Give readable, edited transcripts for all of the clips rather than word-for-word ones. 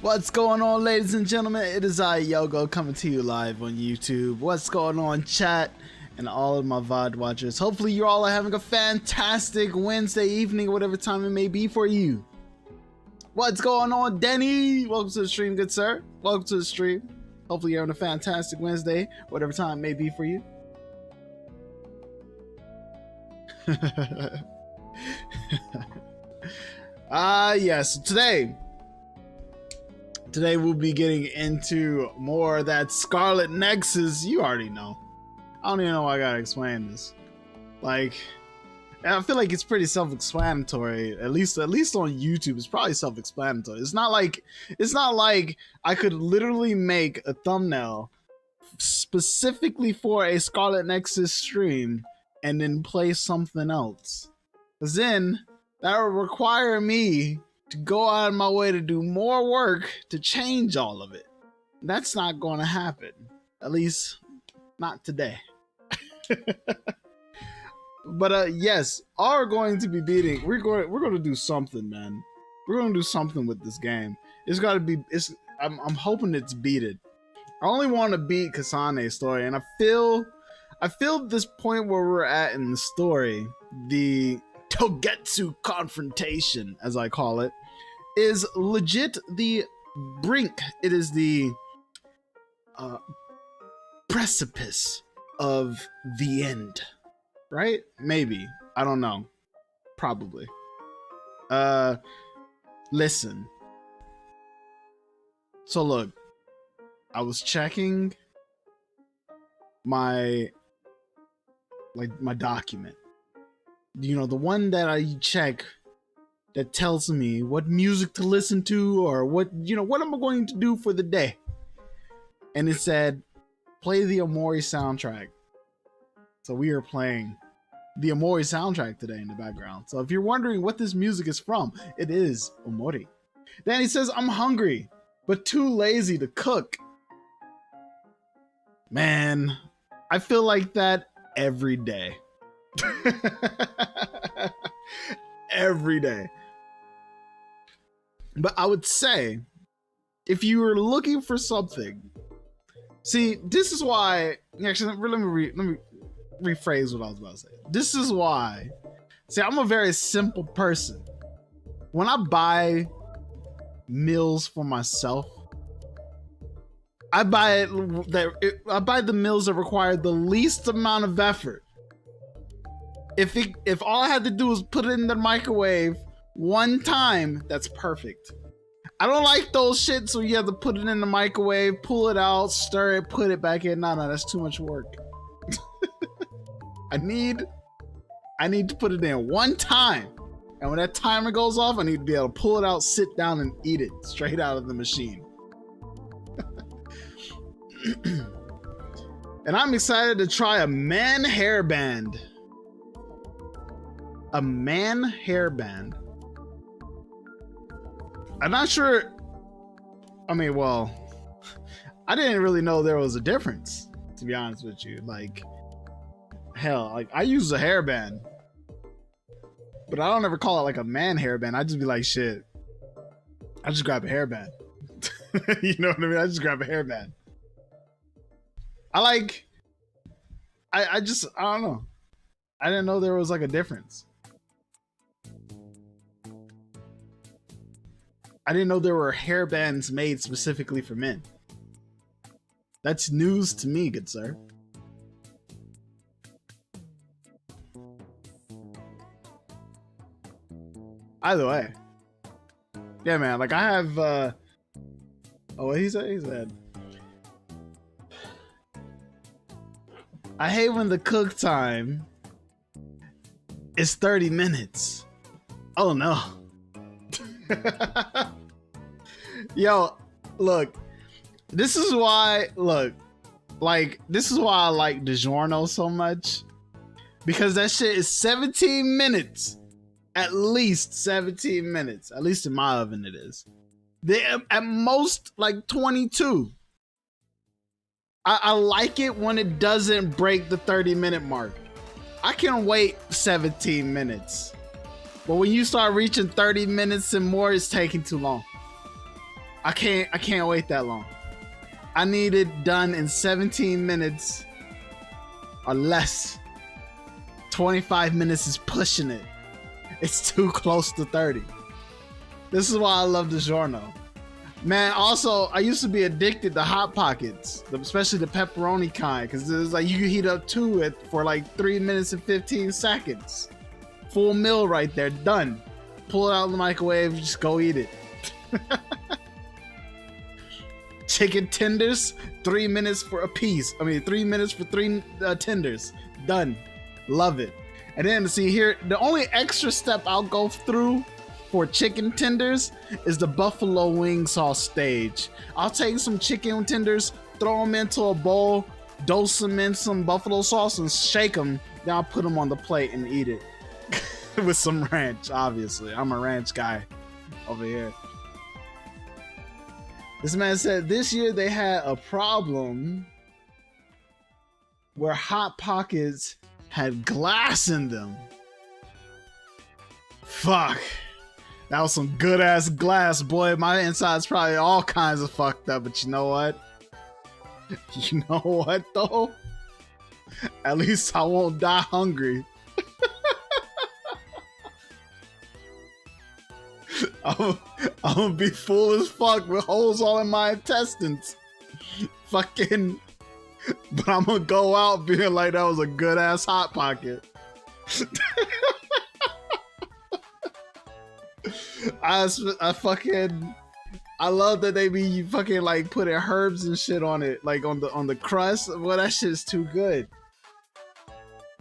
What's going on, ladies and gentlemen? It is I, Yogoe, coming to you live on YouTube. What's going on, chat, and all of my VOD watchers? Hopefully you all are having a fantastic Wednesday evening, whatever time it may be for you. What's going on, Denny? Welcome to the stream, good sir. Welcome to the stream. Hopefully you're having a fantastic Wednesday, whatever time it may be for you. Yes, Today we'll be getting into more of that Scarlet Nexus. You already know. I don't even know why I gotta explain this. Like, I feel like it's pretty self-explanatory. At least on YouTube, it's probably self-explanatory. It's not like I could literally make a thumbnail specifically for a Scarlet Nexus stream and then play something else. 'Cause then that would require me to go out of my way to do more work to change all of it. That's not going to happen. At least not today. But yes, are going to be beating. We're going to do something, man. We're going to do something with this game. It's got to be. I'm hoping it's beaten. I only want to beat Kasane's story, and I feel this point where we're at in the story, the Togetsu confrontation, as I call it, is legit the brink. It is the precipice of the end, right? Maybe. I don't know. Probably. Listen. So look, I was checking my document. You know, the one that I check that tells me what music to listen to or what am I going to do for the day. And it said, play the Omori soundtrack. So we are playing the Omori soundtrack today in the background. So if you're wondering what this music is from, it is Omori. Then he says, I'm hungry, but too lazy to cook. Man, I feel like that every day. Every day. But I would say, if you were looking for something, see, this is why. Actually, let me rephrase what I was about to say. This is why. See, I'm a very simple person. When I buy meals for myself, I buy the meals that require the least amount of effort. If all I had to do was put it in the microwave one time, that's perfect. I don't like those shit, so you have to put it in the microwave, pull it out, stir it, put it back in. No, that's too much work. I need to put it in one time. And when that timer goes off, I need to be able to pull it out, sit down, and eat it straight out of the machine. And I'm excited to try a man hairband. A man hairband. I'm not sure. I mean, well, I didn't really know there was a difference, to be honest with you. Like, hell, like I use a hairband, but I don't ever call it like a man hairband. I just be like, shit, I just grab a hairband. You know what I mean? I just grab a hairband. I don't know. I didn't know there was like a difference. I didn't know there were hairbands made specifically for men. That's news to me, good sir. Either way. Yeah, man, like I have, oh, what he said? He said, I hate when the cook time is 30 minutes. Oh no. Yo, look, this is why I like DiGiorno so much, because that shit is 17 minutes, at least 17 minutes, at least in my oven it is. They at most like 22. I like it when it doesn't break the 30-minute mark. I can wait 17 minutes. But when you start reaching 30 minutes and more, it's taking too long. I can't wait that long. I need it done in 17 minutes or less. 25 minutes is pushing it. It's too close to 30. This is why I love DiGiorno. Man, also, I used to be addicted to Hot Pockets, especially the pepperoni kind, because it's like you can heat up to it for like 3 minutes and 15 seconds. Full meal right there, done. Pull it out of the microwave, just go eat it. Chicken tenders, 3 minutes for a piece. 3 minutes for 3 tenders. Done. Love it. And then see here, the only extra step I'll go through for chicken tenders is the buffalo wing sauce stage. I'll take some chicken tenders, throw them into a bowl, dose them in some buffalo sauce and shake them. Then I'll put them on the plate and eat it with some ranch, obviously. I'm a ranch guy over here. This man said this year they had a problem where Hot Pockets had glass in them. Fuck. That was some good ass glass, boy. My inside's probably all kinds of fucked up, but you know what? You know what though? At least I won't die hungry. I'm gonna be full as fuck with holes all in my intestines. Fucking, but I'm gonna go out being like that was a good ass Hot Pocket. I love that they be fucking like putting herbs and shit on it, like on the crust. Well, that shit's too good.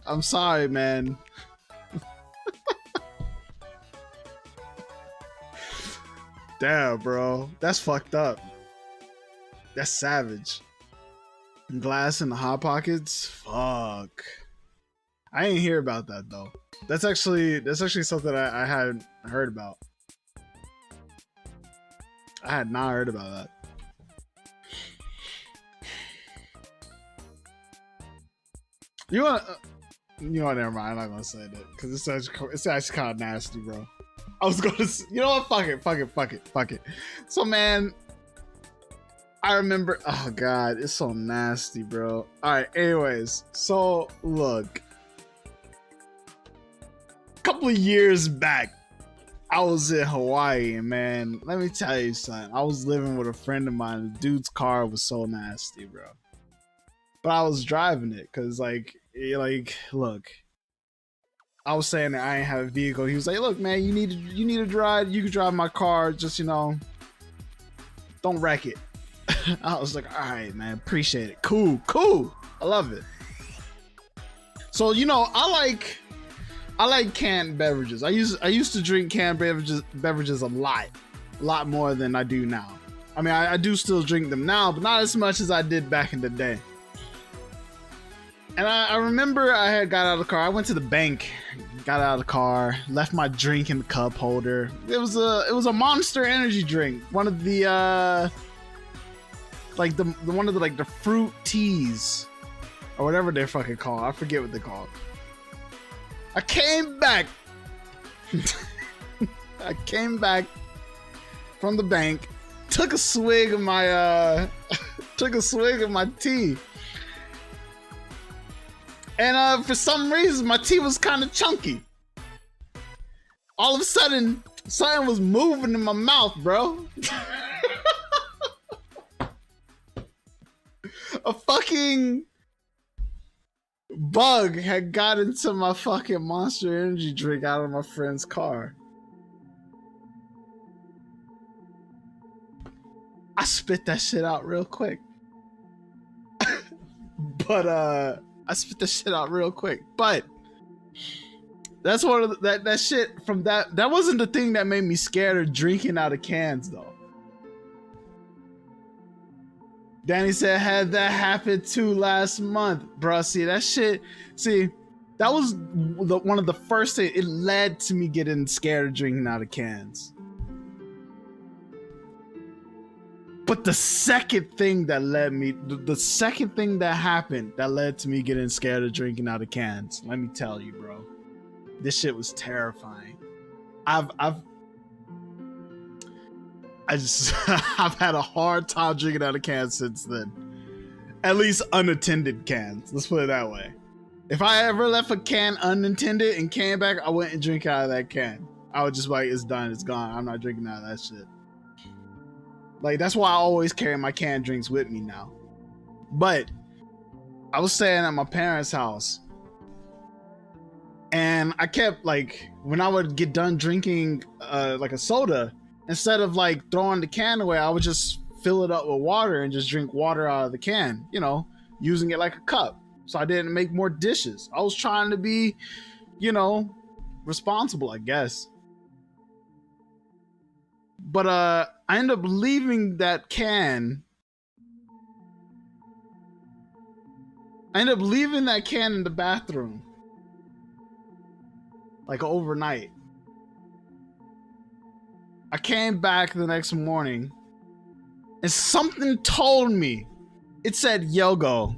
I'm sorry, man. Damn, bro, that's fucked up. That's savage. Glass in the Hot Pockets. Fuck. I didn't hear about that though. That's actually something I hadn't heard about. I had not heard about that. You want? Never mind. I'm not gonna say that because it's actually kind of nasty, bro. I was gonna, you know what? Fuck it. So, man, I remember. Oh God, it's so nasty, bro. All right. Anyways, so look, a couple of years back, I was in Hawaii, and man, let me tell you something. I was living with a friend of mine. The dude's car was so nasty, bro. But I was driving it because, like, look. I was saying that I ain't have a vehicle. He was like, "Look, man, you need to drive. You can drive my car. Just don't wreck it." I was like, "All right, man, appreciate it. Cool. I love it." So I like canned beverages. I used to drink canned beverages a lot more than I do now. I mean, I do still drink them now, but not as much as I did back in the day. And I remember I had got out of the car. I went to the bank, got out of the car, left my drink in the cup holder. It was a Monster Energy drink, one of the the fruit teas or whatever they're fucking called. I forget what they're called. I came back. I came back from the bank, took a swig of my tea. And for some reason, my tea was kind of chunky. All of a sudden, something was moving in my mouth, bro. A fucking bug had got into my fucking Monster Energy drink out of my friend's car. I spit that shit out real quick. But that's one of that shit from that wasn't the thing that made me scared of drinking out of cans though. Danny said had that happen too last month, bro. See that shit. See, that was one of the first things. It led to me getting scared of drinking out of cans. But the second thing that the second thing that happened that led to me getting scared of drinking out of cans, let me tell you, bro, this shit was terrifying. I I've had a hard time drinking out of cans since then. At least unattended cans. Let's put it that way. If I ever left a can unattended and came back, I wouldn't drink out of that can. I would just be like, it's done, it's gone. I'm not drinking out of that shit. Like, that's why I always carry my canned drinks with me now. But I was staying at my parents' house, and I kept, like, when I would get done drinking like a soda, instead of like throwing the can away, I would just fill it up with water and just drink water out of the can, you know, using it like a cup. So I didn't make more dishes. I was trying to be, you know, responsible, I guess. But I ended up leaving that can. I ended up leaving that can in the bathroom. Like overnight. I came back the next morning and something told me. It said, Yogoe,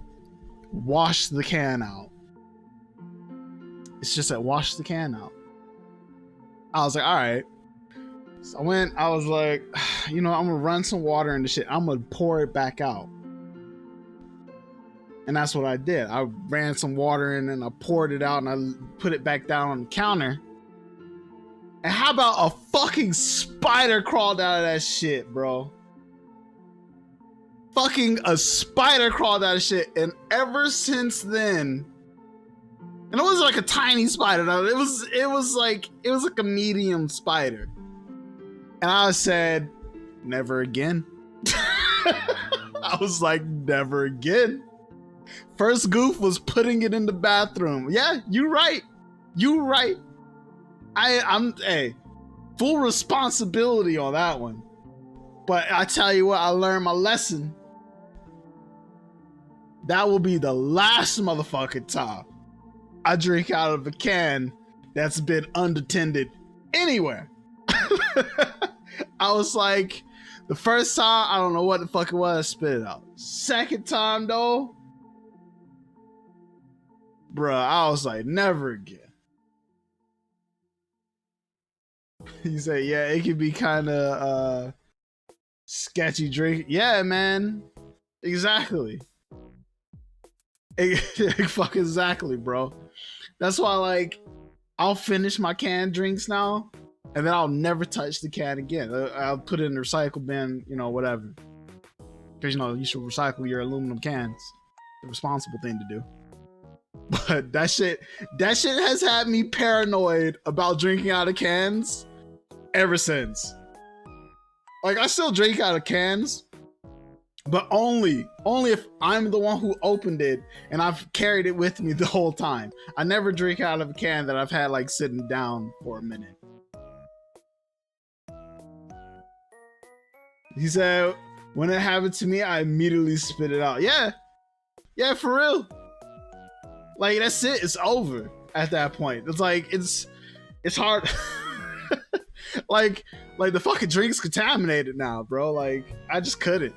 wash the can out. It's just that wash the can out. I was like, all right. So I was like, you know, I'm gonna run some water into shit. I'm gonna pour it back out. And that's what I did. I ran some water in and I poured it out and I put it back down on the counter. And how about a fucking spider crawled out of that shit, bro? Fucking a spider crawled out of shit. And ever since then, and it wasn't like a tiny spider, though. It was like a medium spider. And I said, never again. I was like, never again. First goof was putting it in the bathroom. Yeah, you right. You right. I'm full responsibility on that one. But I tell you what, I learned my lesson. That will be the last motherfucking time I drink out of a can that's been unattended anywhere. I was like, the first time, I don't know what the fuck it was, spit it out. Second time though, bruh, I was like, never again. You say, yeah, it can be kind of sketchy drink. Yeah, man. Exactly. Fuck exactly, bro. That's why, like, I'll finish my canned drinks now, and then I'll never touch the can again. I'll put it in the recycle bin, you know, whatever. Because, you know, you should recycle your aluminum cans. The responsible thing to do. But that shit has had me paranoid about drinking out of cans ever since. Like, I still drink out of cans, but only if I'm the one who opened it and I've carried it with me the whole time. I never drink out of a can that I've had like sitting down for a minute. He said, when it happened to me, I immediately spit it out. Yeah, for real. Like, that's it. It's over at that point. It's like, it's hard. like the fucking drink's contaminated now, bro. Like, I just couldn't.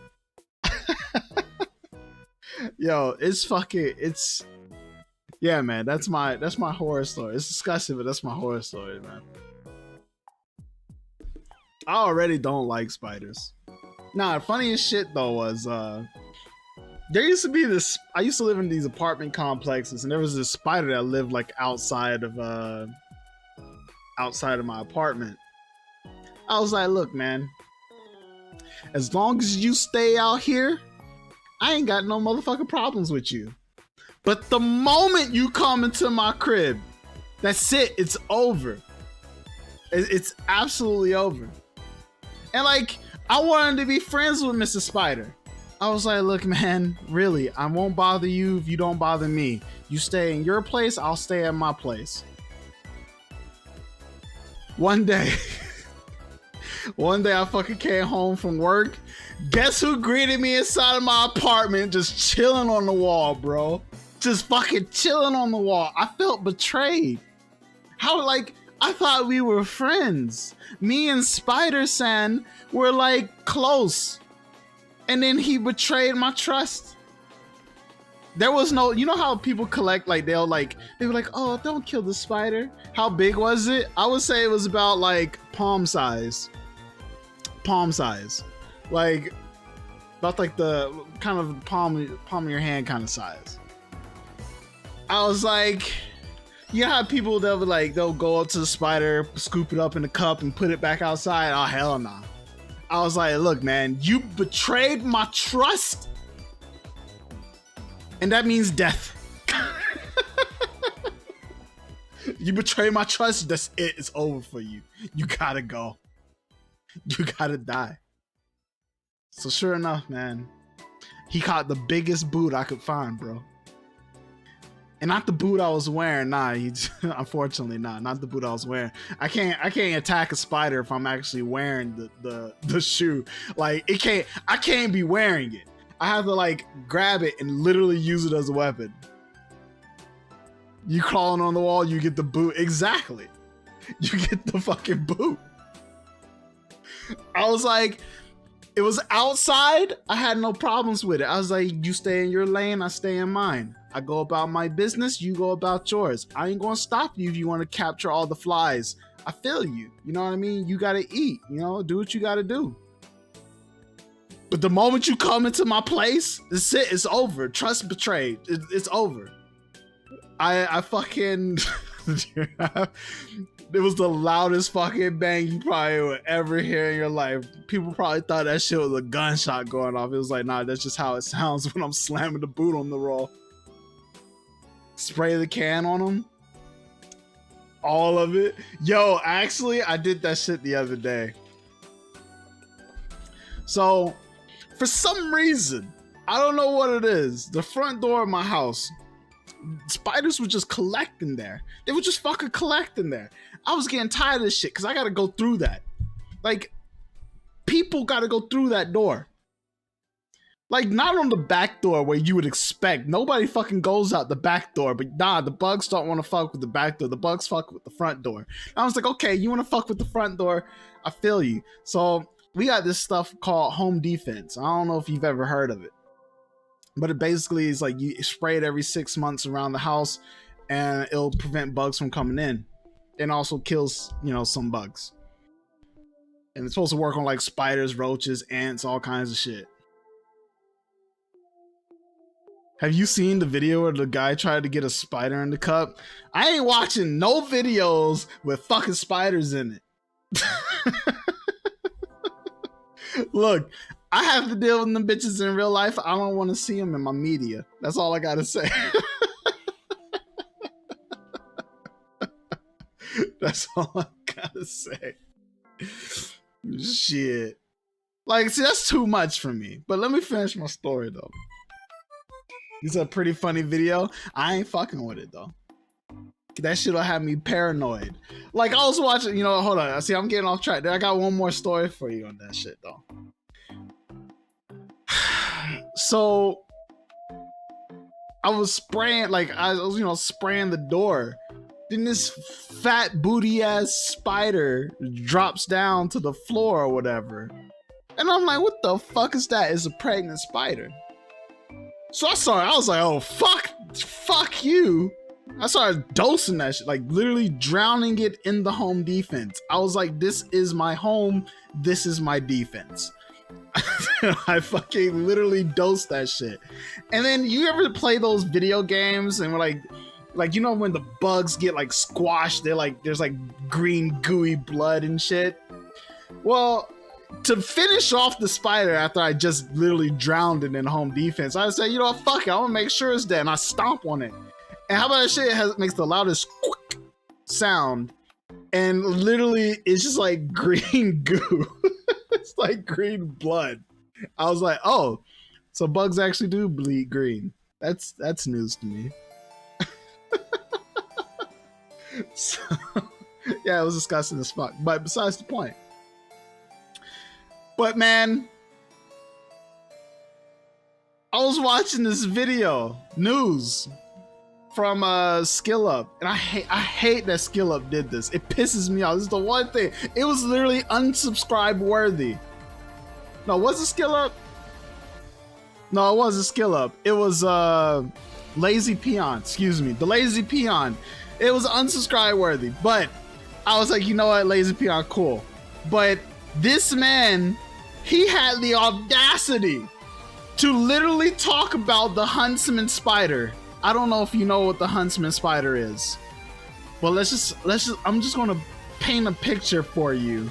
Yo, yeah, man. That's my horror story. It's disgusting, but that's my horror story, man. I already don't like spiders. Nah, the funniest shit though was there used to be this. I used to live in these apartment complexes, and there was this spider that lived like outside of my apartment. I was like, look, man, as long as you stay out here, I ain't got no motherfucking problems with you. But the moment you come into my crib, that's it. It's over. It's absolutely over. And like, I wanted to be friends with Mr. Spider. I was like, look, man, really, I won't bother you if you don't bother me. You stay in your place, I'll stay at my place. One day I fucking came home from work. Guess who greeted me inside of my apartment, just chilling on the wall, bro? Just fucking chilling on the wall. I felt betrayed. How, like, I thought we were friends. Me and Spider-San were like close. And then he betrayed my trust. There was no, you know how people collect, like, they were like, oh, don't kill the spider. How big was it? I would say it was about like palm size. palm size, like about like the kind of palm of your hand kind of size. I was like, you know how people they'll go up to the spider, scoop it up in a cup and put it back outside? Oh hell no. I was like, look man, you betrayed my trust and that means death. You betray my trust, that's it. It's over for you. You gotta go. You gotta die. So sure enough, man, he caught the biggest boot I could find, bro. And not the boot I was wearing. Nah, unfortunately not the boot I was wearing. I can't attack a spider if I'm actually wearing the shoe. Like I can't be wearing it. I have to like grab it and literally use it as a weapon. You crawling on the wall, you get the boot. Exactly. You get the fucking boot. I was like, it was outside. I had no problems with it. I was like, you stay in your lane, I stay in mine. I go about my business, you go about yours. I ain't gonna stop you if you want to capture all the flies. I feel you. You know what I mean? You gotta eat, you know, do what you gotta do. But the moment you come into my place, that's it, it's over. Trust betrayed. It's over. I fucking it was the loudest fucking bang you probably would ever hear in your life. People probably thought that shit was a gunshot going off. It was like, nah, that's just how it sounds when I'm slamming the boot on the roll. Spray the can on them. All of it. Yo, actually, I did that shit the other day. So, for some reason, I don't know what it is, the front door of my house, spiders were just collecting there. They were just fucking collecting there. I was getting tired of this shit because I gotta go through that. Like, people gotta go through that door. Like, not on the back door where you would expect. Nobody fucking goes out the back door, but nah, the bugs don't want to fuck with the back door. The bugs fuck with the front door. And I was like, okay, you want to fuck with the front door? I feel you. So we got this stuff called home defense. I don't know if you've ever heard of it. But it basically is like you spray it every 6 months around the house and it'll prevent bugs from coming in. And also kills, you know, some bugs. And it's supposed to work on like spiders, roaches, ants, all kinds of shit. Have you seen the video where the guy tried to get a spider in the cup? I ain't watching no videos with fucking spiders in it. Look, I have to deal with them bitches in real life. I don't want to see them in my media. That's all I gotta say. That's all I gotta say. Shit. Like, see, that's too much for me. But let me finish my story, though. It's a pretty funny video. I ain't fucking with it, though. That shit'll have me paranoid. Like, I was watching, you know, hold on. See, I'm getting off track. I got one more story for you on that shit, though. So, I was spraying, like, I was, you know, spraying the door. Then this fat booty ass spider drops down to the floor or whatever. And I'm like, what the fuck is that? It's a pregnant spider. So I saw it, I was like, oh, fuck you. I started dosing that shit, like literally drowning it in the home defense. I was like, this is my home, this is my defense. I fucking literally dosed that shit. And then you ever play those video games and we're like, you know when the bugs get like squashed, they're like, there's like green gooey blood and shit? Well, to finish off the spider after I just literally drowned it in home defense, I said, you know what, fuck it, I'm gonna make sure it's dead, and I stomp on it. And how about that shit makes the loudest squick sound, and literally it's just like green goo. It's like green blood. I was like, oh, so bugs actually do bleed green. That's news to me. So, yeah, it was disgusting as fuck. But besides the point. But man, I was watching this video, news from Skill Up, and I hate that Skill Up did this. It pisses me off. This is the one thing. It was literally unsubscribe worthy. No, was it Skill Up? No, it wasn't Skill Up. It was Lazy Peon. Excuse me, the Lazy Peon. It was unsubscribe worthy, but I was like, you know what, Lazy Peon, cool. But This man, he had the audacity to literally talk about the huntsman spider. I don't know if you know what the huntsman spider is, but I'm just going to paint a picture for you,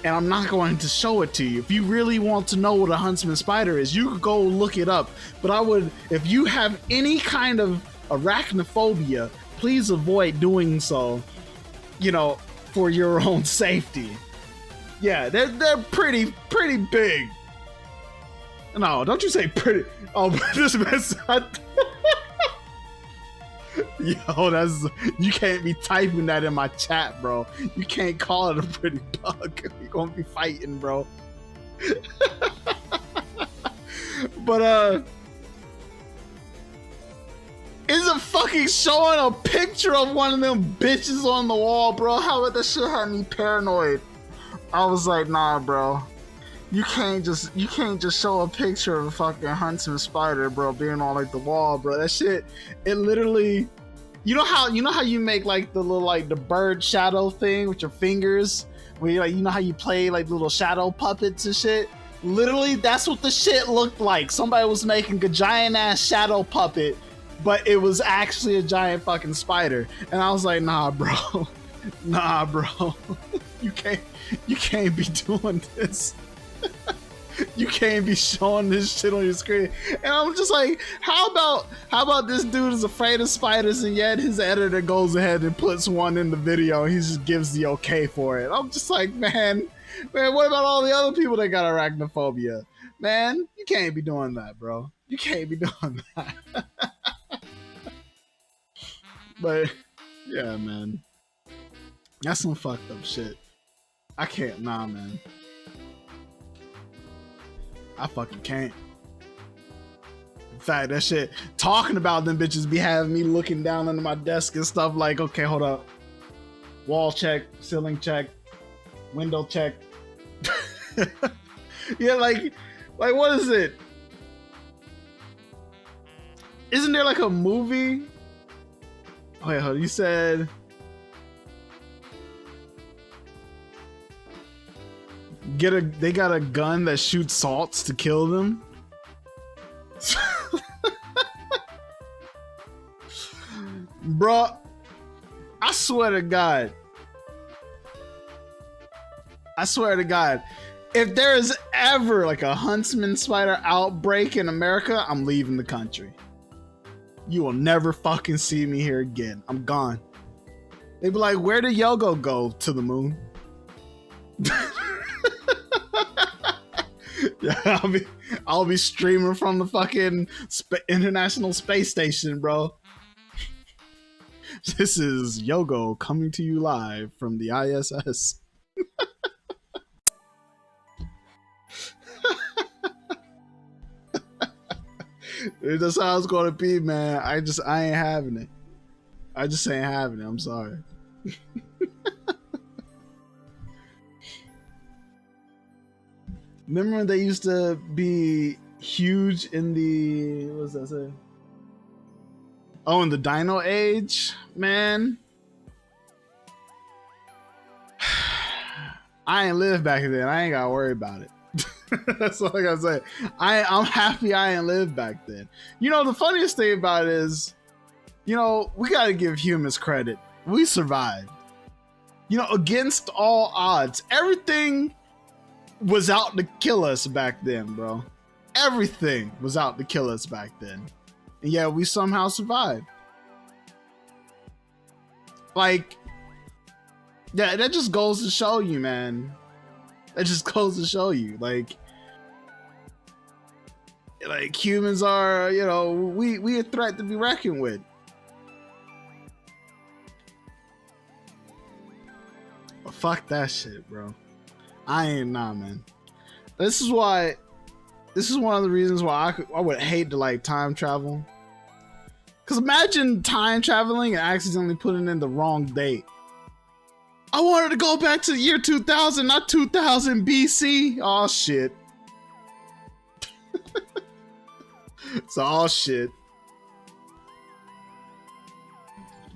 and I'm not going to show it to you. If you really want to know what a huntsman spider is, you could go look it up. But I would, if you have any kind of arachnophobia, please avoid doing so, you know, for your own safety. Yeah, they're pretty big. No, don't you say pretty. Oh, this mess. Yo, you can't be typing that in my chat, bro. You can't call it a pretty bug. We're gonna be fighting, bro. But is it fucking showing a picture of one of them bitches on the wall, bro? How about that shit had me paranoid? I was like, nah, bro. You can't just show a picture of a fucking huntsman spider, bro, being on like the wall, bro. That shit, it literally, you know how you make like the little like the bird shadow thing with your fingers, where you like, you know how you play like little shadow puppets and shit. Literally, that's what the shit looked like. Somebody was making a giant ass shadow puppet, but it was actually a giant fucking spider. And I was like, nah, bro, nah, bro, you can't be doing this. You can't be showing this shit on your screen. And I'm just like, how about this dude is afraid of spiders, and yet his editor goes ahead and puts one in the video, and he just gives the okay for it. I'm just like, man, what about all the other people that got arachnophobia? Man, you can't be doing that, bro. You can't be doing that. But yeah, man, that's some fucked up shit. I can't, nah, man. I fucking can't. In fact, that shit, talking about them bitches be having me looking down under my desk and stuff like, okay, hold up. Wall check, ceiling check, window check. Yeah, like what is it? Isn't there like a movie? Wait, hold on, you said... They got a gun that shoots salts to kill them. Bruh, I swear to God, if there is ever like a huntsman spider outbreak in America, I'm leaving the country. You will never fucking see me here again. I'm gone. They be like, where did Yogoe go? To the moon. Yeah, I'll be streaming from the fucking International Space Station, bro. This is Yogoe coming to you live from the ISS. That's how it's gonna be, man. I ain't having it. I just ain't having it. I'm sorry. Remember when they used to be huge in the, what does that say? Oh, in the Dino Age, man. I ain't lived back then. I ain't gotta worry about it. That's all I gotta say. I'm happy I ain't lived back then. You know, the funniest thing about it is, you know, we gotta give humans credit. We survived. You know, against all odds. Everything was out to kill us back then, bro. Everything was out to kill us back then. And yeah, we somehow survived. Like, yeah, that just goes to show you, man. That just goes to show you, like humans are, you know, we a threat to be reckoned with. But fuck that shit, bro. I ain't, nah, man. This is one of the reasons why I would hate to like time travel. Cause imagine time traveling and accidentally putting in the wrong date. I wanted to go back to the year 2000, not 2000 BC. Oh shit. It's all shit.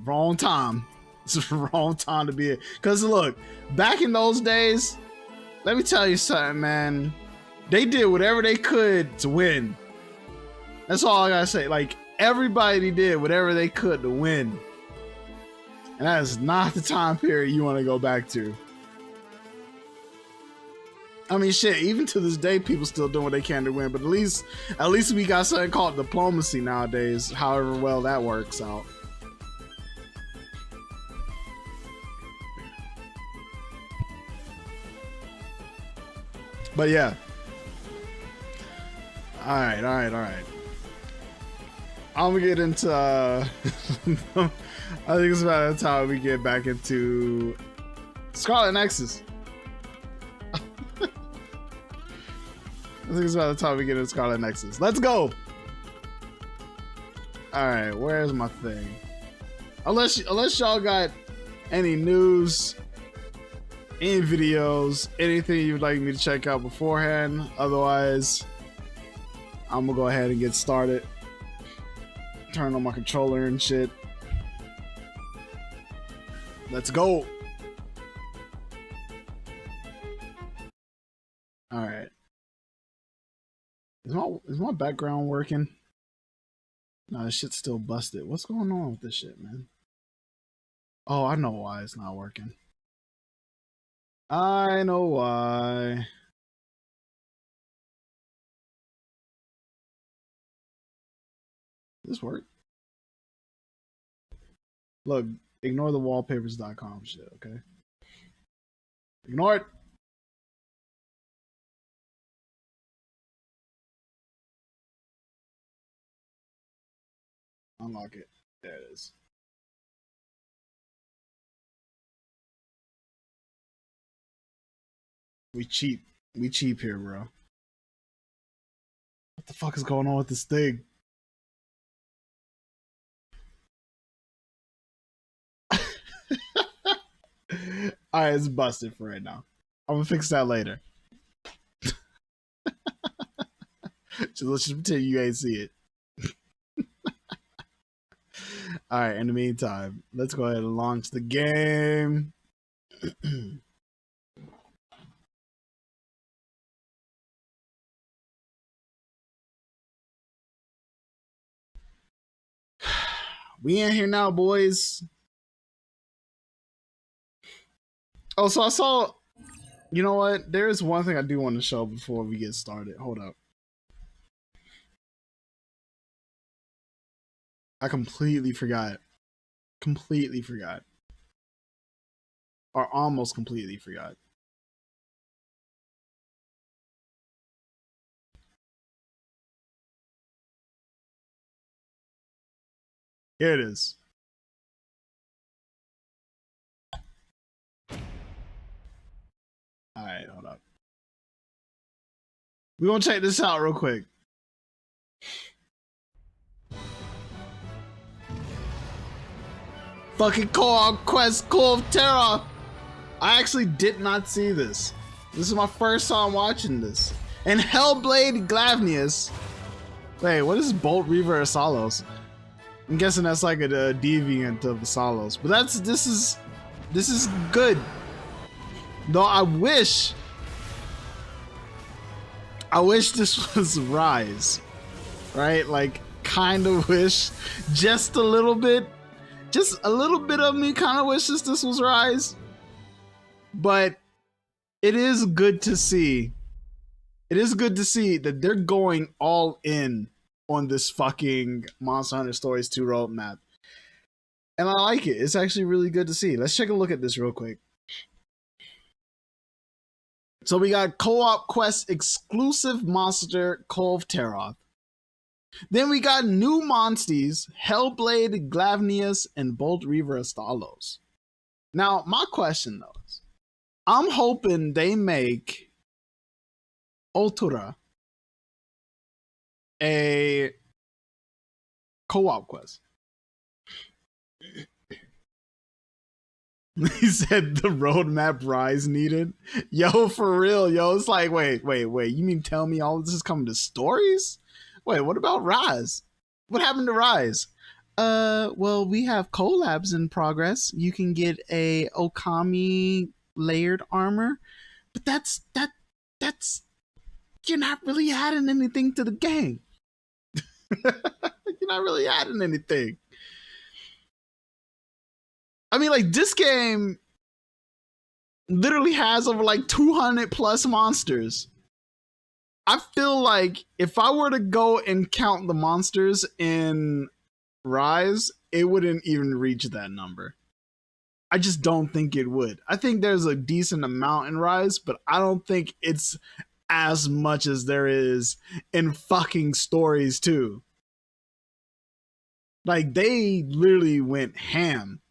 Wrong time. It's the wrong time to be it. Cause look, back in those days, let me tell you something, man. They did whatever they could to win. That's all I gotta say. Like, everybody did whatever they could to win. And that is not the time period you want to go back to. I mean, shit, even to this day, people still doing what they can to win. But at least we got something called diplomacy nowadays, however well that works out. But yeah. All right. I'm gonna get into I think it's about the time we get back into Scarlet Nexus. I think it's about the time we get into Scarlet Nexus. Let's go. All right, where's my thing? Unless y'all got any news, any videos, anything you'd like me to check out beforehand. Otherwise, I'm gonna go ahead and get started. Turn on my controller and shit. Let's go. All right. Is my background working? No, this shit's still busted. What's going on with this shit, man? Oh, I know why it's not working. I know why. Does this work? Look, ignore the wallpapers.com shit, okay? Ignore it. Unlock it. There it is. We cheap. We cheap here, bro. What the fuck is going on with this thing? Alright, it's busted for right now. I'm gonna fix that later. Let's just pretend you ain't see it. Alright, in the meantime, let's go ahead and launch the game. We in here now, boys. Oh, so I saw, you know what? There is one thing I do want to show before we get started. Hold up. I completely forgot. Completely forgot. Or almost completely forgot. Here it is. Alright, hold up. We're gonna check this out real quick. Fucking co-op quest Call of Terror. I actually did not see this. This is my first time watching this. And Hellblade Glavnius. Wait, what is Bolt Reaver Salos? I'm guessing that's like a deviant of the Salos. But this is good. Though I wish this was Rise. Right? Like, kind of wish. Just a little bit. Just a little bit of me kind of wishes this was Rise. But it is good to see. It is good to see that they're going all in on this fucking Monster Hunter Stories 2 roadmap. And I like it. It's actually really good to see. Let's take a look at this real quick. So we got co-op quest exclusive monster Call of Terror. Then we got new monsties, Hellblade, Glavnius, and Bolt Reaver Stalos. Now, my question though is, I'm hoping they make Otura a co-op quest. He said the roadmap Rise needed. Yo, for real, yo. It's like, wait. You mean tell me all this is coming to stories? Wait, what about Rise? What happened to Rise? Well, we have collabs in progress. You can get a Okami layered armor But that's you're not really adding anything to the game. You're not really adding anything. I mean, like, this game literally has over like 200 plus monsters. I feel like if I were to go and count the monsters in Rise, it wouldn't even reach that number. I just don't think it would. I think there's a decent amount in Rise, but I don't think it's as much as there is in fucking Stories 2. Like, they literally went ham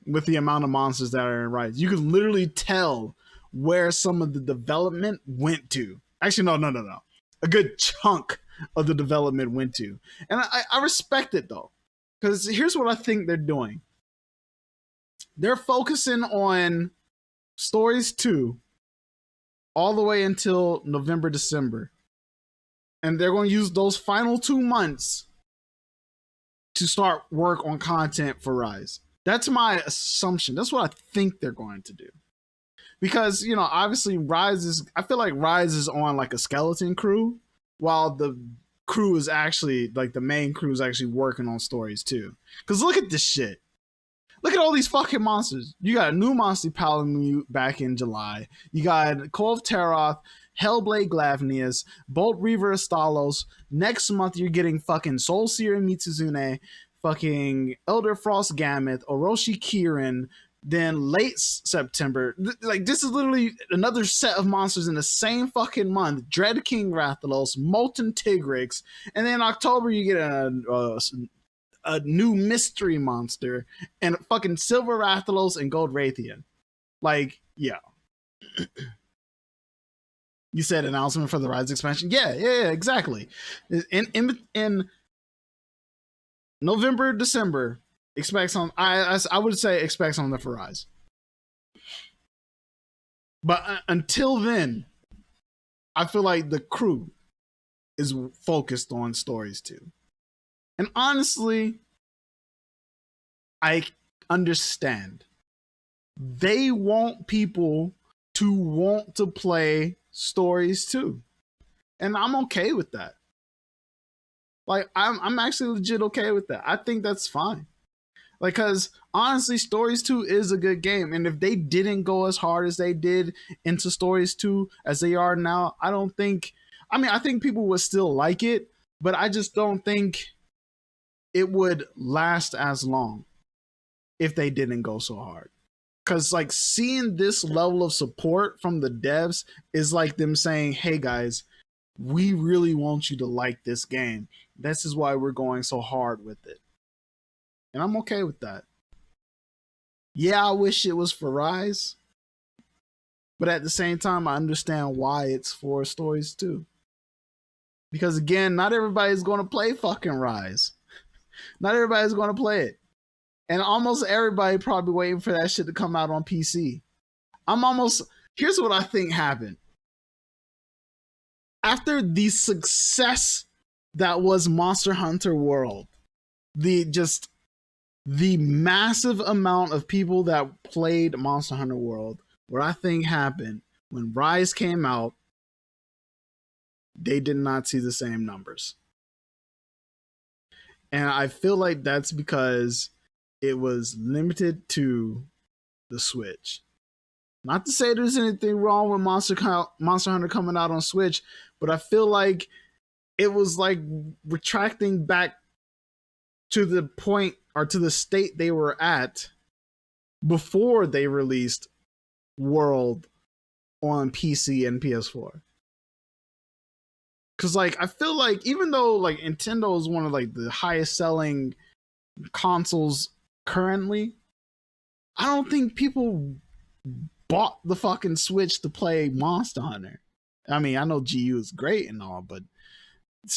with the amount of monsters that are in Rise. You can literally tell where some of the development went to. Actually, no. A good chunk of the development went to. And I respect it, though. Because here's what I think they're doing. They're focusing on Stories 2 all the way until November, December. And they're going to use those final 2 months to start work on content for Rise. That's my assumption. That's what I think they're going to do. Because, you know, obviously I feel like Rise is on like a skeleton crew, while the crew is actually, like, the main crew is actually working on Stories 2. Because look at this shit. Look at all these fucking monsters. You got a new monster Palamute back in July. You got Cove Teroth, Hellblade Glavnius, Bolt Reaver Astalos. Next month, you're getting fucking Soul Seer Mitsuzune, fucking Elder Frost Gammoth, Orochi Kirin. Then late September, like, this is literally another set of monsters in the same fucking month. Dread King Rathalos, Molten Tigrix, and then in October you get a new mystery monster and fucking Silver Rathalos and Gold Raytheon. Like, yeah. You said announcement for the Rise expansion? Yeah, exactly. In November, December, expect some. I would say expect something for Rise. But until then, I feel like the crew is focused on Stories 2. And honestly, I understand. They want people to want to play Stories 2. And I'm okay with that. Like, I'm actually legit okay with that. I think that's fine. Like, because honestly, Stories 2 is a good game. And if they didn't go as hard as they did into Stories 2 as they are now, I think people would still like it, but I just don't think it would last as long if they didn't go so hard. Because, like, seeing this level of support from the devs is like them saying, hey guys, we really want you to like this game. This is why we're going so hard with it. And I'm okay with that. Yeah, I wish it was for Rise. But at the same time, I understand why it's for Stories 2. Because again, not everybody's going to play fucking Rise. Not everybody's going to play it. And almost everybody probably waiting for that shit to come out on PC. Here's what I think happened. After the success that was Monster Hunter World, the massive amount of people that played Monster Hunter World, what I think happened when Rise came out, they did not see the same numbers. And I feel like that's because it was limited to the Switch. Not to say there's anything wrong with Monster Hunter coming out on Switch, but I feel like it was like retracting back to the point or to the state they were at before they released World on PC and PS4. Cause, like, I feel like even though, like, Nintendo is one of, like, the highest selling consoles currently, I don't think people bought the fucking Switch to play Monster Hunter. I mean, I know GU is great and all, but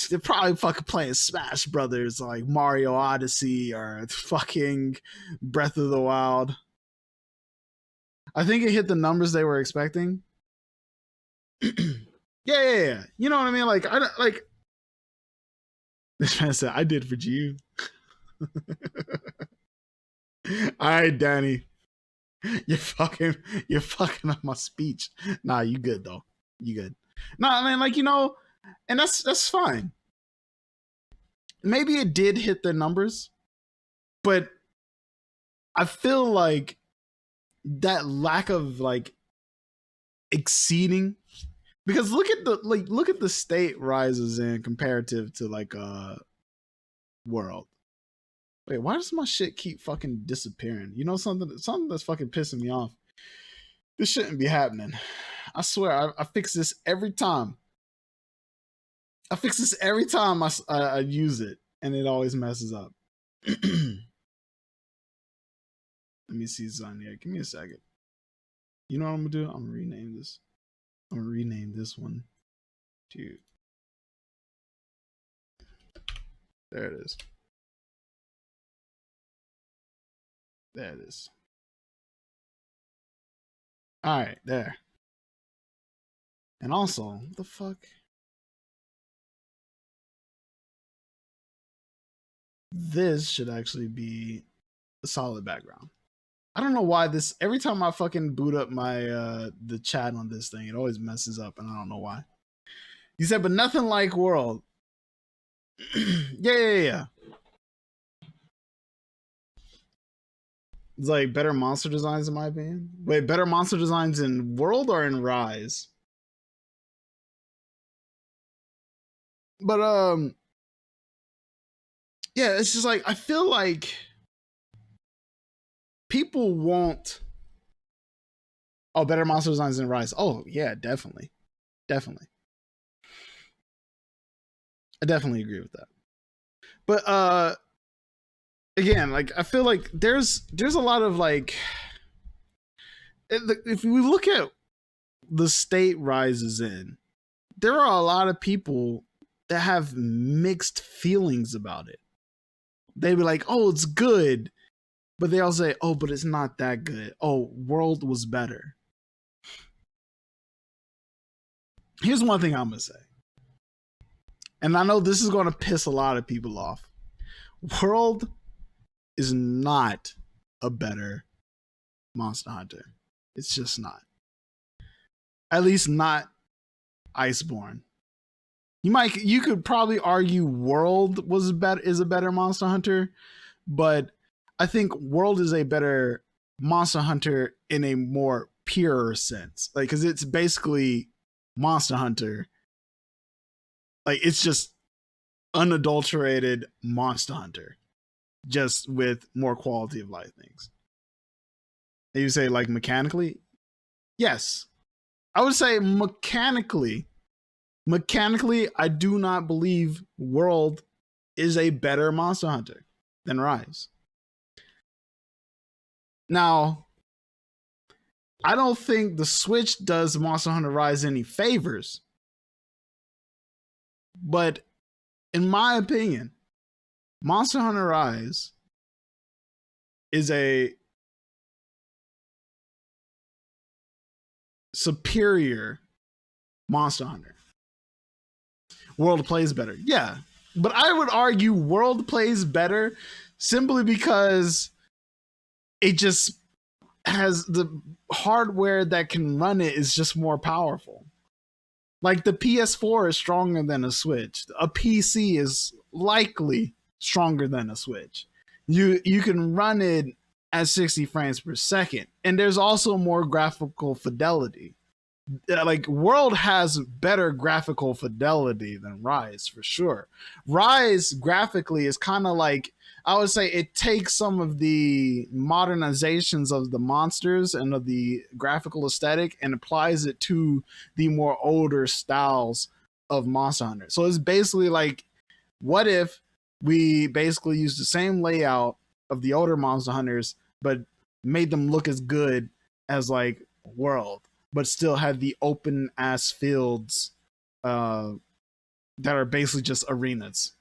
they're probably fucking playing Smash Brothers, like Mario Odyssey or fucking Breath of the Wild. I think it hit the numbers they were expecting. Yeah. You know what I mean? Like, this man said, I did for GU. All right, Danny. you're fucking up my speech. Nah, you good though. You good. Nah, I mean, like, and that's fine. Maybe it did hit their numbers, but I feel like that lack of like exceeding, because look at the state rises in comparative to like world. Wait, why does my shit keep fucking disappearing? You know something that's fucking pissing me off. This shouldn't be happening. I swear, I fix this every time. I fix this every time I use it, and it always messes up. Let me see something here. Give me a second. You know what I'm gonna do? I'm gonna rename this. I'm gonna rename this one to. There it is. There it is. All right, there. And also, what the fuck? This should actually be a solid background. I don't know why this, every time I fucking boot up my the chat on this thing, it always messes up, and I don't know why. You said, but nothing like world. Yeah. It's like better monster designs in my opinion. Wait, better monster designs in world or in Rise? But yeah, it's just like I feel like people want better monster designs in Rise. Oh yeah, definitely. I definitely agree with that. But again, like I feel like there's a lot of like, if we look at the state Rises in, there are a lot of people that have mixed feelings about it. They'd be like, "Oh, it's good," but they all say, "Oh, but it's not that good. Oh, World was better." Here's one thing I'm gonna say, and I know this is gonna piss a lot of people off. World is not a better Monster Hunter. It's just not. At least not Iceborne. You could probably argue World is a better Monster Hunter, but I think World is a better Monster Hunter in a more pure sense. Like, because it's basically Monster Hunter. Like, it's just unadulterated Monster Hunter, just with more quality of life things. And you say like mechanically? Yes. I would say mechanically, I do not believe World is a better Monster Hunter than Rise. Now, I don't think the Switch does Monster Hunter Rise any favors, but in my opinion, Monster Hunter Rise is a superior Monster Hunter. World plays better. Yeah. But I would argue World plays better simply because it just has the hardware that can run it is just more powerful. Like the PS4 is stronger than a Switch. A PC is likely stronger than a Switch. You can run it at 60 frames per second. And there's also more graphical fidelity. Like World has better graphical fidelity than Rise for sure. Rise graphically is kind of like, I would say it takes some of the modernizations of the monsters and of the graphical aesthetic and applies it to the more older styles of Monster Hunter. So it's basically like, what if we basically used the same layout of the older Monster Hunters, but made them look as good as like World, but still had the open ass fields that are basically just arenas.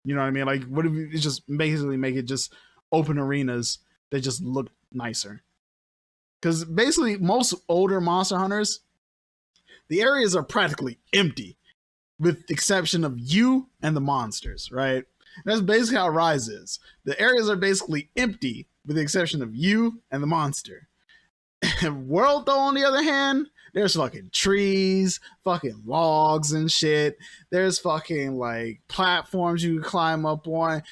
You know what I mean? Like, what if we just basically make it just open arenas that just look nicer? Because basically, most older Monster Hunters, the areas are practically empty, with the exception of you and the monsters, right? And that's basically how Rise is. The areas are basically empty, with the exception of you and the monster. World, though, on the other hand, there's fucking trees, fucking logs and shit. There's fucking like platforms you can climb up on,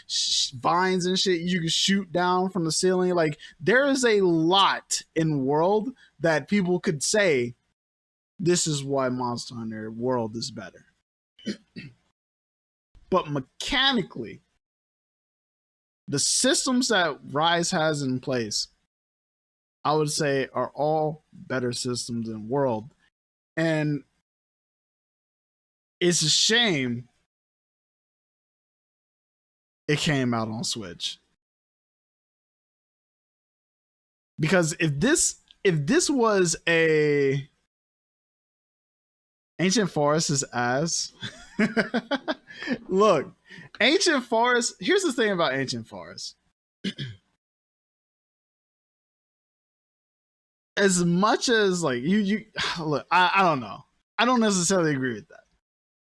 vines and shit you can shoot down from the ceiling. Like, there is a lot in World that people could say, this is why Monster Hunter World is better. But mechanically, the systems that Rise has in place, I would say, are all better systems than World. And it's a shame it came out on Switch. Because if this was a Ancient Forest is ass. Look, Ancient Forest, here's the thing about Ancient Forest. As much as like you look, I don't know. I don't necessarily agree with that.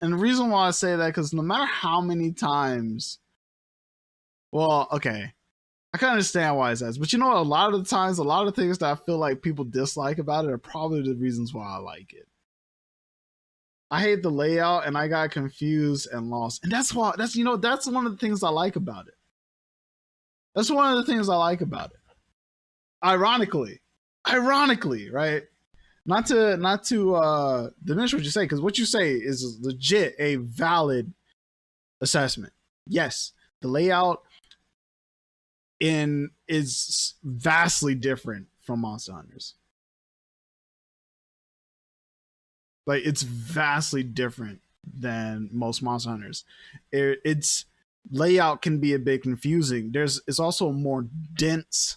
And the reason why I say that, because no matter how many times, well, okay, I can understand why it's ass, but you know what? A lot of the times, a lot of things that I feel like people dislike about it are probably the reasons why I like it. I hate the layout, and I got confused and lost. And that's why, that's one of the things I like about it. That's one of the things I like about it. Ironically, right? Not to diminish what you say, because what you say is legit a valid assessment. Yes, the layout is vastly different from Monster Hunters. Like, it's vastly different than most Monster Hunters. Its layout can be a bit confusing. It's also more dense.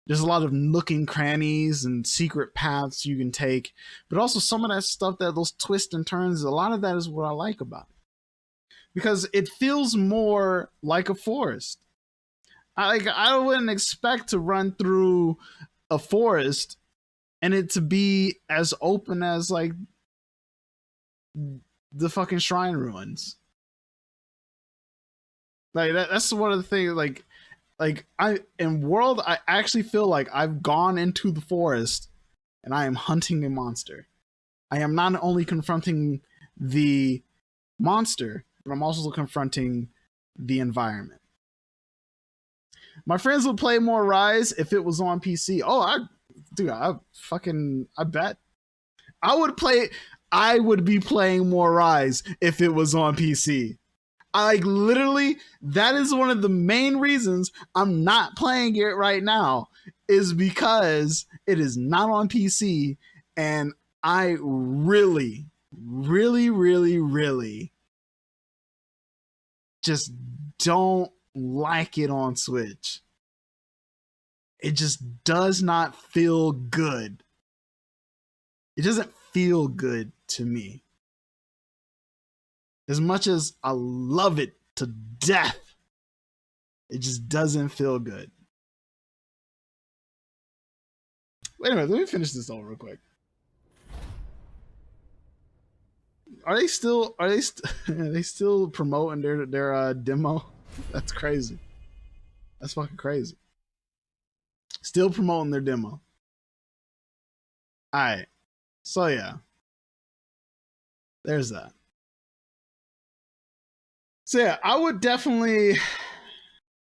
There's a lot of nooking crannies and secret paths you can take, but also some of that stuff, that those twists and turns, a lot of that is what I like about it, because it feels more like a forest. I wouldn't expect to run through a forest and it to be as open as like the fucking shrine ruins. Like that's one of the things. Like in World, I actually feel like I've gone into the forest and I am hunting a monster. I am not only confronting the monster, but I'm also confronting the environment. My friends would play more Rise if it was on PC. Oh, I bet. I would be playing more Rise if it was on PC. Literally, that is one of the main reasons I'm not playing it right now, is because it is not on PC, and I really, really, really, really just don't like it on Switch. It just does not feel good. It doesn't feel good to me. As much as I love it to death, it just doesn't feel good. Wait a minute, let me finish this over real quick. Are they still promoting their demo? That's crazy. That's fucking crazy. Still promoting their demo. Alright. So yeah. There's that. So yeah, I would definitely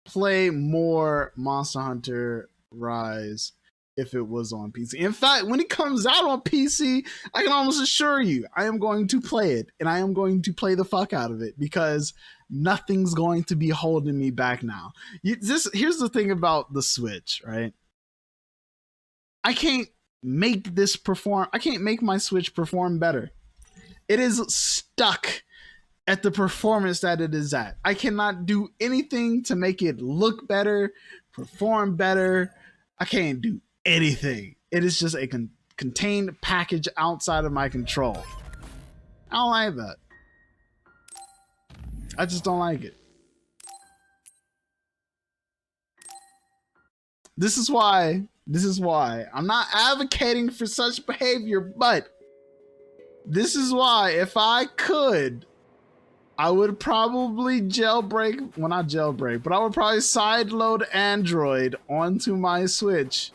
play more Monster Hunter Rise if it was on PC. In fact, when it comes out on PC, I can almost assure you I am going to play it, and I am going to play the fuck out of it, because nothing's going to be holding me back now. Here's the thing about the Switch, right? I can't make my Switch perform better. It is stuck at the performance that it is at. I cannot do anything to make it look better, perform better. I can't do anything. It is just a contained package outside of my control. I don't like that. I just don't like it. This is why I'm not advocating for such behavior, but this is why, if I could, I would probably jailbreak, well not jailbreak, but I would probably sideload Android onto my Switch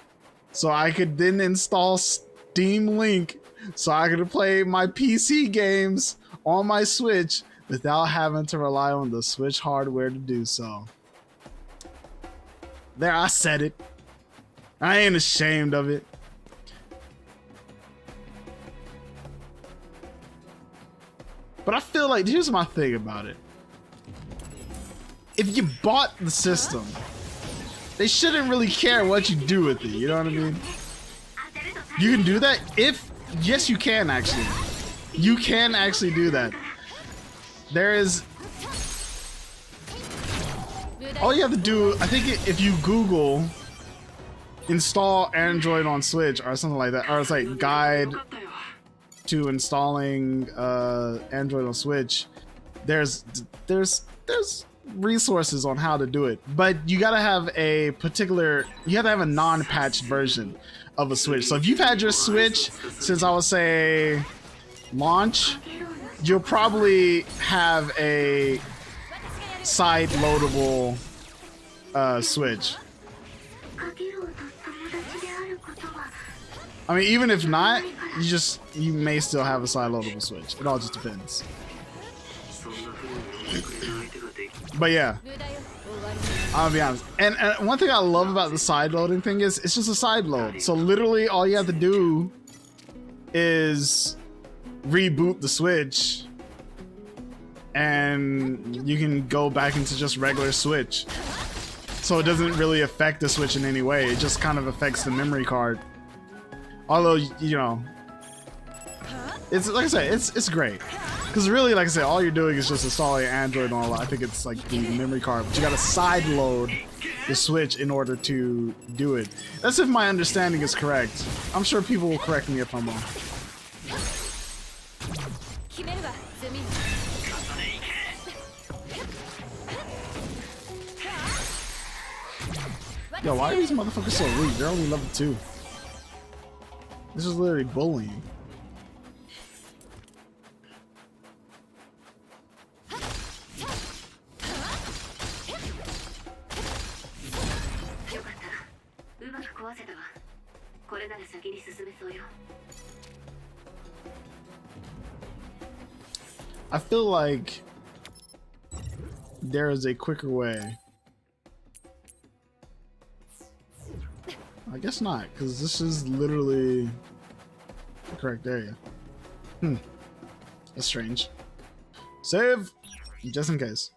so I could then install Steam Link so I could play my PC games on my Switch without having to rely on the Switch hardware to do so. There, I said it. I ain't ashamed of it. But I feel like, here's my thing about it. If you bought the system, they shouldn't really care what you do with it, you know what I mean? You can do that yes you can actually. You can actually do that. There is, all you have to do, I think if you Google install Android on Switch or something like that, or it's like guide to installing Android on Switch, there's resources on how to do it, but you gotta have a particular, you have to have a non-patched version of a Switch. So if you've had your Switch since, I would say, launch, you'll probably have a side loadable Switch. I mean, even if not, you may still have a side loadable Switch. It all just depends. But yeah, I'll be honest. And one thing I love about the side loading thing is it's just a side load. So literally all you have to do is reboot the Switch and you can go back into just regular Switch. So it doesn't really affect the Switch in any way. It just kind of affects the memory card. Although, you know, it's like I said, it's great. Because really, like I said, all you're doing is just installing Android and all. I think it's like the memory card, but you gotta side load the Switch in order to do it. That's if my understanding is correct. I'm sure people will correct me if I'm wrong. Yo, why are these motherfuckers so weak? They're only level 2. This is literally bullying. I feel like there is a quicker way. I guess not, because this is literally the correct area. That's strange. Save! Just in case.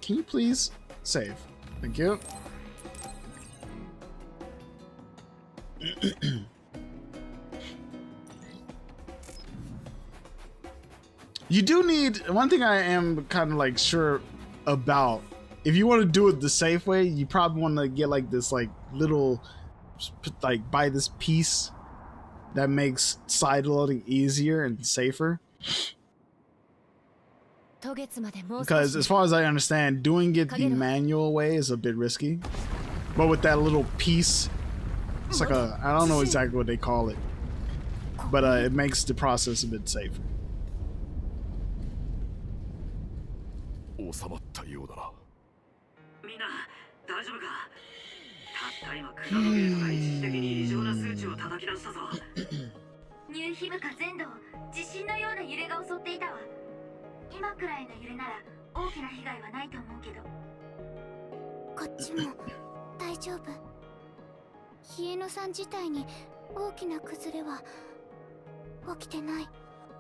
Can you please save? Thank you. You do need, one thing I am kind of like sure about, if you want to do it the safe way, you probably want to get like this like little, like buy this piece that makes side loading easier and safer. Because as far as I understand, doing it the manual way is a bit risky. But with that little piece, it's like a, I don't know exactly what they call it, but it makes the process a bit safer.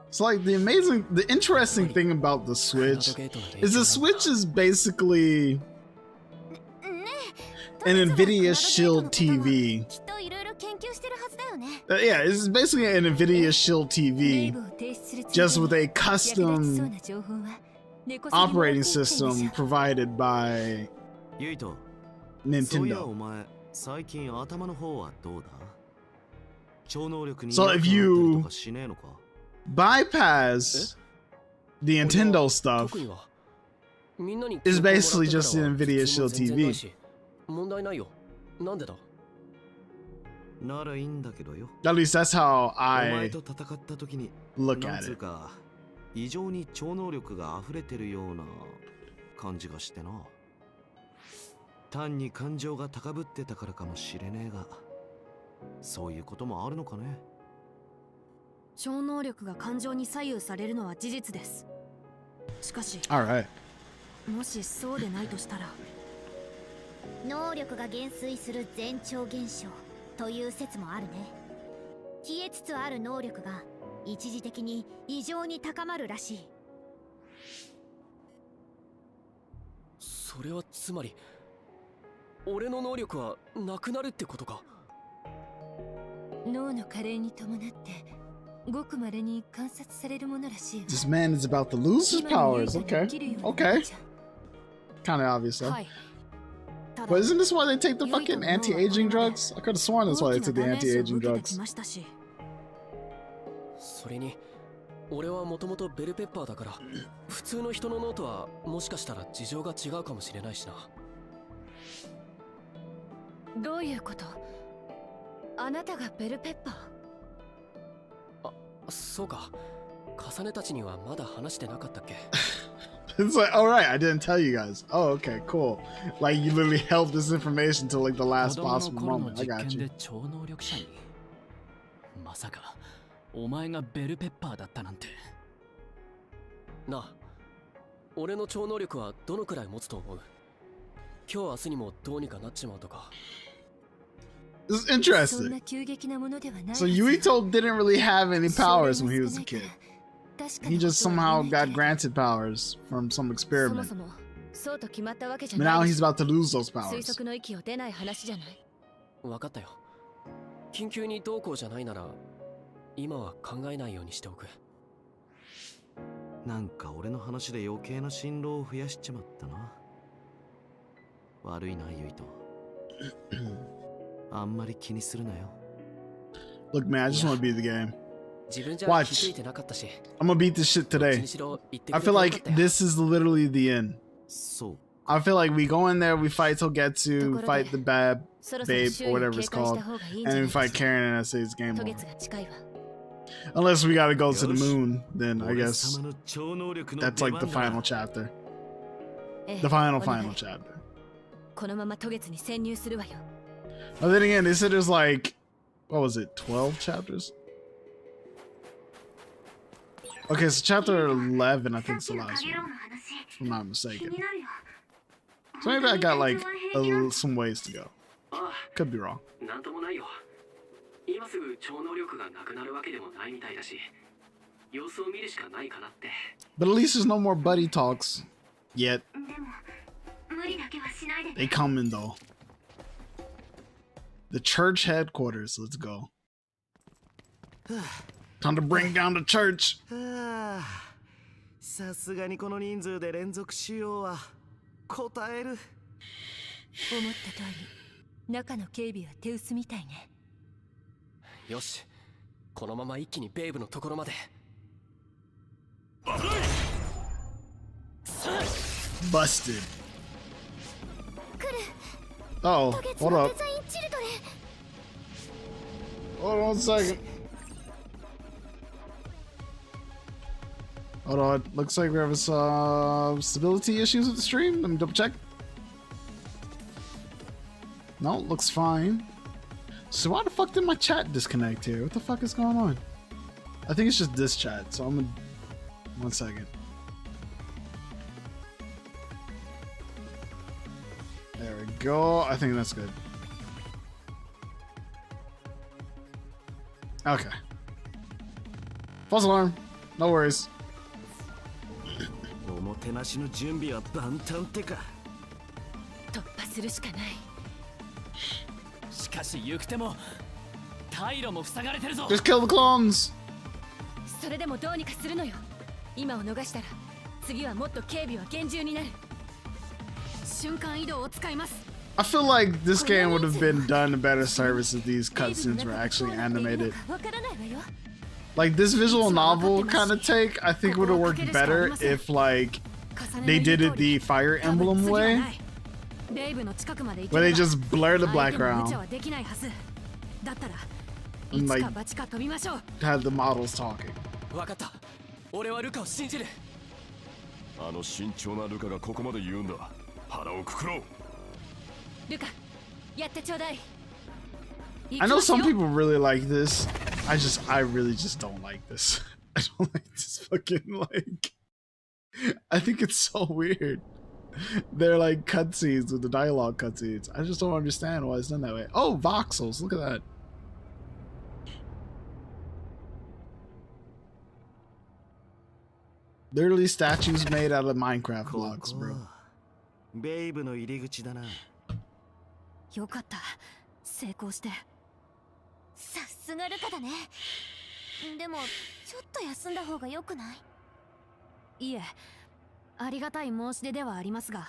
So like the interesting thing about the Switch is the Switch is basically an NVIDIA Shield TV. Yeah, it's basically an NVIDIA Shield TV, just with a custom operating system provided by Nintendo. So if you bypass the Nintendo stuff, it's basically just an NVIDIA Shield TV. At least that's how I look at it. 異常に超能力が溢れてるような感じがしてな。単に感情が高ぶってたからかもしれねえが、そういうこともあるのかね。超能力が感情に左右されるのは事実です。しかし、もしそうでないとしたら、能力が減衰する前兆現象という説もあるね。消えつつある能力が一時的に異常に高まるらしい。それはつまり俺の能力はなくなるってことか。脳の加齢に伴ってごく稀に観察されるものらしい。This man is about to lose his powers. Okay. Okay. Kind of obvious though. But isn't this why they take the fucking anti-aging drugs? I could have sworn that's why they took the anti-aging drugs. それに俺はもともとベルペッパーだから普通の人の脳とはもしかしたら事情が違うかもしれないしな。どういうこと？あなたがベルペッパー？あ、そうか。重ねたちにはまだ話してなかったっけ？ It's like, all right, I didn't tell you guys. Oh, okay, cool. Like you literally held this information till like the last possible moment. I got you. まさかお前がベルペッパーだったなんて。なあ、俺の超能力はどのくらい持つと思う？今日明日にもどうにかなっちまうとか。This is interesting. So Yuito didn't really have any powers when he was a kid. He just somehow got granted powers from some experiment. But now he's about to lose those powers. わかったよ。緊急にどうこうじゃないなら今は考えないようにしておく。なんか俺の話で余計な辛労を増やしちまったな。悪いな、ユイト。あんまり気にするなよ。Look, man, I just want to beat the game. Watch. I'm gonna beat this shit today. I feel like this is literally the end. I feel like we go in there, we fight Togetsu, fight the bad babe, or whatever it's called, and then we fight Karen, and I say it's game over. Unless we gotta go to the moon, then I guess that's like the final chapter. The final chapter. But then again, they said there's like, what was it, 12 chapters? Okay, so chapter 11, I think is the last one, if I'm not mistaken. So maybe I got like some ways to go. Could be wrong. But at least there's no more buddy talks yet. They coming though. The church headquarters, let's go. Time to bring down the church. さすがにこの人数で連続使用は答える。思った通り、中の警備は手薄みたいね。よし、このまま一気にベイブのところまで。Busted. Uh oh, hold up. Hold on a second. Hold on, looks like we have some stability issues with the stream. Let me double check. No, looks fine. So why the fuck did my chat disconnect here? What the fuck is going on? I think it's just this chat, so I'm gonna... 1 second. There we go. I think that's good. Okay. False alarm. No worries. おもてなしの準備は万端ってか。突破するしかない。しかし行く手も退路も塞がれてるぞ。 Just kill the clones. それでもどうにかするのよ。今を逃したら次はもっと警備は厳重になる。瞬間移動を使います。I feel like this game would have been done a better service if these cutscenes were actually animated. Like this visual novel kind of take, I think would have worked better if like they did it the Fire Emblem way, where they just blur the background だったら And 一 like か八か飛びましょう。 have the models talking. わかった。俺はルカを信じる。あの慎重なルカがここまで言うんだ。腹をくくろう。ルカ、やってちょうだい。 I know some people really like this. I really just don't like this. I don't like this fucking like. I think it's so weird. They're like cutscenes with the dialogue cutscenes. I just don't understand why it's done that way. Oh, voxels! Look at that. Literally statues made out of Minecraft blocks, bro. ベイブの入り口だな。よかった。成功して。さすがルカだね。でもちょっと休んだ方が良くない？いえ、ありがたい申し出ではありますが、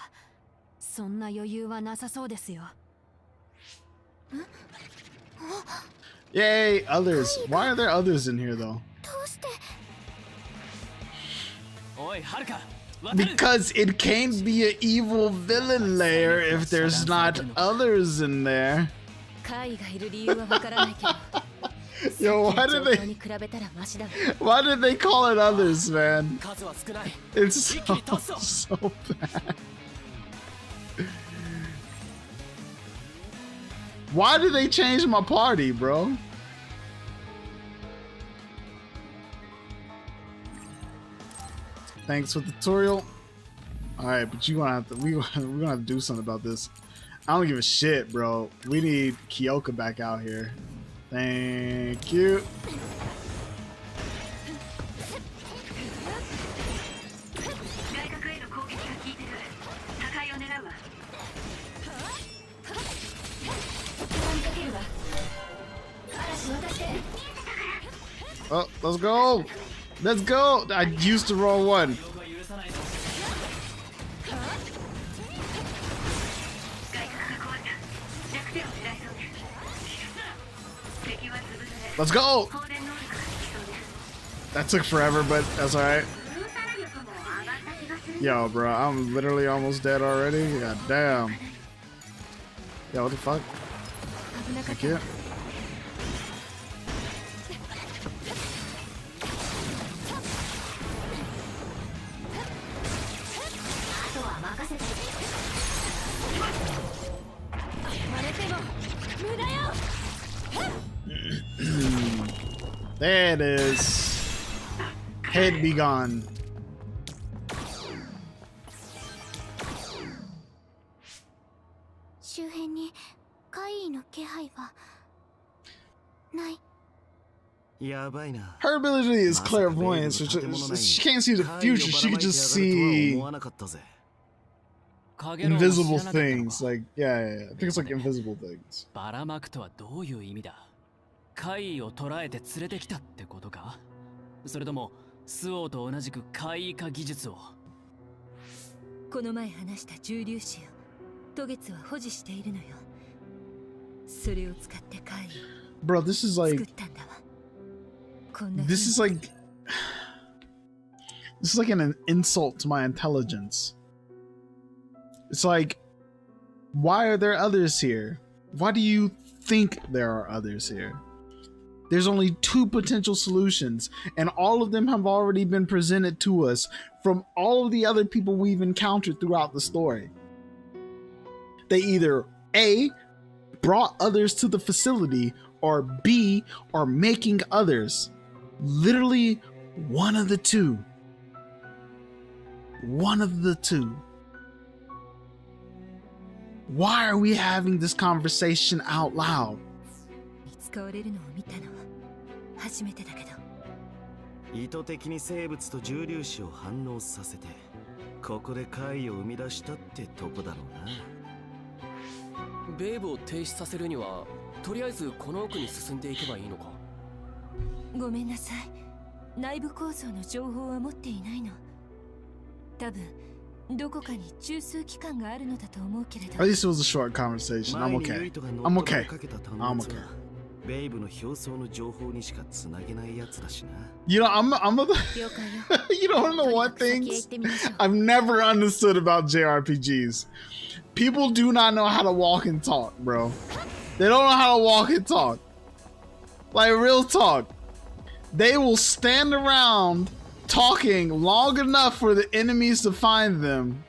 そんな余裕はなさそうですよ。 Yay, others. Why are there others in here though? どうして？おいはるか、渡る。 Because it can't be an evil villain lair if there's not others in there. 怪異がいる理由はわからないけど。 Yo, why did they に比べたらマシだわ。 why did they call it others, man? 数は少ない。 It's so bad. Why did they change my party, bro? Thanks for the tutorial. All right, but you gonna have to we're gonna have to do something about this. I don't give a shit, bro. We need Kyoka back out here. Thank you. Oh, let's go. Let's go. I used the wrong one. Let's go. That took forever, but that's all right. Yo, bro, I'm literally almost dead already. God damn. Yo, what the fuck? Thank you. There it is. Head be gone. Her ability is clairvoyance, which is, she can't see the future, she can just see invisible things. Like, yeah. I think it's like invisible things. ばらまくとはどういう意味だ。怪異を捕らえて連れてきたってことか。それともスオウと同じく怪異化技術を。この前話した重粒子をトゲツは保持しているのよ。それを使って怪異 Bro, this is を like 作ったんだわ。こんな this is like an insult to my intelligence. It's like, why are there others here? Why do you think there are others here? There's only two potential solutions, and all of them have already been presented to us from all of the other people we've encountered throughout the story. They either A, brought others to the facility, or B, are making others. Literally one of the two. One of the two. Why are we having this conversation out loud? 使われるのを見たのは初めてだけど。意図的に生物と重粒子を反応させて、ここで怪異を生み出したってとこだろうな。ベイブを停止させるには、とりあえずこの奥に進んでいけばいいのか。ごめんなさい。内部構造の情報は持っていないの。多分どこかに中枢機関があるのだと思うけれど。At least it was a short conversation. I'm okay. I'm okay. I'm okay. ベイブの表層の情報にしかつなげないやつだしな。You know, I'm a you don't know what things I've never understood about JRPGs. People do not know how to walk and talk, bro. They don't know how to walk and talk. Like, real talk. They will stand around talking long enough for the enemies to find them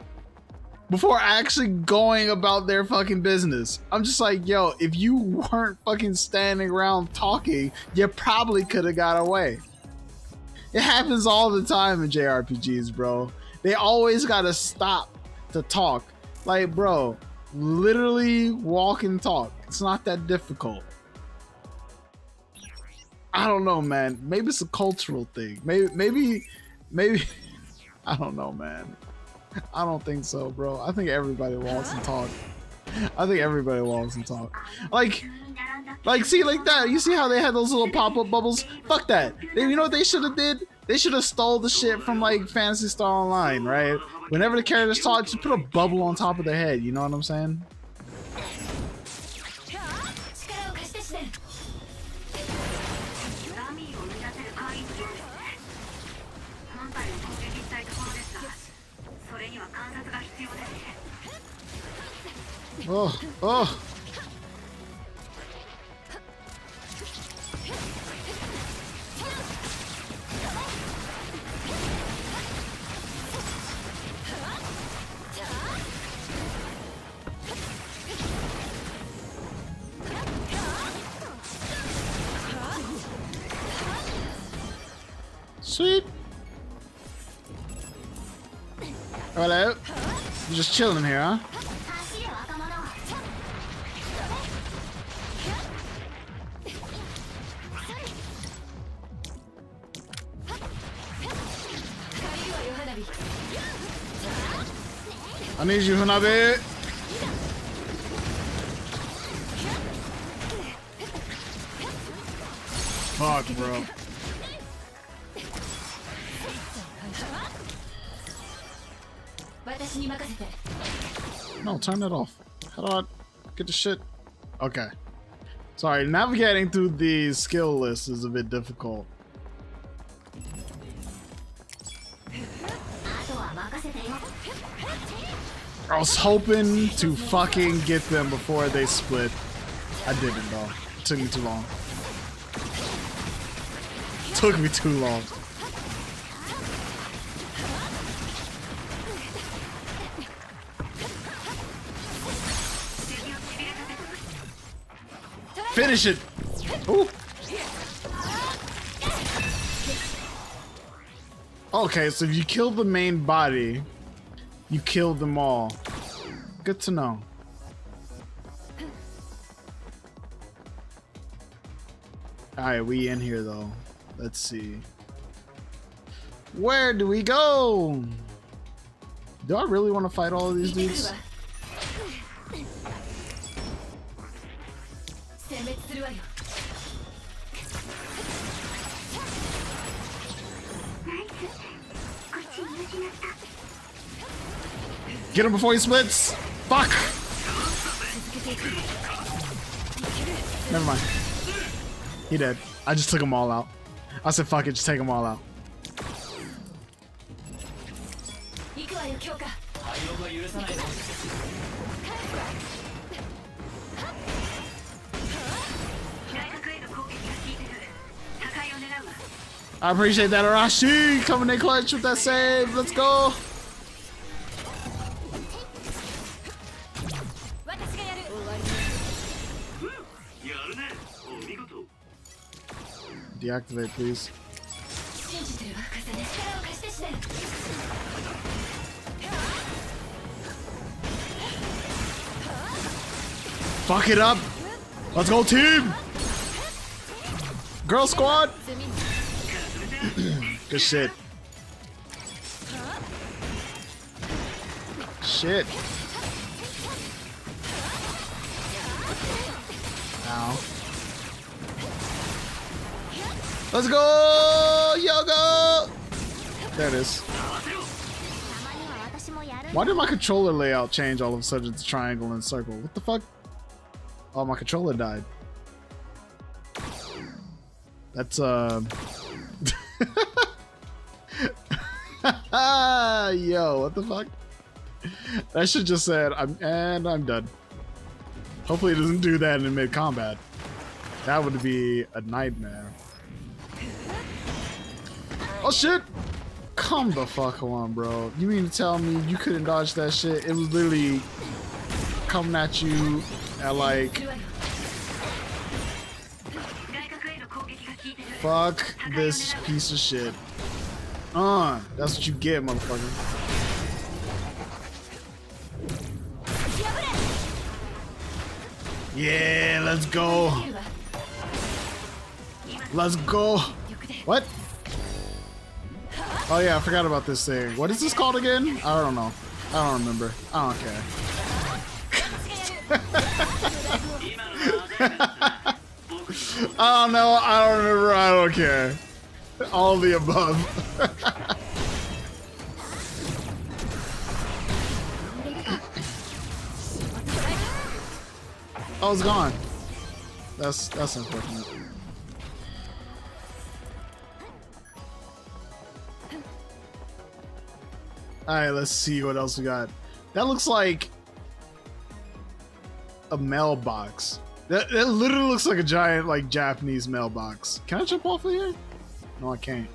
before actually going about their fucking business. I'm just like, yo, if you weren't fucking standing around talking, you probably could have got away. It happens all the time in JRPGs, bro. They always gotta stop to talk. Like, bro, literally walk and talk. It's not that difficult. I don't know, man. Maybe it's a cultural thing. Maybe I don't know, man. I don't think so, bro. I think everybody walks and talk. I think everybody walks and talk. Like, see, like that. You see how they had those little pop-up bubbles? Fuck that. You know what they should have did? They should have stole the shit from like Phantasy Star Online, right? Whenever the characters talk, just put a bubble on top of their head. You know what I'm saying? Oh, oh. Sweet. Hello. You're just chilling here, huh? I need you, Hanabe. Fuck, bro. No, turn it off. How do I get the shit? Okay. Sorry, navigating through the skill list is a bit difficult. I was hoping to fucking get them before they split. I didn't though. It took me too long. Took me too long. Finish it! Ooh. Okay, so if you kill the main body, you kill them all. Good to know. Alright, we in here though. Let's see. Where do we go? Do I really want to fight all of these dudes? Get him before he splits! Fuck! Never mind. He dead. I just took them all out. I said fuck it, just take them all out. I appreciate that, Arashi! Coming in clutch with that save. Let's go! Deactivate, please. Fuck it up! Let's go, team! Girl squad! Good shit. Shit. Ow. Let's go, Yogo! There it is. Why did my controller layout change all of a sudden to triangle and circle? What the fuck? Oh, my controller died. That's yo, what the fuck? That shit just said I'm done. Hopefully it doesn't do that in mid-combat. That would be a nightmare. Oh shit! Come the fuck on, bro. You mean to tell me you couldn't dodge that shit? It was literally coming at you at like... Fuck this piece of shit. That's what you get, motherfucker. Yeah, let's go. Let's go. What? Oh yeah, I forgot about this thing. What is this called again? I don't know. I don't remember. I don't care. I don't know. I don't remember. I don't care. All of the above. Oh, it's gone. That's unfortunate. Alright, let's see what else we got. That looks like a mailbox. That literally looks like a giant, like, Japanese mailbox. Can I jump off of here? No, I can't.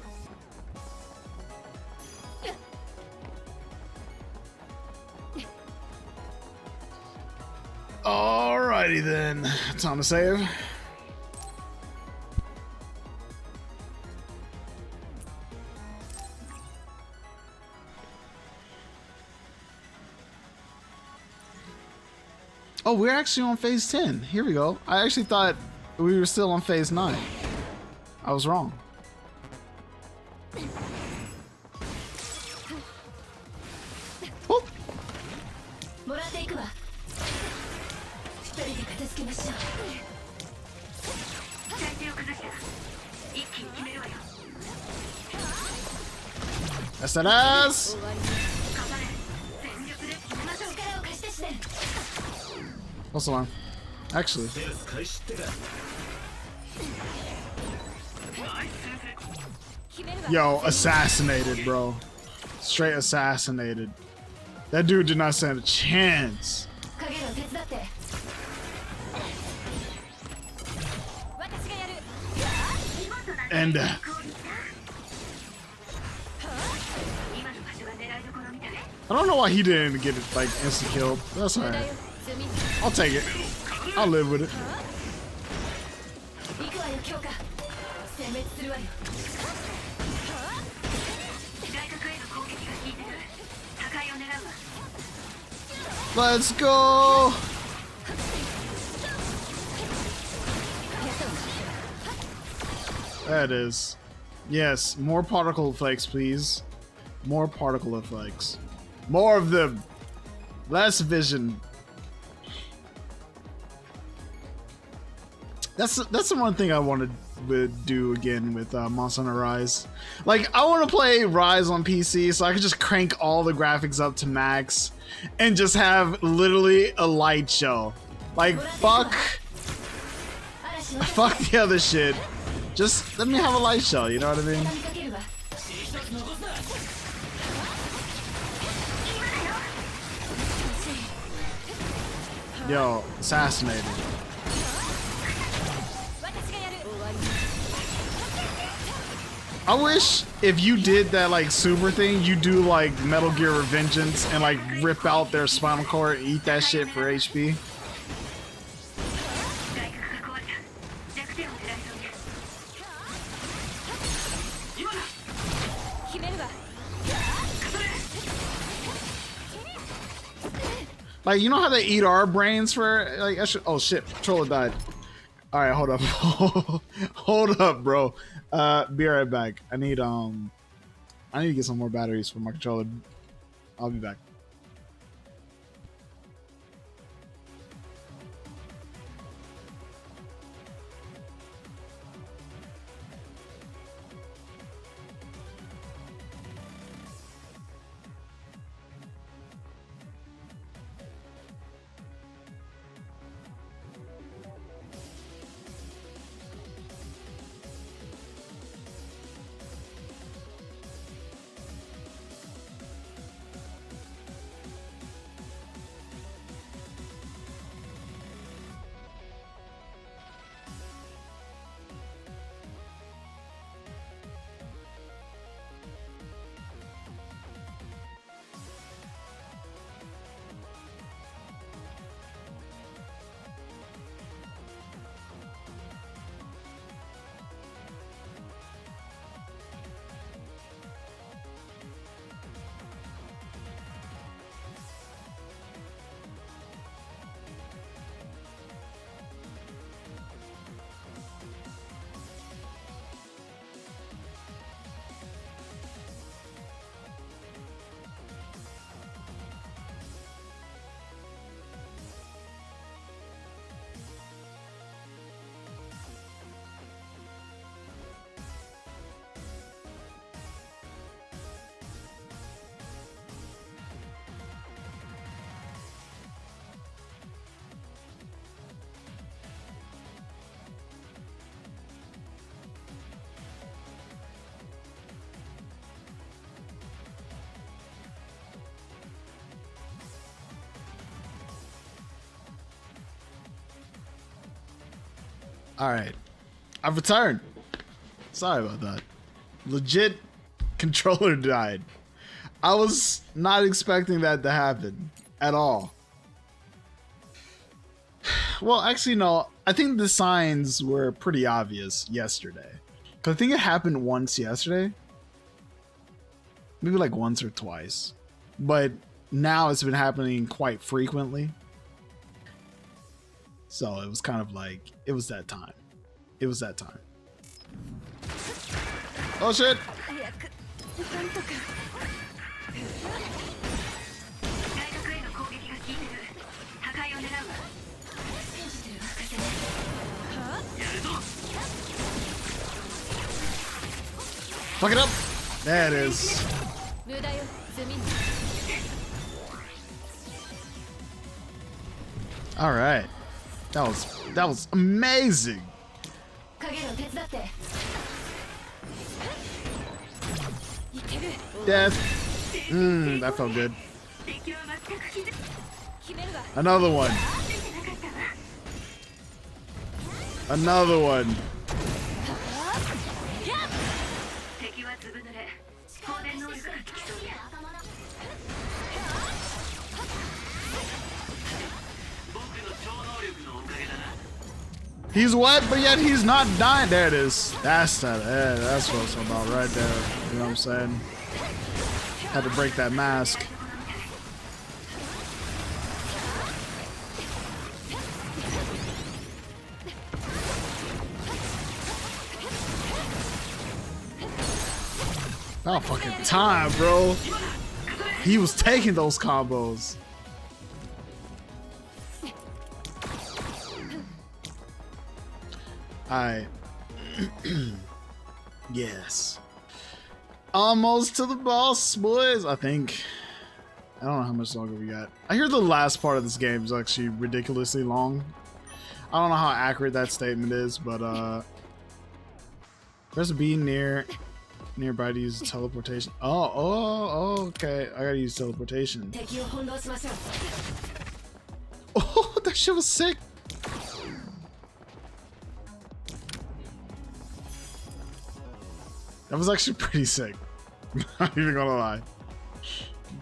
Alrighty then. Time to save. Oh, we're actually on phase 10. Here we go. I actually thought we were still on phase 9. I was wrong. Oh. That's that ass. What's the line? Actually. Yo, assassinated, bro. Straight assassinated. That dude did not stand a chance. And I don't know why he didn't get it like instant killed. That's alright. I'll take it. I'll live with it. Let's go. That is. Yes, more particle effects, please. More particle effects. More of them. Less vision. That's the one thing I wanted to do again with Monster Hunter Rise. Like, I want to play Rise on PC so I can just crank all the graphics up to max and just have literally a light show. Like, fuck the other shit. Just let me have a light show, you know what I mean? Yo, assassinated. I wish if you did that like super thing, you do like Metal Gear Revengeance and like rip out their spinal cord and eat that shit for HP. Like, you know how they eat our brains for like oh shit, controller died. All right, hold up. Hold up, bro. Be right back. I need to get some more batteries for my controller. I'll be back. Alright. I've returned. Sorry about that. Legit controller died. I was not expecting that to happen at all. Well, actually, no. I think the signs were pretty obvious yesterday. Because I think it happened once yesterday. Maybe like once or twice. But now it's been happening quite frequently. So it was kind of like, it was that time. It was that time. Oh shit! Fuck it up! There it is. Alright. That was amazing! Death. That felt good. Another one. Another one. He's wet, but yet he's not dying. There it is. That's what it's about right there. You know what I'm saying? Had to break that mask. About fucking time, bro. He was taking those combos. Alright. Yes. Almost to the boss, boys. I think. I don't know how much longer we got. I hear the last part of this game is actually ridiculously long. I don't know how accurate that statement is, but press B nearby to use teleportation. Oh, okay. I gotta use teleportation. Oh, that shit was sick. That was actually pretty sick. Not even gonna lie.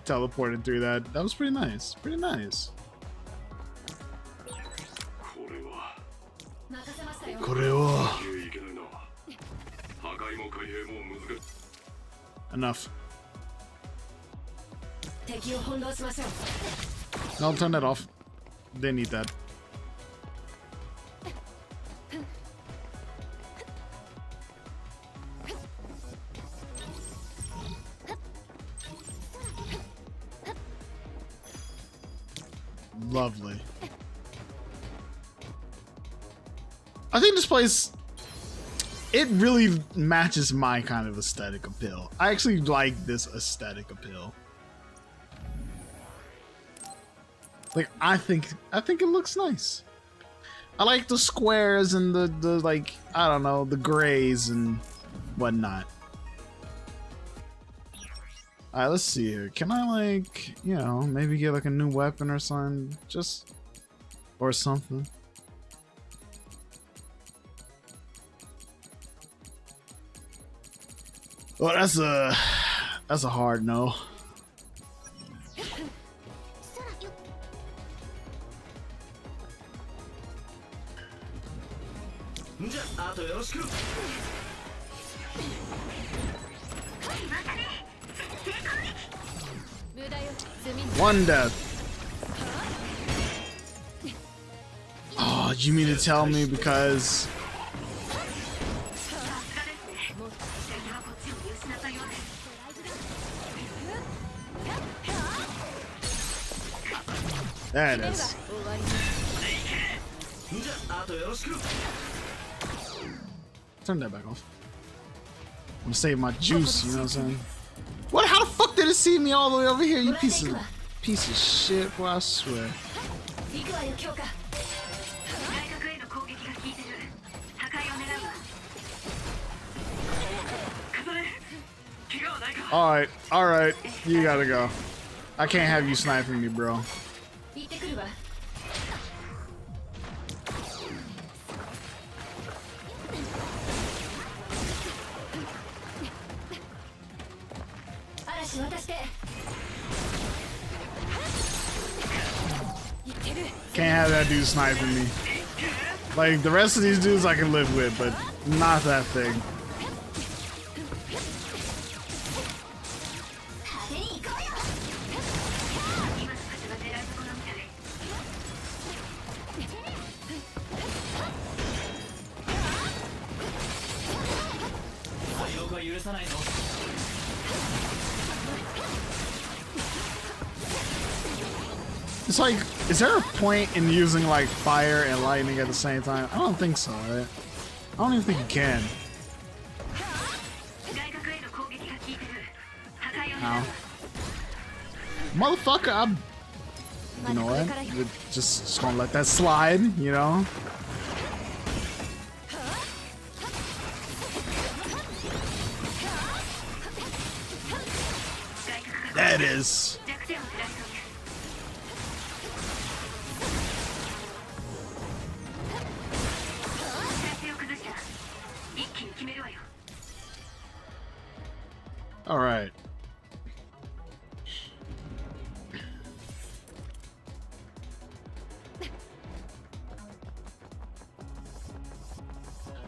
Teleported through that. That was pretty nice. Pretty nice. Enough. No, turn that off. They need that. Lovely. I think this place, it really matches my kind of aesthetic appeal. I actually like this aesthetic appeal. Like, I think it looks nice. I like the squares and the like, I don't know, the grays and whatnot. Alright, let's see here. Can I, like, you know, maybe get like a new weapon or something? Just, or something. Well, that's a hard no. One death. Oh, you mean to tell me because there it is. Turn that back off. I'm gonna save my juice, you know what I'm saying? What? How the fuck did it see me all the way over here, you piece of shit, boy, I swear. Alright, you gotta go. I can't have you sniping me, bro. can't have that dude sniping me. Like, the rest of these dudes I can live with, but not that thing. It's like, is there a point in using like fire and lightning at the same time? I don't think so, right? I don't even think you can. How? Motherfucker, I'm... You know what? We're just gonna let that slide, you know? That is. All right.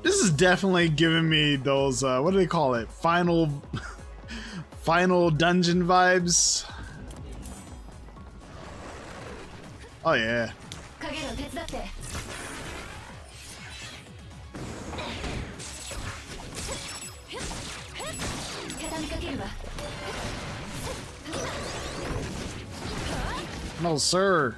This is definitely giving me those what do they call it? Final dungeon vibes. Oh yeah. No, sir.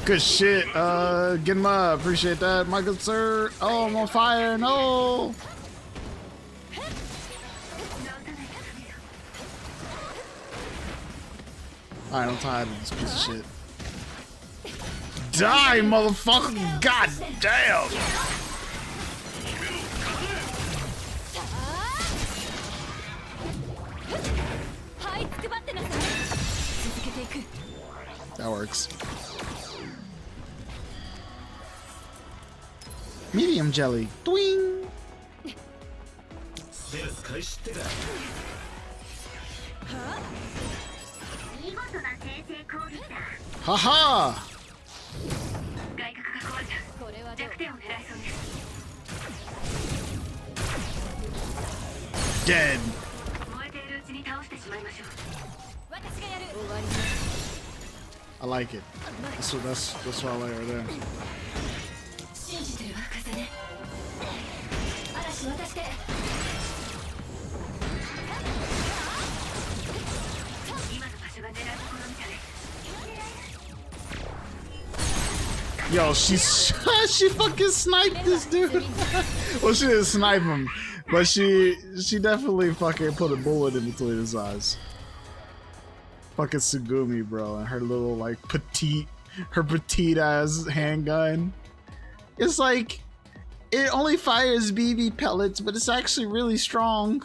Good shit. Get him up. Appreciate that, my good sir. Oh, I'm on fire. No. Alright, I'm tired of this piece of shit. Die, motherfucker! God damn! That works. Medium jelly. Doing. Haha! Dead. I like it. That's what I like right there. Yo, she fucking sniped this dude. Well, she didn't snipe him, but she definitely fucking put a bullet in between his eyes. Fucking Sugumi, bro, and her little like petite ass handgun. It's like it only fires BB pellets, but it's actually really strong.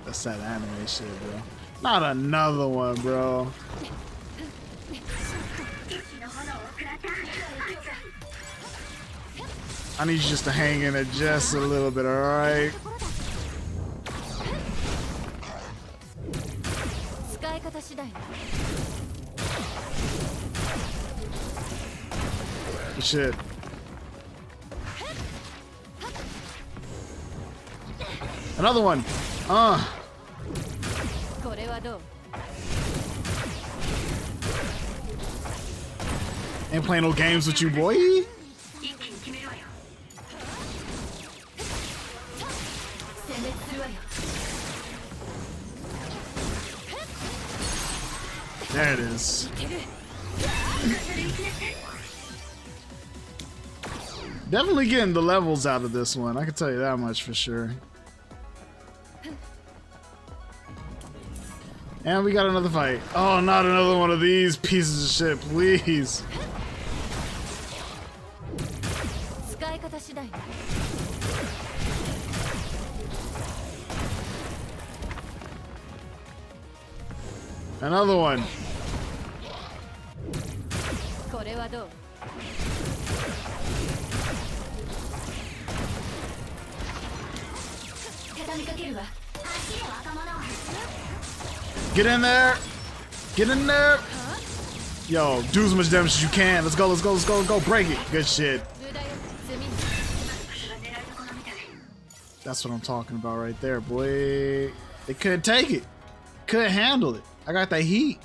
That's that anime shit, bro. Not another one, bro. I need you just to hang in it just a little bit, alright? Shit. Another one. Ain't playing no games with you, boy. There it is. Definitely getting the levels out of this one. I can tell you that much for sure. And we got another fight. Oh, not another one of these pieces of shit, please. 使い方次第ね。 Another one. これはどう？ Get in there. Get in there. Yo, do as much damage as you can. Let's go, let's go, let's go, let's go. Break it. Good shit. That's what I'm talking about right there, boy. They couldn't take it. Couldn't handle it. I got that heat.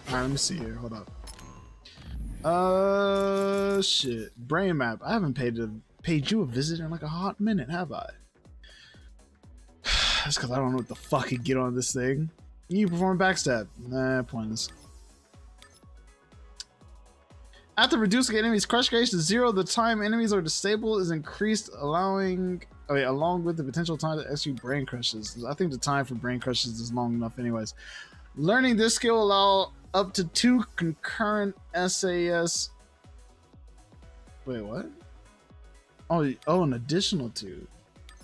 Alright, let me see here. Hold up. Shit. Brain map. I haven't paid you a visit in like a hot minute, have I? That's because I don't know what the fuck to get on this thing. You perform backstab. Nah, pointless. After reducing enemies' crush gauge to 0, the time enemies are disabled is increased, along with the potential time to execute brain crushes. I think the time for brain crushes is long enough anyways. Learning this skill allow up to 2 concurrent SAS. Wait, what? Oh, an additional 2.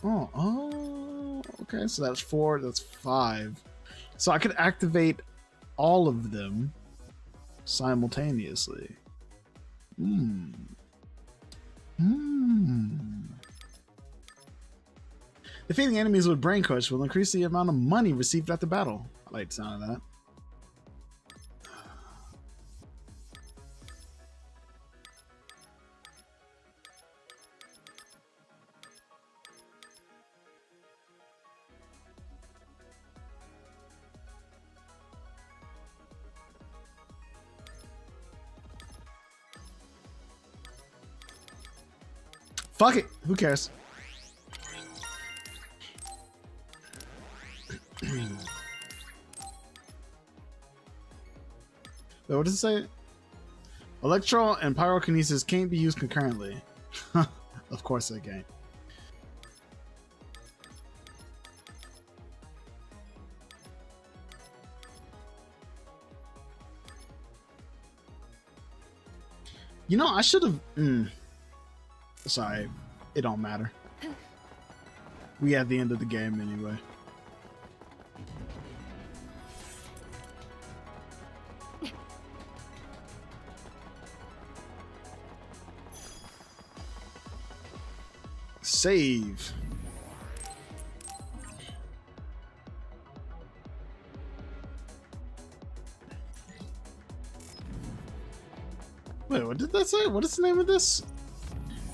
Oh, okay. So that's 4. That's 5. So I could activate all of them simultaneously. Defeating enemies with brain crush will increase the amount of money received after battle. I like the sound of that. Fuck it. Who cares? Wait, what does it say? Electro and pyrokinesis can't be used concurrently. Of course they can't. You know, I should have... Sorry, it don't matter. We at the end of the game anyway. Save. Wait, what did that say? What is the name of this?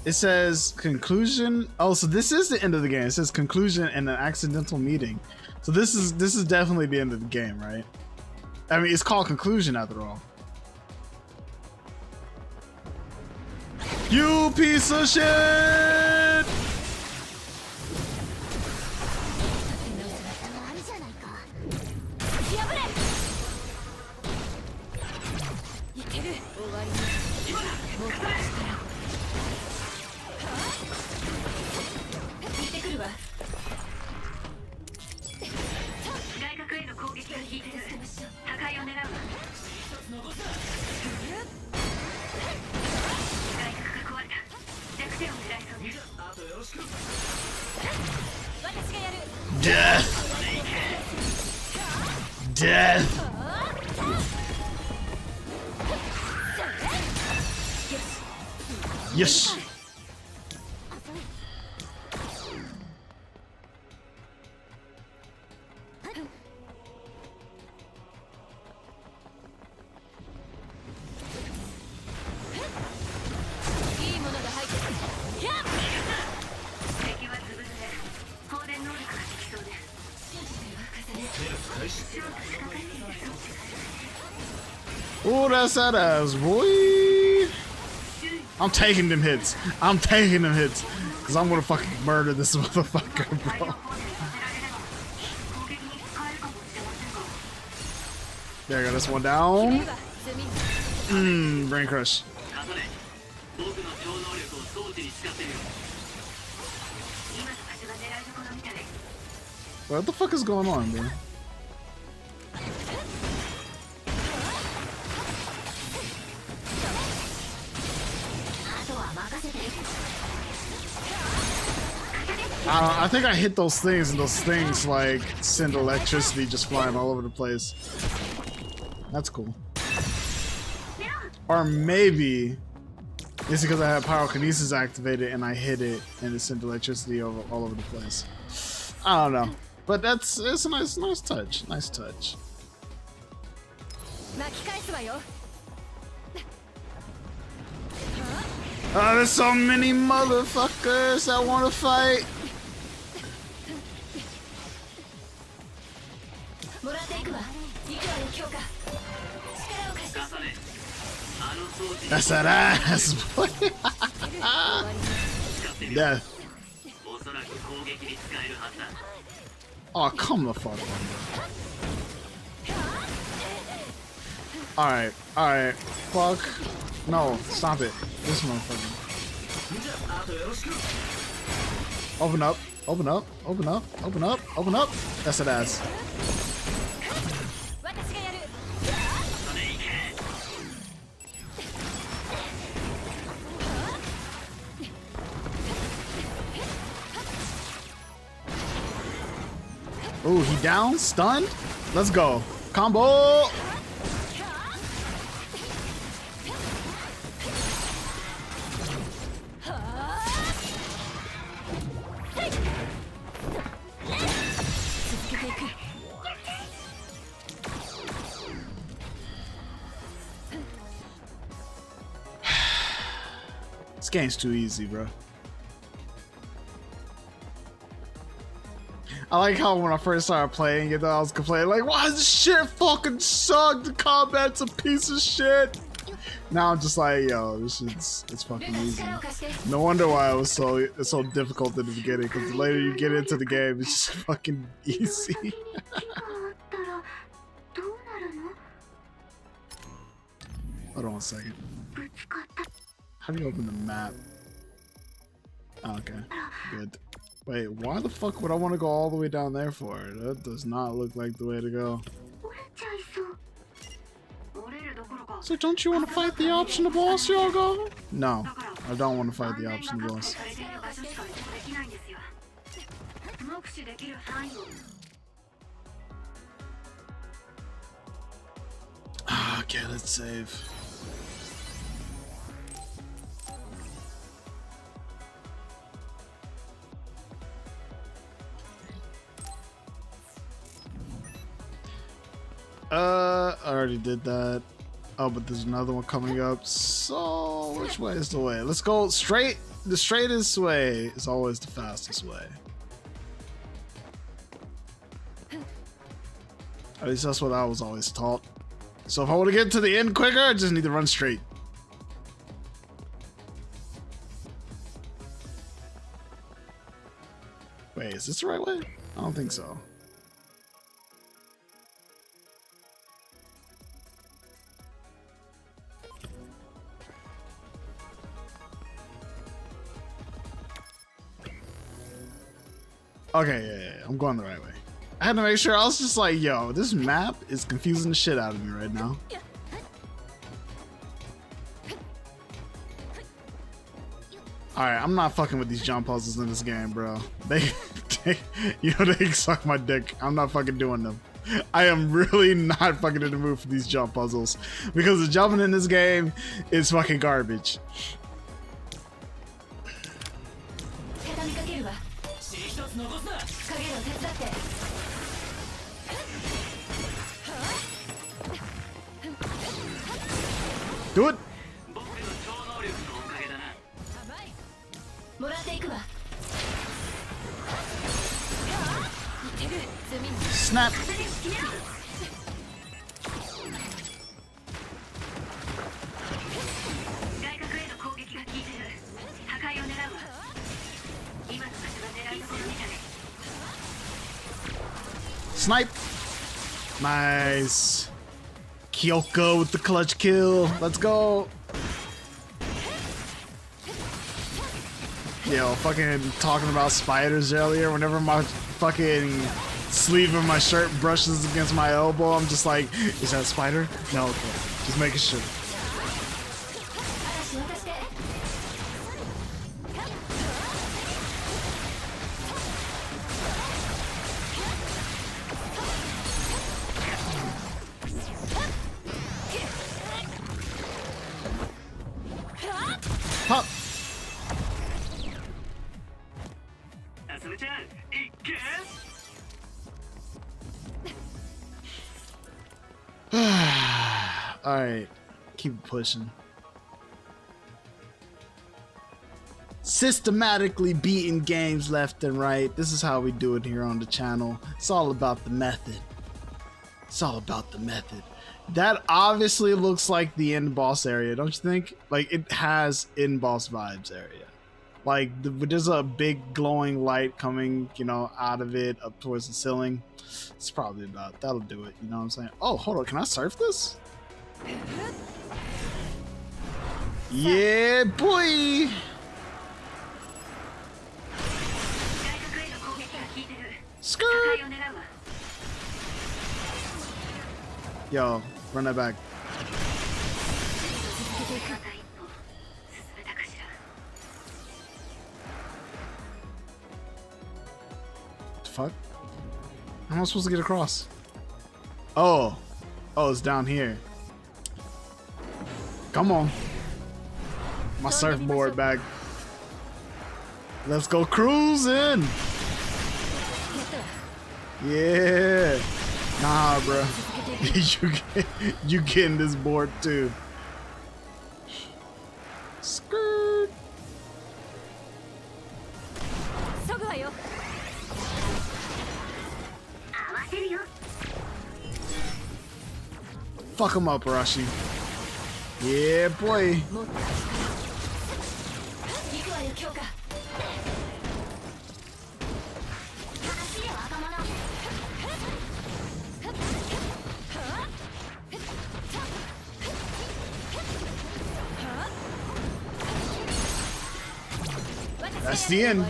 It says conclusion. Oh, so this is the end of the game. It says conclusion and an accidental meeting. So this is definitely the end of the game, right? I mean, it's called conclusion after all. You piece of shit! Death! Death! Yes! Oh, that's that ass, boy. I'm taking them hits. I'm taking them hits. Because I'm going to fucking murder this motherfucker, bro. There you go. This one down. Brain crush. What the fuck is going on, man? I think I hit those things, and those things like send electricity just flying all over the place. That's cool. Or maybe it's because I have pyrokinesis activated and I hit it and it sent electricity all over the place. I don't know, but it's a nice touch. Nice touch. There's so many motherfuckers that want to fight. That's that ass, boy. Death. Oh, come the fuck on. Alright. Fuck. No, stop it. This motherfucker. Open up. That's that ass. Ooh, he down? Stunned? Let's go. Combo! This game's too easy, bro. I like how when I first started playing it, I was complaining like, "Why this shit fucking suck? The combat's a piece of shit." Now I'm just like, "Yo, this it's fucking easy." No wonder why it's so difficult in the beginning. Because the later you get into the game, it's just fucking easy. Hold on a second. How do you open the map? Oh, okay, good. Wait, why the fuck would I want to go all the way down there for? That does not look like the way to go. So don't you want to fight the optional boss, Yogoe? No, I don't want to fight the optional boss. Okay, let's save. I already did that. Oh, but there's another one coming up. So, which way is the way? Let's go straight. The straightest way is always the fastest way. At least that's what I was always taught. So if I want to get to the end quicker, I just need to run straight. Wait, is this the right way? I don't think so. Okay, yeah, I'm going the right way. I had to make sure. I was just like, yo, this map is confusing the shit out of me right now. Alright, I'm not fucking with these jump puzzles in this game, bro. They suck my dick. I'm not fucking doing them. I am really not fucking in the mood for these jump puzzles. Because the jumping in this game is fucking garbage. Do it! Snap! Snipe! Nice! Kyoko with the clutch kill. Let's go! Yo, fucking talking about spiders earlier. Whenever my fucking sleeve of my shirt brushes against my elbow. I'm just like, is that a spider? No, okay. Just making sure. Pop. Alright, keep pushing. Systematically beating games left and right. This is how we do it here on the channel. It's all about the method. It's all about the method. That obviously looks like the end boss area, don't you think? Like, it has end boss vibes area. Like, there's a big glowing light coming, you know, out of it up towards the ceiling. It's probably about, that'll do it, you know what I'm saying? Oh, hold on, can I surf this? Yeah, boy! Skirt! Yo, run that back. What the fuck? How am I supposed to get across? Oh. Oh, it's down here. Come on. My surfboard back. Let's go cruising. Yeah. Nah, bro. you getting this board too. Skirt. Fuck him up, Arashi. Yeah, boy. That's the end.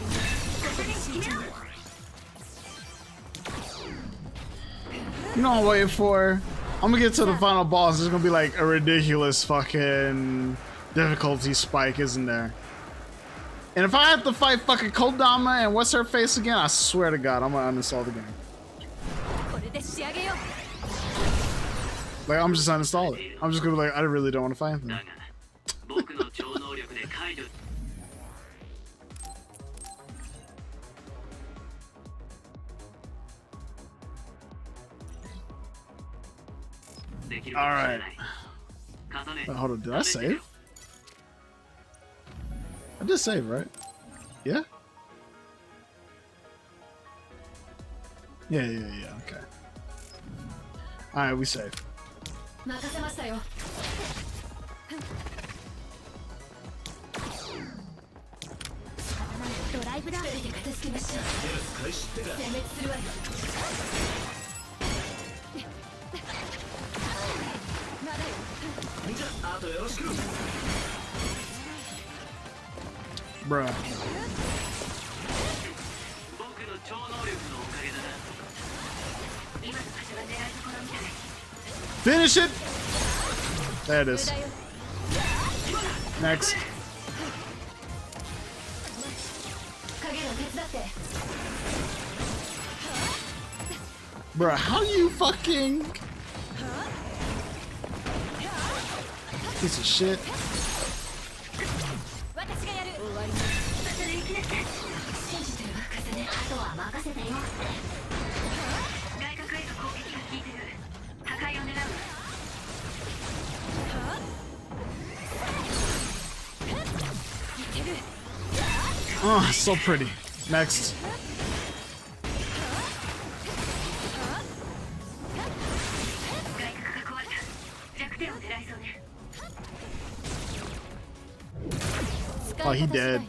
You know what I'm waiting for? I'm gonna get to the final boss. There's gonna be like a ridiculous fucking difficulty spike, isn't there? And if I have to fight fucking Kodama and what's her face again, I swear to God, I'm gonna uninstall the game. Like, I'm just uninstall it. I'm just gonna be like, I really don't want to fight them. Alright. Hold on, did I save? I did save, right? Yeah? Yeah, okay. Alright, we save. Bruh. Finish it! There it is. Next. Bruh, how you fucking... Piece of shit. Oh, so pretty. Next. Oh, he dead.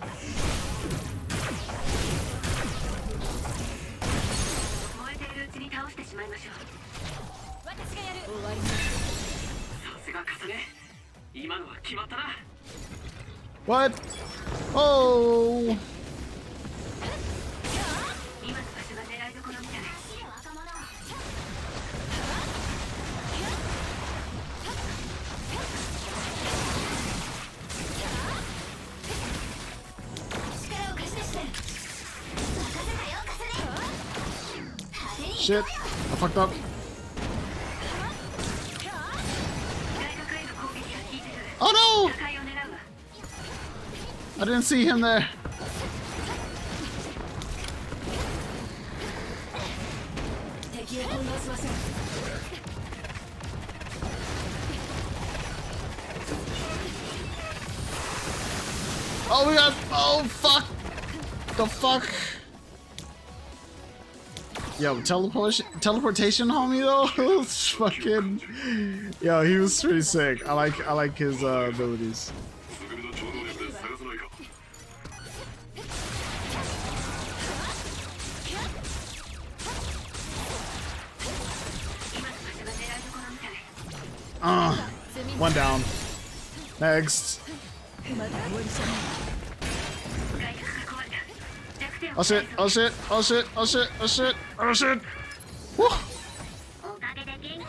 What? Oh! shit. I fucked up. Oh no! I didn't see him there. Oh, we got. Oh, fuck. The fuck? Yo, teleportation, homie, though. Fucking. Yo, he was pretty sick. I like his abilities. One down. Next. Oh shit, oh shit, oh shit, oh shit, oh shit, oh shit. Woo.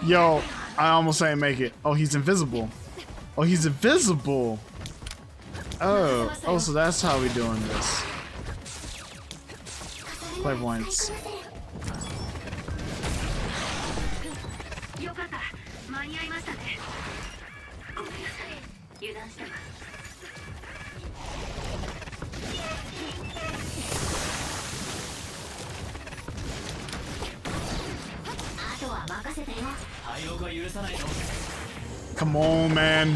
Yo, I almost didn't make it. Oh, he's invisible. Oh, he's invisible. Oh, so that's how we doing this. Clairvoyance. Come on, man.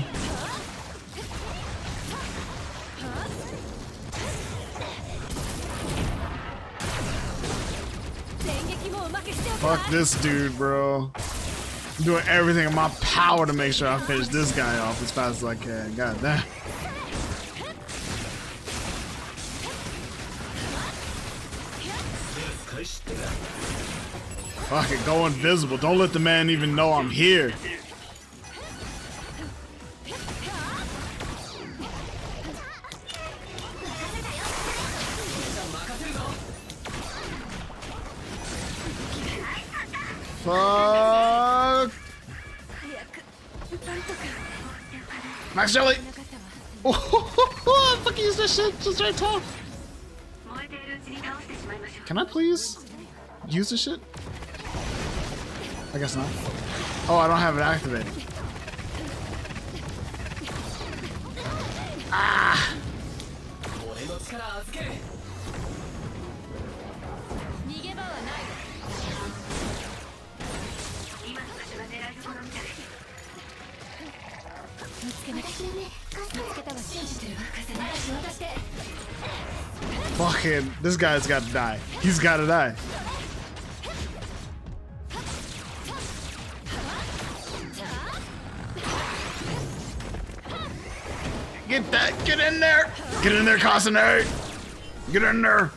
Fuck this dude, bro. I'm doing everything in my power to make sure I finish this guy off as fast as I can. God damn. Fuck it, go invisible. Don't let the man even know I'm here. Fuck. Max Jelly. Oh, fuck, use this shit just right top. Can I please use this shit? I guess not. Oh, I don't have it activated. Ah! Fucking, this guy's got to die. He's got to die. Get that! Get in there! Get in there, Kasane! Get in there!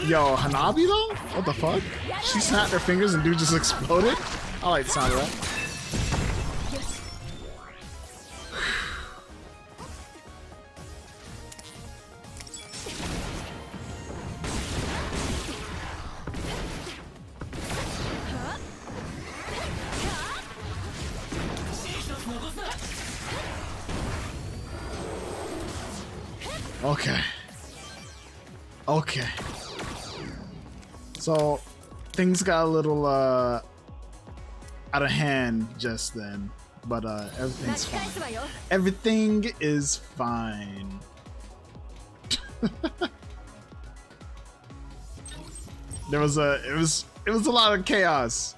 Yo, Hanabi though? What the fuck? She snapped her fingers and dude just exploded? I like the sound of that. Okay. Okay. So things got a little out of hand just then, but everything's fine. Everything is fine. It was a lot of chaos.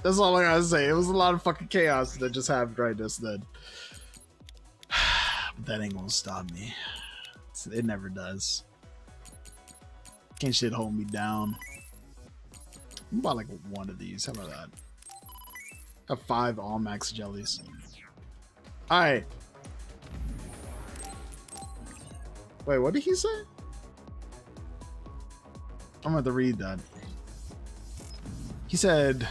That's all I gotta say. It was a lot of fucking chaos that just happened right just then. But that ain't gonna stop me. It never does. Can't shit hold me down. I'm about like one of these. How about that? I have 5 all max jellies. Alright. Wait, what did he say? I'm gonna have to read that. He said,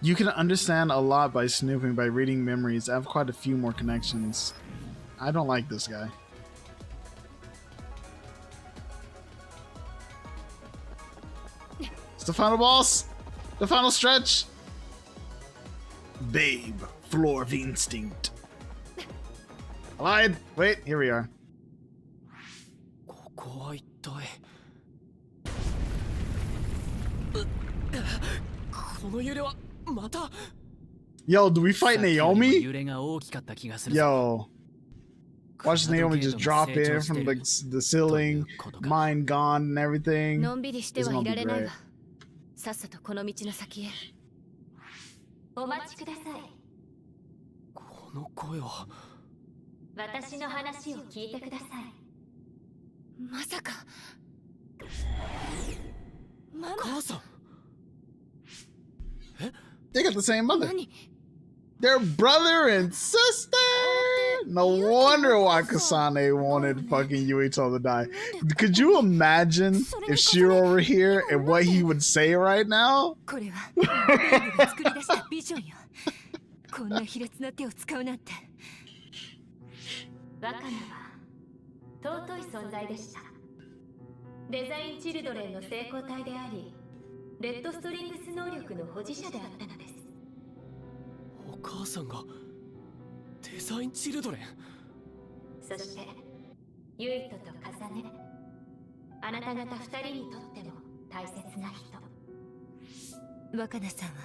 you can understand a lot by snooping, by reading memories. I have quite a few more connections. I don't like this guy. It's the final boss. The final stretch. Babe, floor of instinct. I lied. Wait, here we are. その揺れはまた。 Yo, do we fight さっきよりも Naomi? 揺れが大きかった気がするぞ。 Yo, watch Naomi just drop in from the ceiling, mind gone and everything. のんびりして It's は gonna い be られない great. わ。さっさとこの道の先へ。お待ちください。この声は。私の話を聞いてください。まさか。ママ。母さん。 They got the same mother. 何？ They're brother and sister. No wonder why Kasane wanted fucking Yuito to die. Could you imagine if Shiro were here and what he would say right now? これはベイブが作り出したビジョンよ。こんな卑劣な手を使うなんて。若菜は尊い存在でした。デザインチルドレンの成功体であり、レッドストリングス能力の保持者であったのです。お母さんがデザインチルドレン。そしてユイトとカサネ、あなた方二人にとっても大切な人。若菜さんは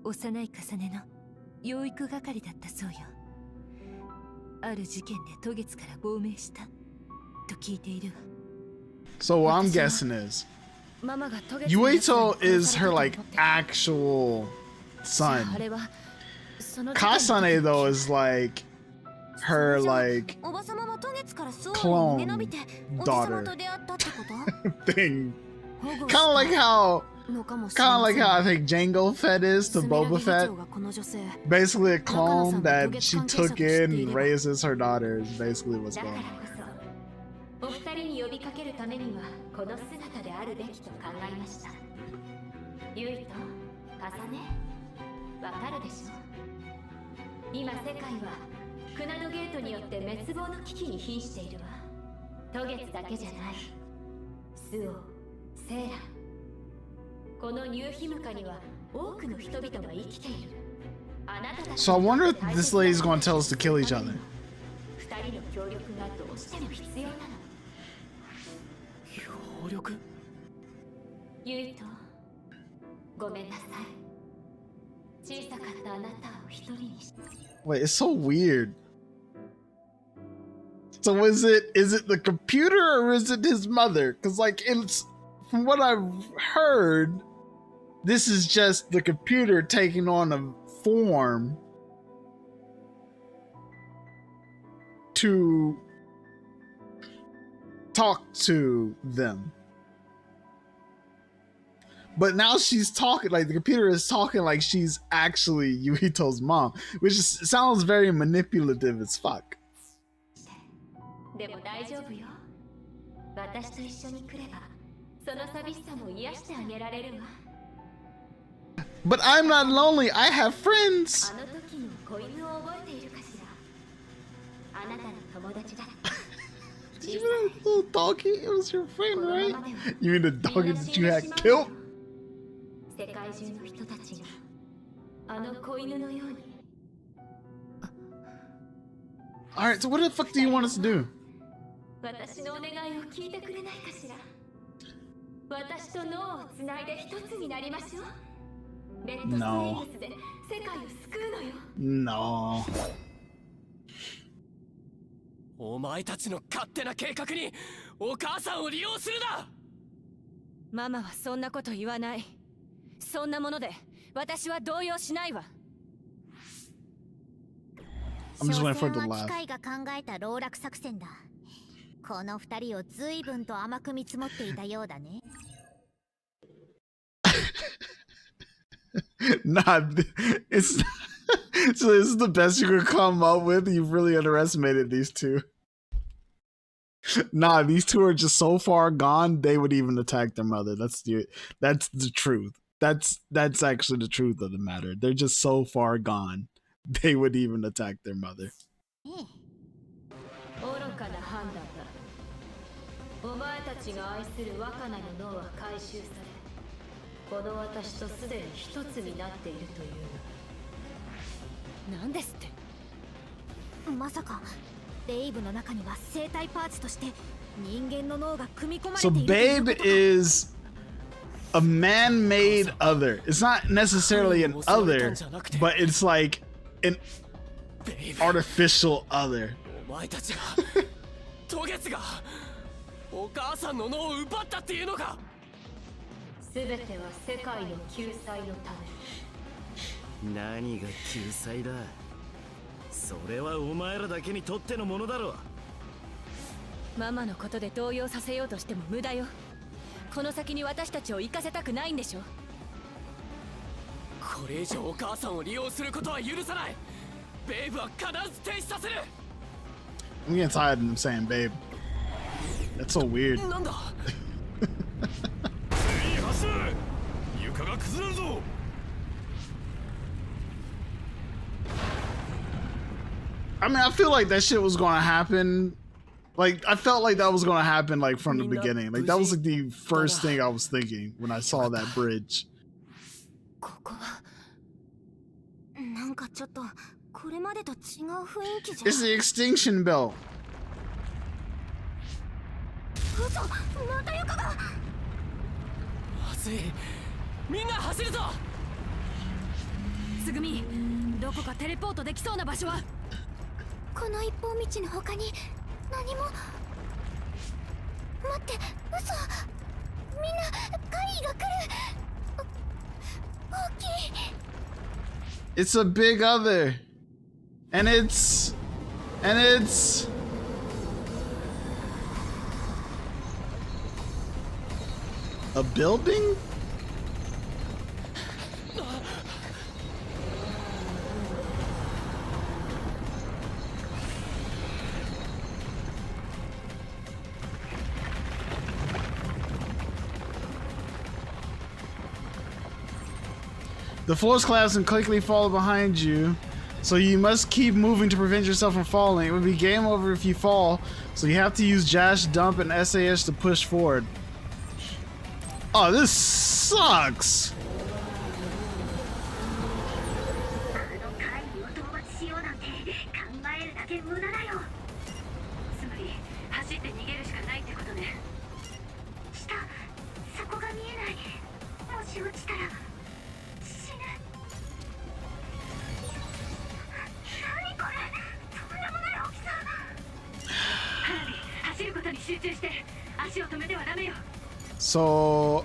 幼いカサネの養育係だったそうよ。ある事件で渡月から亡命したと聞いているわ。 So what I'm guessing is ママが渡月 Yuito is her like actual son. Kasane though is like her like clone daughter thing. Kind of like how I think Jango Fett is to Boba Fett. Basically a clone that she took in and raises her daughter is basically what's going on. お二人に呼びかけるためにはこの姿であるべきと考えました。ユイとカサネ、わかるでしょう。今世界はクナドゲートによって滅亡の危機に瀕しているわ。渡月だけじゃない。スオ、セーラ、このニューヒムカには多くの人々が生きている。あなたたち So I wonder if this lady's going to tell us to kill each other. 二人の協力がどうしても必要なの。 協力？ユイト、ごめんなさい。小さかったあなたを一人にして。 Wait, it's so weird. So is it the computer or is it his mother? Because like it's from what I've heard, this is just the computer taking on a form to talk to them. But now she's talking, like the computer is talking like she's actually Yuito's mom, which sounds very manipulative as fuck. でも大丈夫よ。私と一緒に来れば、その寂しさも癒してあげられるわ。But I'm not lonely. I have friends. あの時の子犬を覚えているかしら。あなたの友達だ。 Did you mean that little doggy? It was your friend, right? You mean the doggy that you had killed? 世界中の人たちがあの子犬のように。 Alright, so what the fuck do you want us to do? 私のお願いを聞いてくれないかしら。私と脳をつないで一つになりましょう。レッドストリングスで世界を救うのよ。No. お前たちの勝手な計画にお母さんを利用するな。ママはそんなこと言わない。そんなもので私は動揺しないわ。 I'm just waiting for 所 it to 詮は laugh. 機械が考えた籠絡作戦だ。この二人を随分と甘く見積もっていたようだね。Nah, it's so this is the best you could come up with. You've really underestimated these two. Nah, these two are just so far gone. They would even attack their mother. That's the truth. That's actually the truth of the matter. They're just so far gone. They would even attack their mother. 愚かな判断だ。お前たちが愛する若菜の脳は回収され、この私とすでに一つになっているというの。なんですって。まさかベイブの中には生体パーツとして人間の脳が組み込まれ So ているということか。 Babe is a man-made other. It's not necessarily an other, but it's like an artificial other. お前たちがトゲツがお母さんの脳を奪ったっていうのか。全ては世界の救済のため。何が救済だ。それはお前らだけにとってのものだろう。ママのことで動揺させようとしても無駄よ。この先に私たちを行かせたくないんでしょ。これ以上お母さんを利用することは許さない。ベイブは必ず停止させる。I'm getting tired of them saying babe. That's so weird. なんだ。全員走れ。床が崩れるぞ。I mean, I feel like that shit was gonna happen. Like, I felt like that was gonna happen, like, from the beginning. Like, that was, like, the first thing I was thinking when I saw that bridge. ここはなんかちょっとこれまでと違う雰囲気じゃ。 It's the extinction belt. 嘘、また床が。まずい。みんな走るぞ。つぐみ、どこかテレポートできそうな場所は。この一本道の他に何も。待って、嘘。みんな怪異が来る。大きい。 It's a big other. And it's a building? The floors collapse and quickly fall behind you, so you must keep moving to prevent yourself from falling. It would be game over if you fall, so you have to use Dash, Dump, and SAS to push forward. Oh, this sucks! So,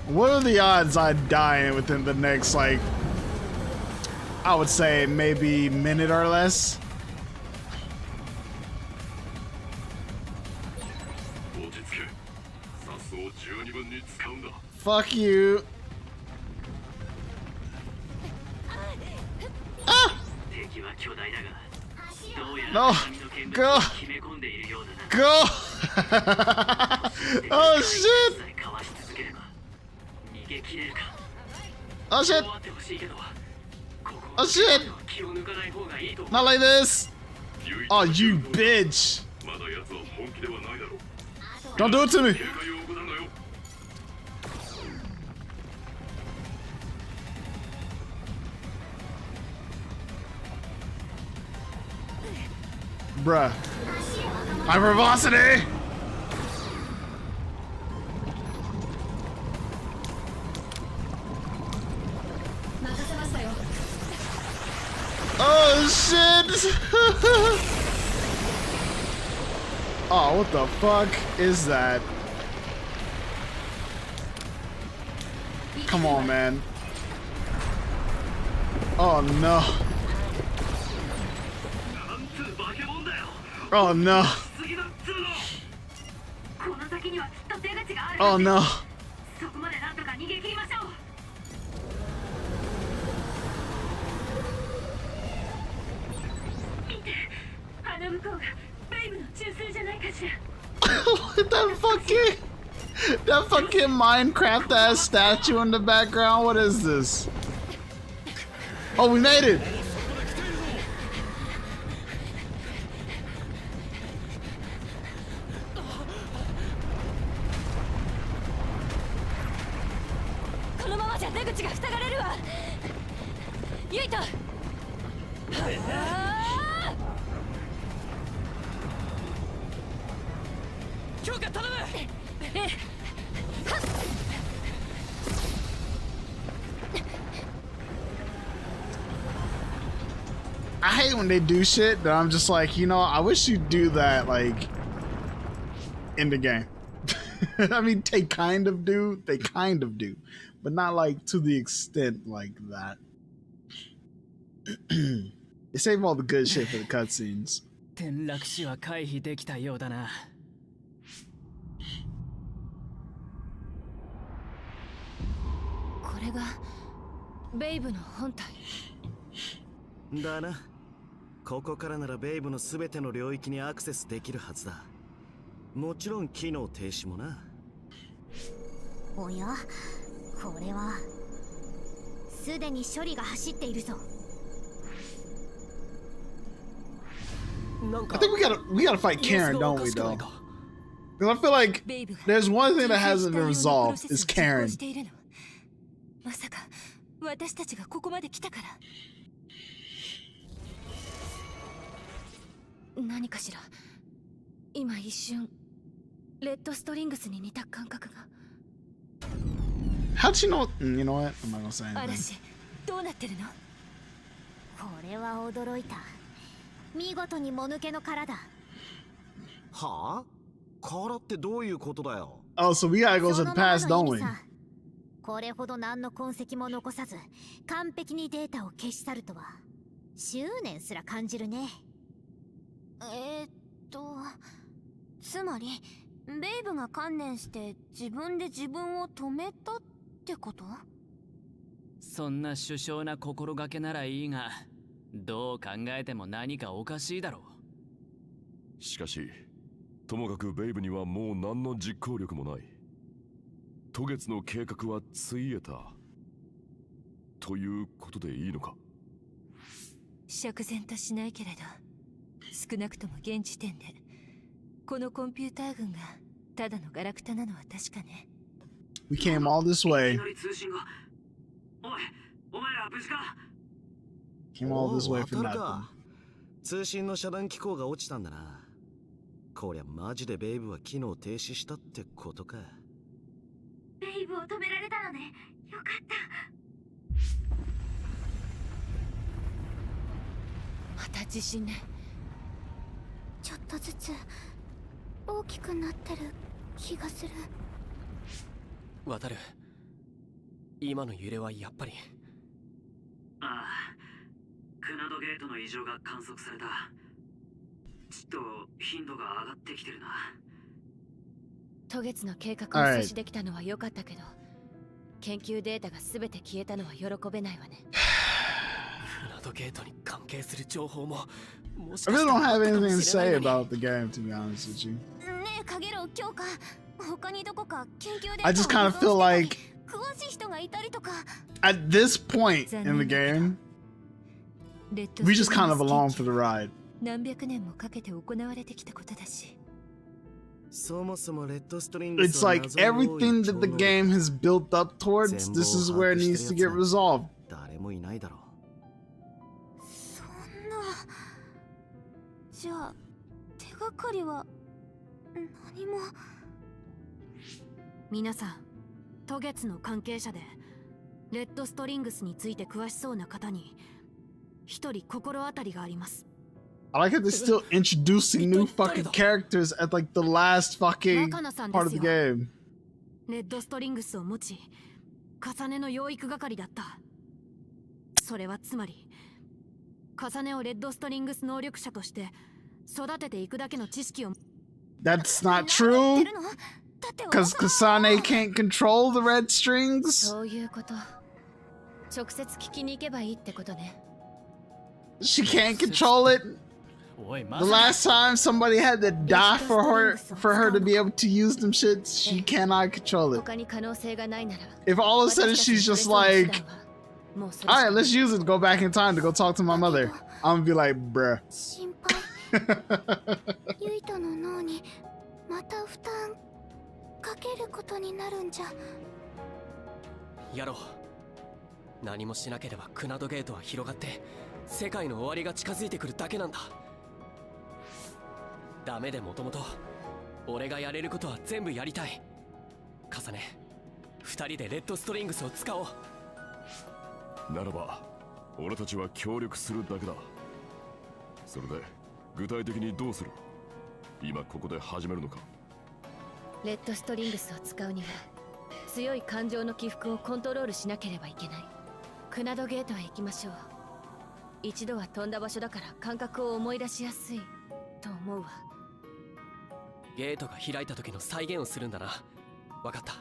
what are the odds I die within the next, like, I would say maybe minute or less? Fuck you. Ah! No, go! Go! Oh shit! Oh shit! Oh shit! Not like this! Oh, you bitch! Don't do it to me! Bruh. Hypervelocity! Oh shit! Oh, what the fuck is that? Come on, man. Oh no. Oh no. Oh no. that fucking Minecraft ass statue in the background. What is this? Oh, we made it. Yuito! I hate when they do shit that I'm just like, you know, I wish you'd do that like in the game. I mean, they kind of do, but not like to the extent like that. They save all the good shit for the cutscenes. 転落死は回避できたようだな。これがベイブの本体だな。ここからならベイブのすべての領域にアクセスできるはずだ。もちろん機能停止もな。おや、これはすでに処理が走っているぞ。なんか I think we gotta fight Karen, don't we, though? Because I feel like there's one thing that hasn't been resolved is Karen. まさか私たちがここまで来たから。何かしら。今一瞬レッドストリングスに似た感覚が。How'd she know? You know what? I'm not gonna say anything. 嵐、どうなってるの？これは驚いた。見事にもぬけの殻だ。はあ？殻ってどういうことだよ。Oh, so we gotta go to the past, don't we? これほど何の痕跡も残さず完璧にデータを消し去るとは執念すら感じるね。つまりベイブが観念して自分で自分を止めたってこと？そんな殊勝な心がけならいいが、どう考えても何かおかしいだろう。しかし、ともかくベイブにはもう何の実行力もない。渡月の計画はついえたということでいいのか？釈然としないけれど、少なくとも現時点でこのコンピューター群がただのガラクタなのは確かね。 We came all this way. Came all this way for nothing. 通信の遮断機構が落ちたんだな。こりゃマジでベイブは機能停止したってことか。ベイブを止められたのね。よかった。また地震ね。ちょっとずつ大きくなってる気がする。渡る。今の揺れはやっぱり。ああ、クナドゲートの異常が観測された。ちょっと頻度が上がってきてるな。渡月の計画を阻止できたのは良かったけど、研究データが全て消えたのは喜べないわね。クナドゲートに関係する情報も。I really don't have anything to say about the game, to be honest with you. I just kind of feel like at this point in the game, we just kind of along for the ride. 何百年もかけて行われてきたことだし。It's like everything that the game has built up towards, this is where it needs to get resolved. 誰もいないだろう。じゃあ手がかりは何も。皆さん、渡月の関係者でレッドストリングスについて詳しそうな方に一人心当たりがあります。I like how they're still introducing new fucking characters at like the last fucking part of the game. レッドストリングスを持ち、重ねの養育係だった。それはつまり重ねをレッドストリングス能力者として育てていくだけの知識を。That's not true. Because Kasane can't control the red strings. そういうこと。直接聞きに行けばいいってことね。She can't control it. The last time somebody had to die for her to be able to use them shits, she cannot control it. If all of a sudden she's just like, alright, let's use it, go back in time to go talk to my mother, I'm gonna be like, bruh. ユイトの脳にまた負担かけることになるんじゃ。やろう。何もしなければクナドゲートは広がって世界の終わりが近づいてくるだけなんだ。ダメでもともと俺がやれることは全部やりたい。重ね、二人でレッドストリングスを使おう。ならば俺たちは協力するだけだ。それで具体的にどうする？今ここで始めるのか？レッドストリングスを使うには強い感情の起伏をコントロールしなければいけない。クナドゲートへ行きましょう。一度は飛んだ場所だから感覚を思い出しやすいと思うわ。ゲートが開いた時の再現をするんだな。わかった。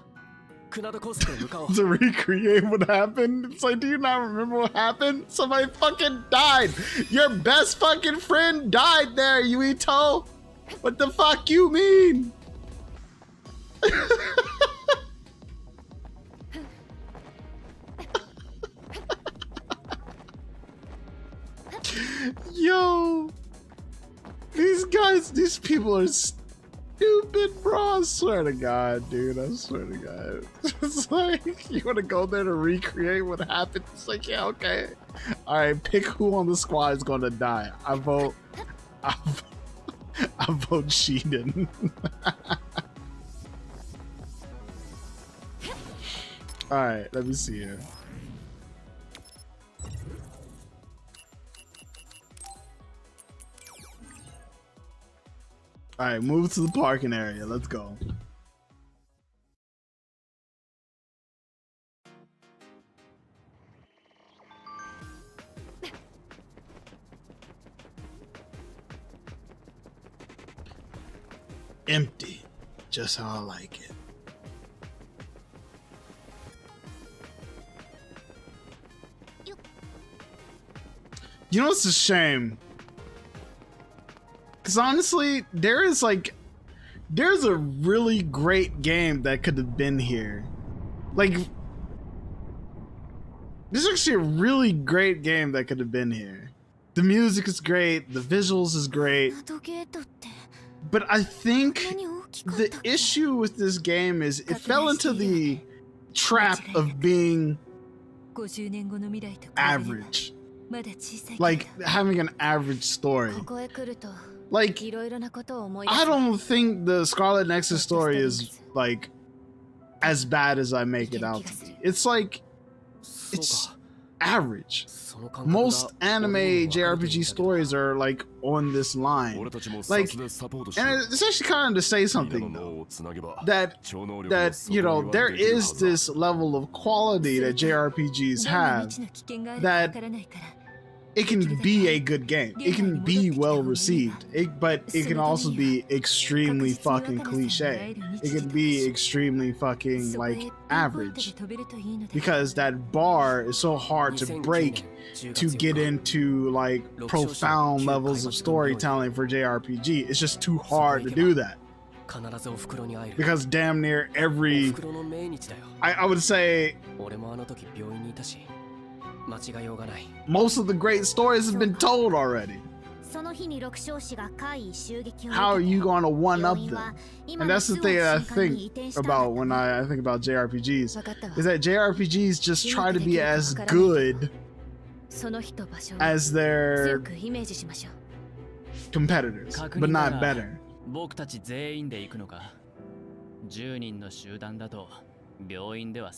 クナド高速へ向かおう。To recreate what happened? It's like, do you not remember what happened? Somebody fucking died. Your best fucking friend died there, Yuito. What the fuck you mean? Yo, these guys, these people are stupid, bro. I swear to God, dude. I swear to God. It's like, you want to go there to recreate what happened? It's like, yeah, okay. All right, pick who on the squad is going to die. I vote Sheeden. All right, let me see here. All right, move to the parking area. Let's go. Empty, just how I like it. You know what's a shame? Because honestly, there's a really great game that could have been here. Like, there's actually a really great game that could have been here. The music is great, the visuals is great. But I think the issue with this game is it fell into the trap of being average. Like having an average story. Like, I don't think the Scarlet Nexus story is like as bad as I make it out to be. It's like, it's average. Most anime JRPG stories are like on this line. Like, and it's actually kind of to say something though, that you know, there is this level of quality that JRPGs have, that it can be a good game. It can be well received, but it can also be extremely fucking cliche. It can be extremely fucking like average, because that bar is so hard to break to get into like profound levels of storytelling for JRPG. It's just too hard to do that. Because damn near every, I would say, most of the great stories have been told already. How are you going to one-up them? And that's the thing that I think about when I think about JRPGs, is that JRPGs just try to be as good as their competitors, but not better.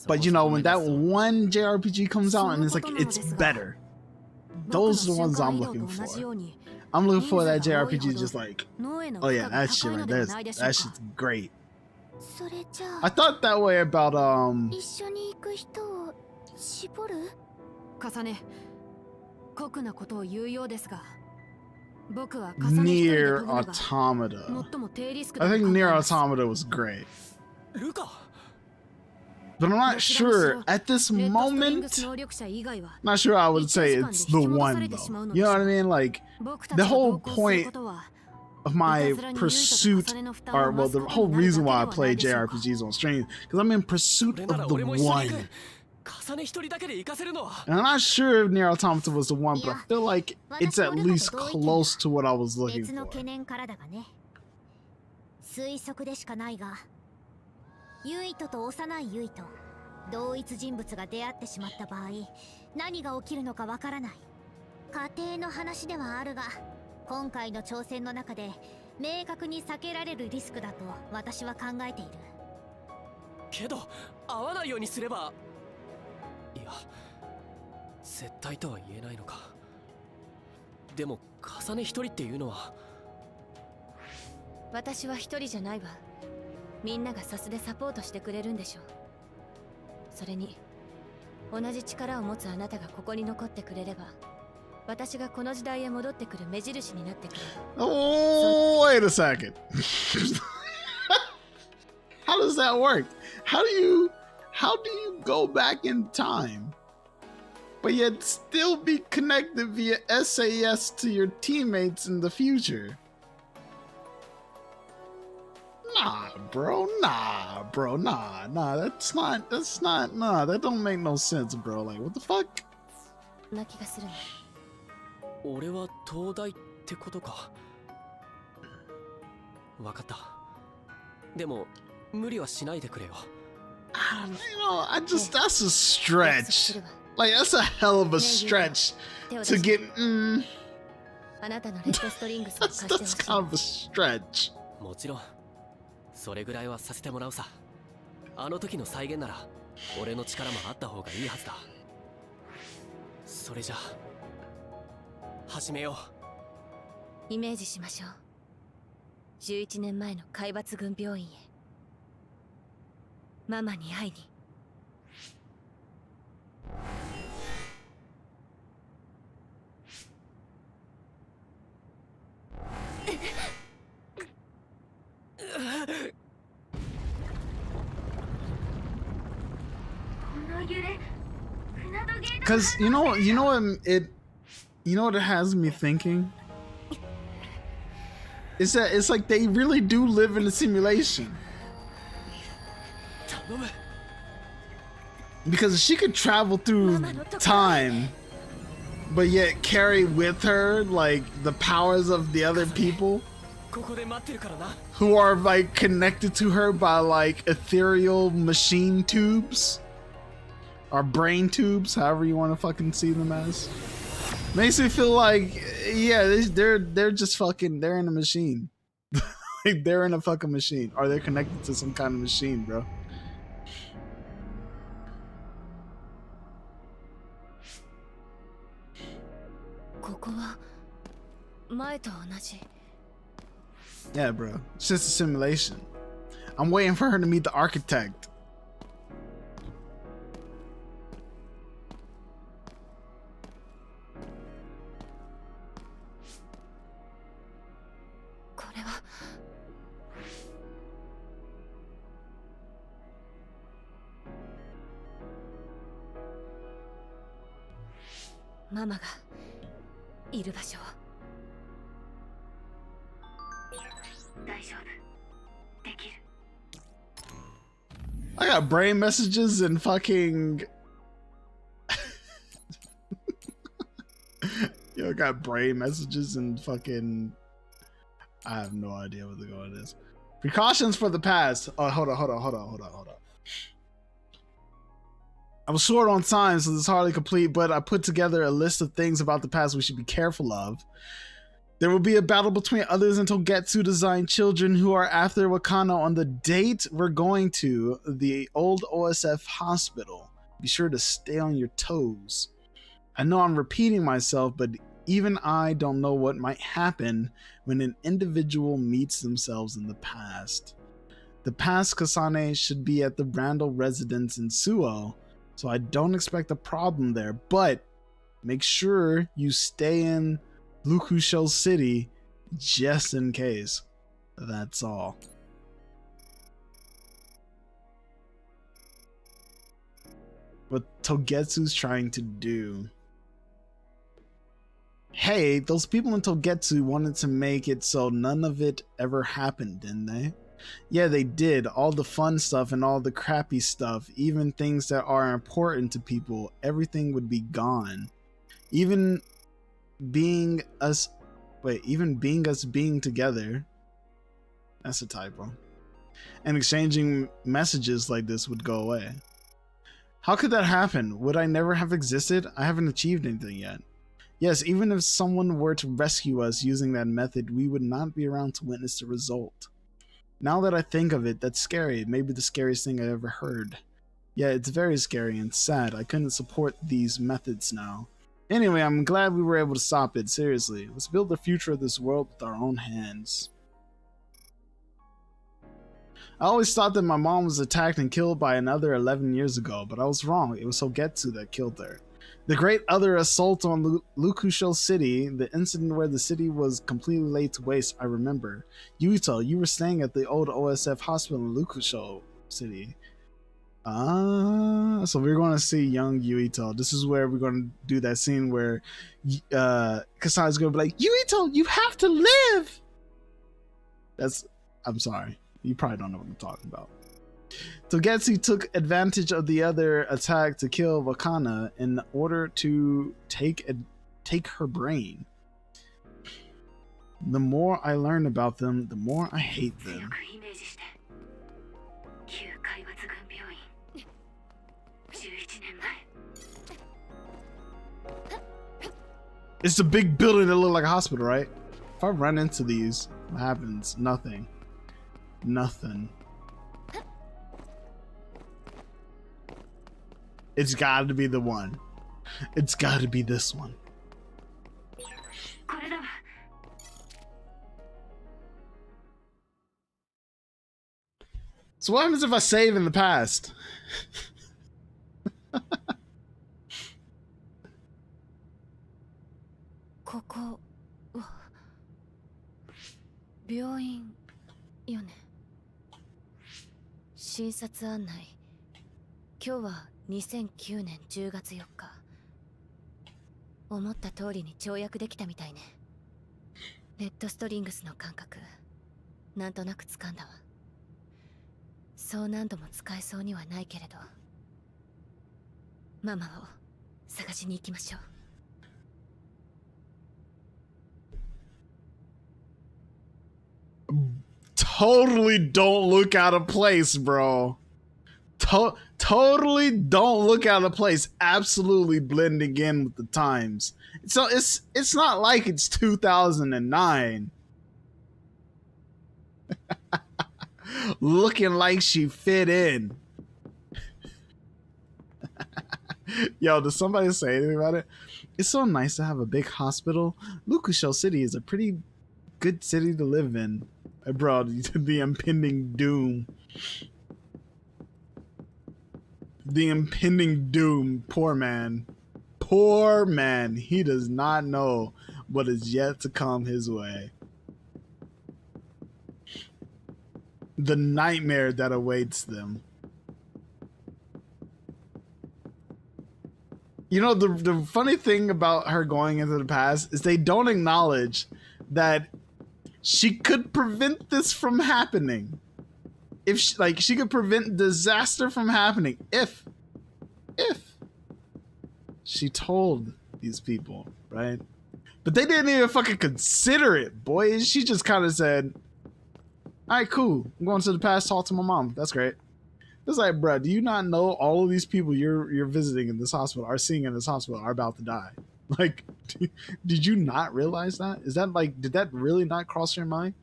But you know, when that one JRPG comes out and it's like, it's better, those are the ones I'm looking for. I'm looking for that JRPG just like, oh yeah, that shit right there, that shit's great. I thought that way about Nier Automata. I think Nier Automata was great. But I'm not sure at this moment. Not sure I would say it's the one though. You know what I mean? Like, the whole point of my pursuit, or well, the whole reason why I play JRPGs on stream, because I'm in pursuit of the one. And I'm not sure if Nier Automata was the one, but I feel like it's at least close to what I was looking for. ユイトと幼いユイト、同一人物が出会ってしまった場合、何が起きるのかわからない。家庭の話ではあるが、今回の挑戦の中で明確に避けられるリスクだと私は考えている。けど、会わないようにすれば、いや、絶対とは言えないのか。でも重ね一人っていうのは。私は一人じゃないわ。みんながサスでサポートしてくれるんでしょう。それに同じ力を持つあなたがここに残ってくれれば、私がこの時代へ戻ってくる目印になってくれる。Oh, wait a second. How does that work? How do you go back in time, but yet still be connected via SAS to your teammates in the future? Nah, bro. Nah. Nah, that don't make no sense, bro. Like, what the fuck? な気がするね。俺は東大ってことか。わかった。でも無理はしないでくれよ。That's a stretch. Like, that's a hell of a stretch to get. あなたのレッドストリングスを貸してほしい。That's kind of a stretch. もちろんそれぐらいはさせてもらうさ。あの時の再現なら俺の力もあった方がいいはずだ。それじゃ始めよう。イメージしましょう。11年前の海抜軍病院へママに会いに。Cause you know what it has me thinking is that it's like they really do live in a simulation. Because she could travel through time, but yet carry with her like the powers of the other people who are like connected to her by like ethereal machine tubes or brain tubes, however you want to fucking see them as. Makes me feel like, yeah, they're just fucking, they're in a machine. Like they're in a fucking machine, or they're connected to some kind of machine, bro. Yeah, bro. It's just a simulation. I'm waiting for her to meet the architect. Mama がいる場所。大丈夫。できる。I got brain messages and fucking. Yo, I got brain messages and fucking. I have no idea what the going is. Precautions for the past. Oh, hold on. I was short on time, so this is hardly complete, but I put together a list of things about the past we should be careful of. There will be a battle between others and Togetsu designed children who are after Wakano on the date we're going to, the old OSF hospital. Be sure to stay on your toes. I know I'm repeating myself, but even I don't know what might happen when an individual meets themselves in the past. The past Kasane should be at the Randall residence in Suo, so I don't expect a problem there, but make sure you stay in Lukusho City just in case. That's all. What Togetsu's trying to do. Hey, those people in Togetsu wanted to make it so none of it ever happened, didn't they? Yeah, they did. All the fun stuff and all the crappy stuff, even things that are important to people, everything would be gone. Even being us being together. That's a typo. And exchanging messages like this would go away. How could that happen? Would I never have existed? I haven't achieved anything yet. Yes, even if someone were to rescue us using that method, we would not be around to witness the result. Now that I think of it, that's scary. Maybe the scariest thing I ever heard. Yeah, it's very scary and sad. I couldn't support these methods now. Anyway, I'm glad we were able to stop it. Seriously, let's build the future of this world with our own hands. I always thought that my mom was attacked and killed by another 11 years ago, but I was wrong. It was Togetsu that killed her. The great other assault on Lukusho City, the incident where the city was completely laid to waste, I remember. Yuito, you were staying at the old OSF hospital in Lukusho City. So we're going to see young Yuito. This is where we're going to do that scene where Kasane's going to be like, Yuito, you have to live! I'm sorry. You probably don't know what I'm talking about. Togetsu took advantage of the other attack to kill Wakana in order to take her brain. The more I learn about them, the more I hate them. It's a big building that looks like a hospital, right? If I run into these, what happens? Nothing. Nothing. It's got to be the one. It's got to be this one. So what happens if I save in the past? ここは病院よね。診察案内。今日は2009年10月4日。思った通りに跳躍できたみたいね。レッドストリングスの感覚、なんとなく掴んだわ。そう何度も使えそうにはないけれど、ママを探しに行きましょう。Totally don't look out of place, bro. Totally don't look out of place. Absolutely blending in with the times. So it's not like it's 2009. Looking like she fit in. Yo, does somebody say anything about it? It's so nice to have a big hospital. Lukusho City is a pretty good city to live in. Bro, the impending doom. The impending doom. Poor man. Poor man. He does not know what is yet to come his way. The nightmare that awaits them. You know, the funny thing about her going into the past is they don't acknowledge that she could prevent this from happening. If she could prevent disaster from happening if she told these people, right? But they didn't even fucking consider it, boy. She just kind of said, all right, cool. I'm going to the past, talk to my mom. That's great. It's like, bro, do you not know all of these people you're visiting in this hospital, are seeing in this hospital, are about to die? Like, did you not realize that? Is that like, did that really not cross your mind?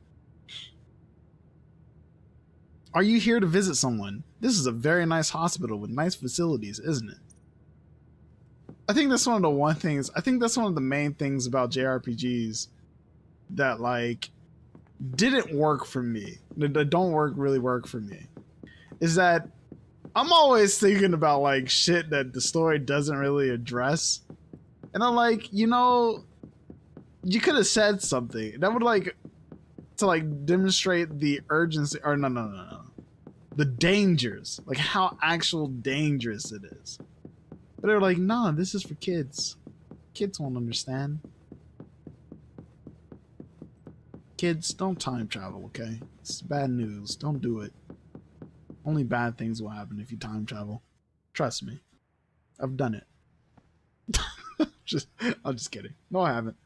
Are you here to visit someone? This is a very nice hospital with nice facilities, isn't it? I think that's one of the main things about JRPGs that like didn't work for me. That don't really work for me. Is that I'm always thinking about like shit that the story doesn't really address. And I'm like, you know, you could have said something that would like to like demonstrate the urgency, or no, the dangers, like how actual dangerous it is. But they're like, nah, this is for kids. Kids won't understand. Kids, don't time travel, okay? It's bad news. Don't do it. Only bad things will happen if you time travel. Trust me. I've done it. I'm just kidding. No, I haven't.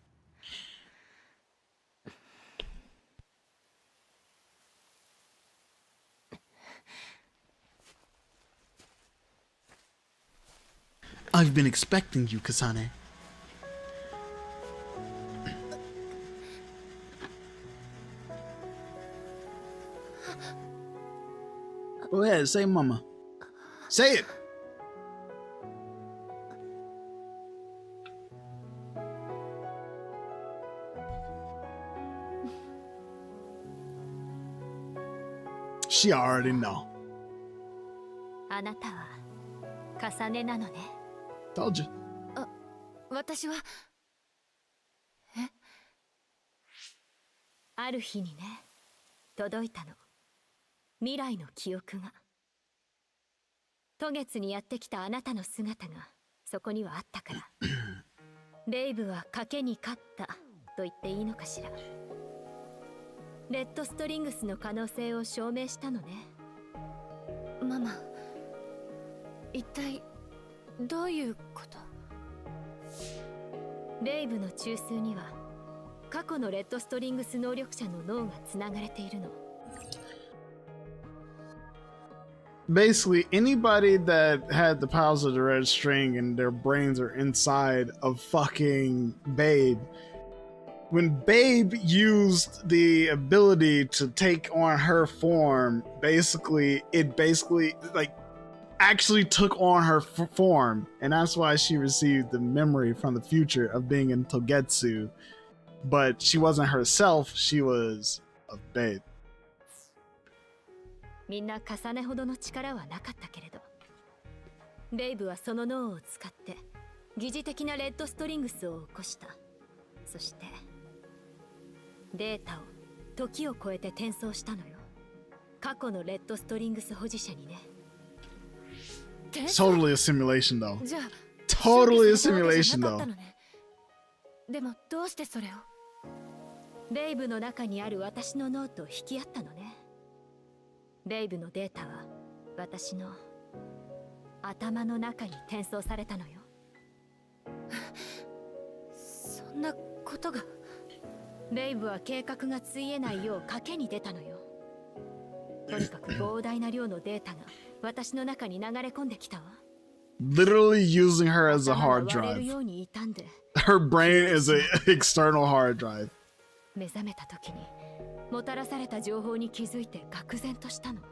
I've been expecting you, Kasane. Go ahead, say mama. Say it. She already know. あなたは重ねなのね。 Told you. 私はある日にね、届いたの。未来の記憶が。渡月にやってきたあなたの姿がそこにはあったから。レイブは賭けに勝ったと言っていいのかしら。レッドストリングスの可能性を証明したのね。ママ、一体どういうこと？レイブの中枢には過去のレッドストリングス能力者の脳がつながれているの。Basically, anybody that had the powers of the red string and their brains are inside of fucking Babe. When Babe used the ability to take on her form, it basically like actually took on her form, and that's why she received the memory from the future of being in Togetsu. But she wasn't herself, she was a Babe. みんな重ねほどの力はなかったけれど、レイブはその脳を使って疑似的なレッドストリングスを起こした。そしてデータを時を超えて転送したのよ。過去のレッドストリングス保持者にね。 Totally a simulation though. じゃあ Totally a simulation though. でもどうしてそれを？レイブの中にある私の脳と引き合ったのね。レイブのデータは私の頭の中に転送されたのよ。そんなことが。レイブは計画がついえないよう賭けに出たのよ。とにかく膨大な量のデータが私の中に流れ込んできたわ。Literally using her as a hard drive. Her brain is an external hard drive. 目覚めた時にもたらされた情報に気づいて愕然としたの。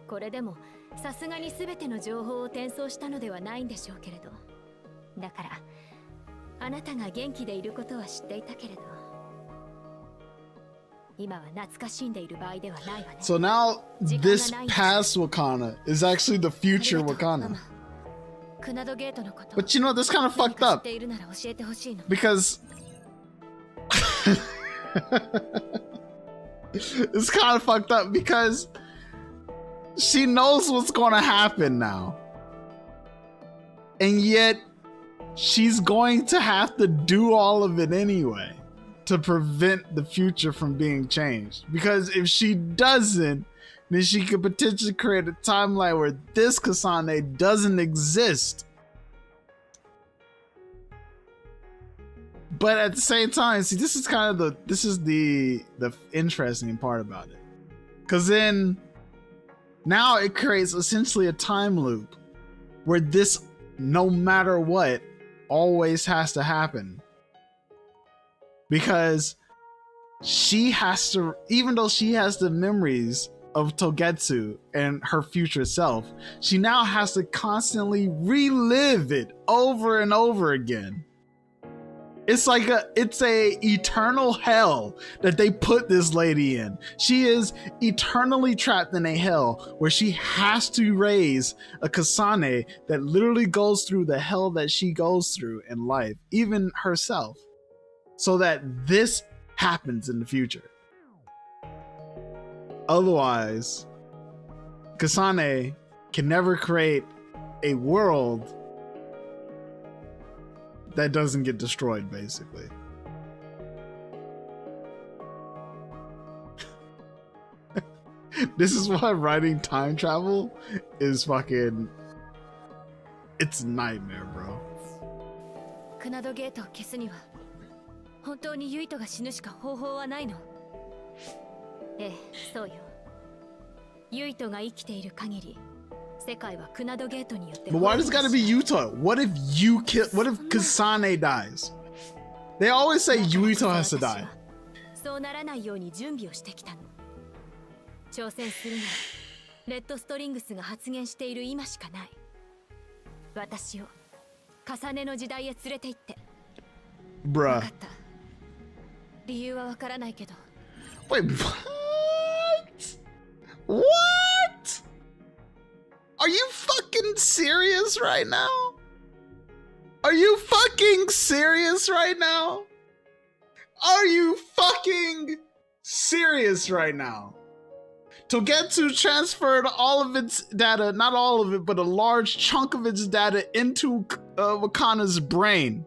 これでもさすがに全ての情報を転送したのではないんでしょうけれど、だからあなたが元気でいることは知っていたけれど、今は懐かしんでいる場合ではないわね。 So now this past Wakana is actually the future Wakana. But you know, that's kind of fucked up. Because it's kind of fucked up because she knows what's going to happen now. And yet she's going to have to do all of it anyway to prevent the future from being changed. Because if she doesn't, then she could potentially create a timeline where this Kasane doesn't exist. But at the same time, see, this is kind of the interesting part about it. Because then now it creates essentially a time loop where this, no matter what, always has to happen. Because she has to, even though she has the memories of Togetsu and her future self, she now has to constantly relive it over and over again. It's like it's a eternal hell that they put this lady in. She is eternally trapped in a hell where she has to raise a Kasane that literally goes through the hell that she goes through in life, even herself, so that this happens in the future. Otherwise, Kasane can never create a world that doesn't get destroyed, basically. This is why writing time travel is fucking... It's a nightmare, bro. クナドゲートを消すには本当にユイトが死ぬしか方法はないの？ええ、そうよ。ユイトが生きている限り、世界はクナドゲートによって。But why does it gotta be Yuito? What if you kill? What if Kasane dies? They always say Yuito has to die. そうならないように準備をしてきたの。挑戦するなら、レッドストリングスが発言している今しかない。私を重ねの時代へ連れて行って。Bruh. 分かった。理由はわからないけど。Wait, what? What? Are you fucking serious right now? Are you fucking serious right now? Are you fucking serious right now? Togetsu transferred all of its data, not all of it, but a large chunk of its data into Wakana's brain.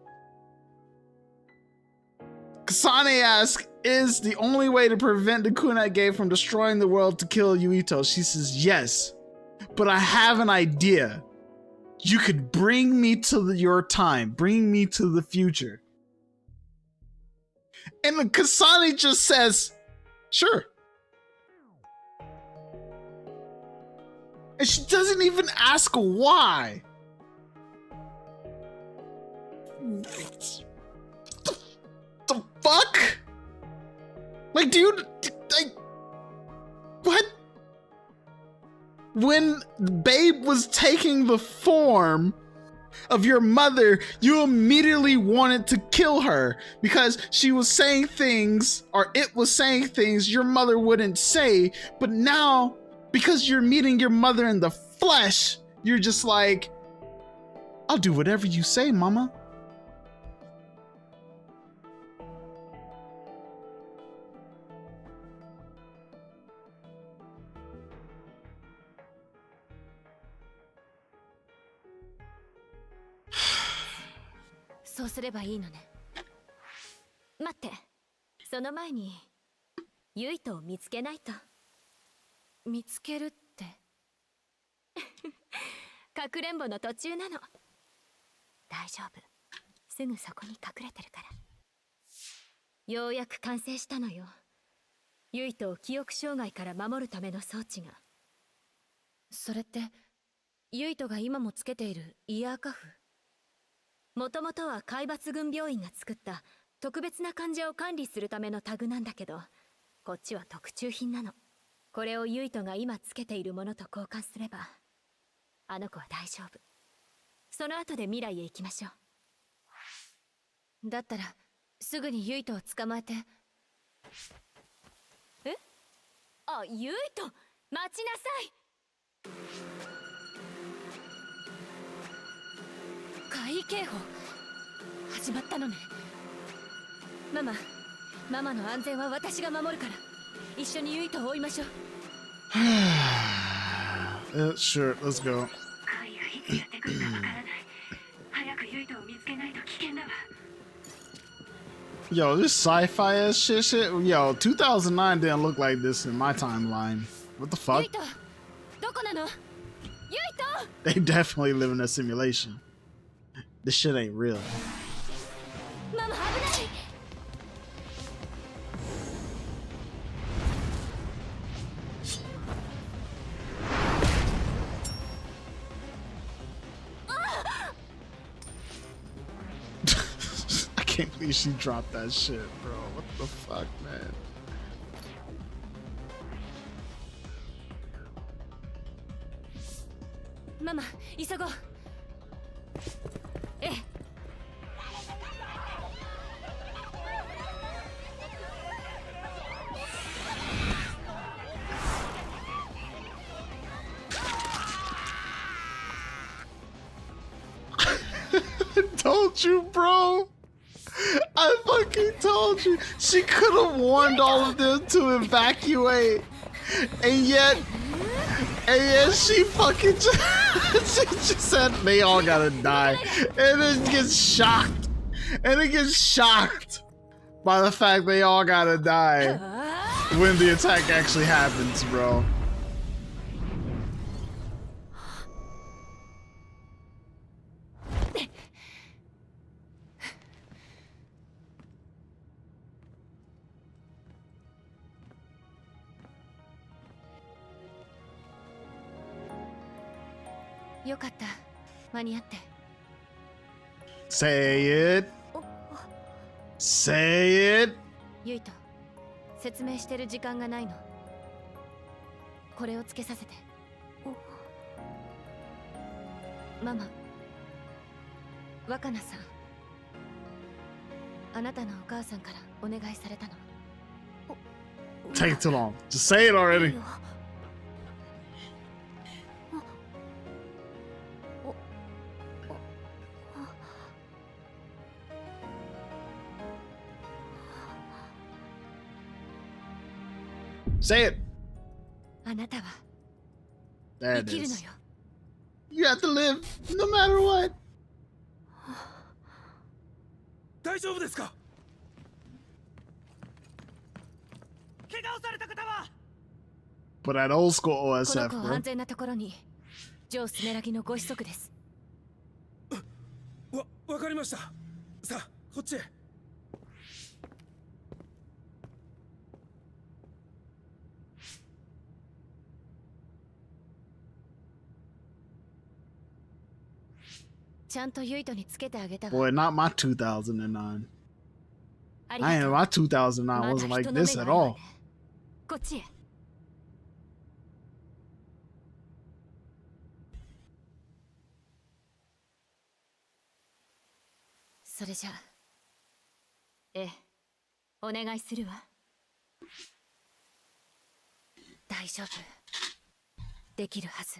Kasane asks, is the only way to prevent the Kunai from destroying the world to kill Yuito? She says, yes, but I have an idea. You could bring me to your time, bring me to the future. And then Kasane just says, sure. And she doesn't even ask why. The fuck? Like, dude, like, what? When Babe was taking the form of your mother, you immediately wanted to kill her because she was saying things, or it was saying things your mother wouldn't say. But now, because you're meeting your mother in the flesh, you're just like, I'll do whatever you say, mama.そうすればいいのね。待って、その前にユイトを見つけないと。見つけるって？かくれんぼの途中なの。大丈夫、すぐそこに隠れてるから。ようやく完成したのよ。ユイトを記憶障害から守るための装置が。それってユイトが今もつけているイヤーカフ？もともとは海抜軍病院が作った特別な患者を管理するためのタグなんだけど、こっちは特注品なの。これをユイトが今つけているものと交換すれば、あの子は大丈夫。その後で未来へ行きましょう。だったらすぐにユイトを捕まえて。え？あ、ユイト、待ちなさい。怪異警報始まったのね。ママの安全は私が守るから、一緒にユイトを追いましょう。Sure, let's go. 怪異がいつやってくるかわからない。早くユイトを見つけないと危険だわ。Yo, this sci-fi ass shit. Yo, 2009 didn't look like this in my timeline. What the fuck? ユイト、どこなの？ユイト！ They definitely live in a simulation. This shit ain't real. ママ危ない！I can't believe she dropped that shit, bro. What the fuck, man? ママ、急ごう。ええ。Told you, bro. I fucking told you. She could have warned all of them to evacuate, and yet she fucking she just said they all gotta die, and it gets shocked, by the fact they all gotta die when the attack actually happens, bro. Say it. Say it. ユイト、説明してる時間がないの。これをつけさせて。ママ、若菜さん、あなたのお母さんからお願いされたの。Take too long. Just say it already. Say it. あなたは There 生 it きるの is. よ。 You have to live no matter what. 大丈夫ですか？怪我をされた方は？ But that old school この OSF, 子を bro. 安全なところに。ジョー・スネラギのご子息です。わかりました。さあ、こっちへ。ちゃんとユイトにつけてあげたわ。 Boy, not my 2009. あり I が ain't とう。 my 2009まだ wasn't like 人の目 this が at あるわ all. ね。こっちへ。それじゃあ。ええ、お願いするわ。大丈夫。できるはず。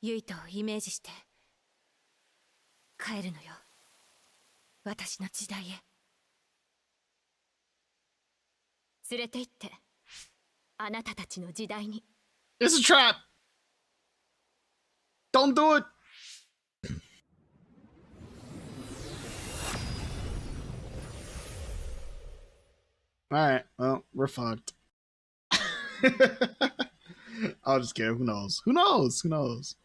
ユイトをイメージして帰るのよ。私の時代へ。連れて行って、あなたたちの時代に。 It's a trap. Don't do it. Alright, well, we're fucked. I'll just kidding. Who knows? Who knows? Who knows?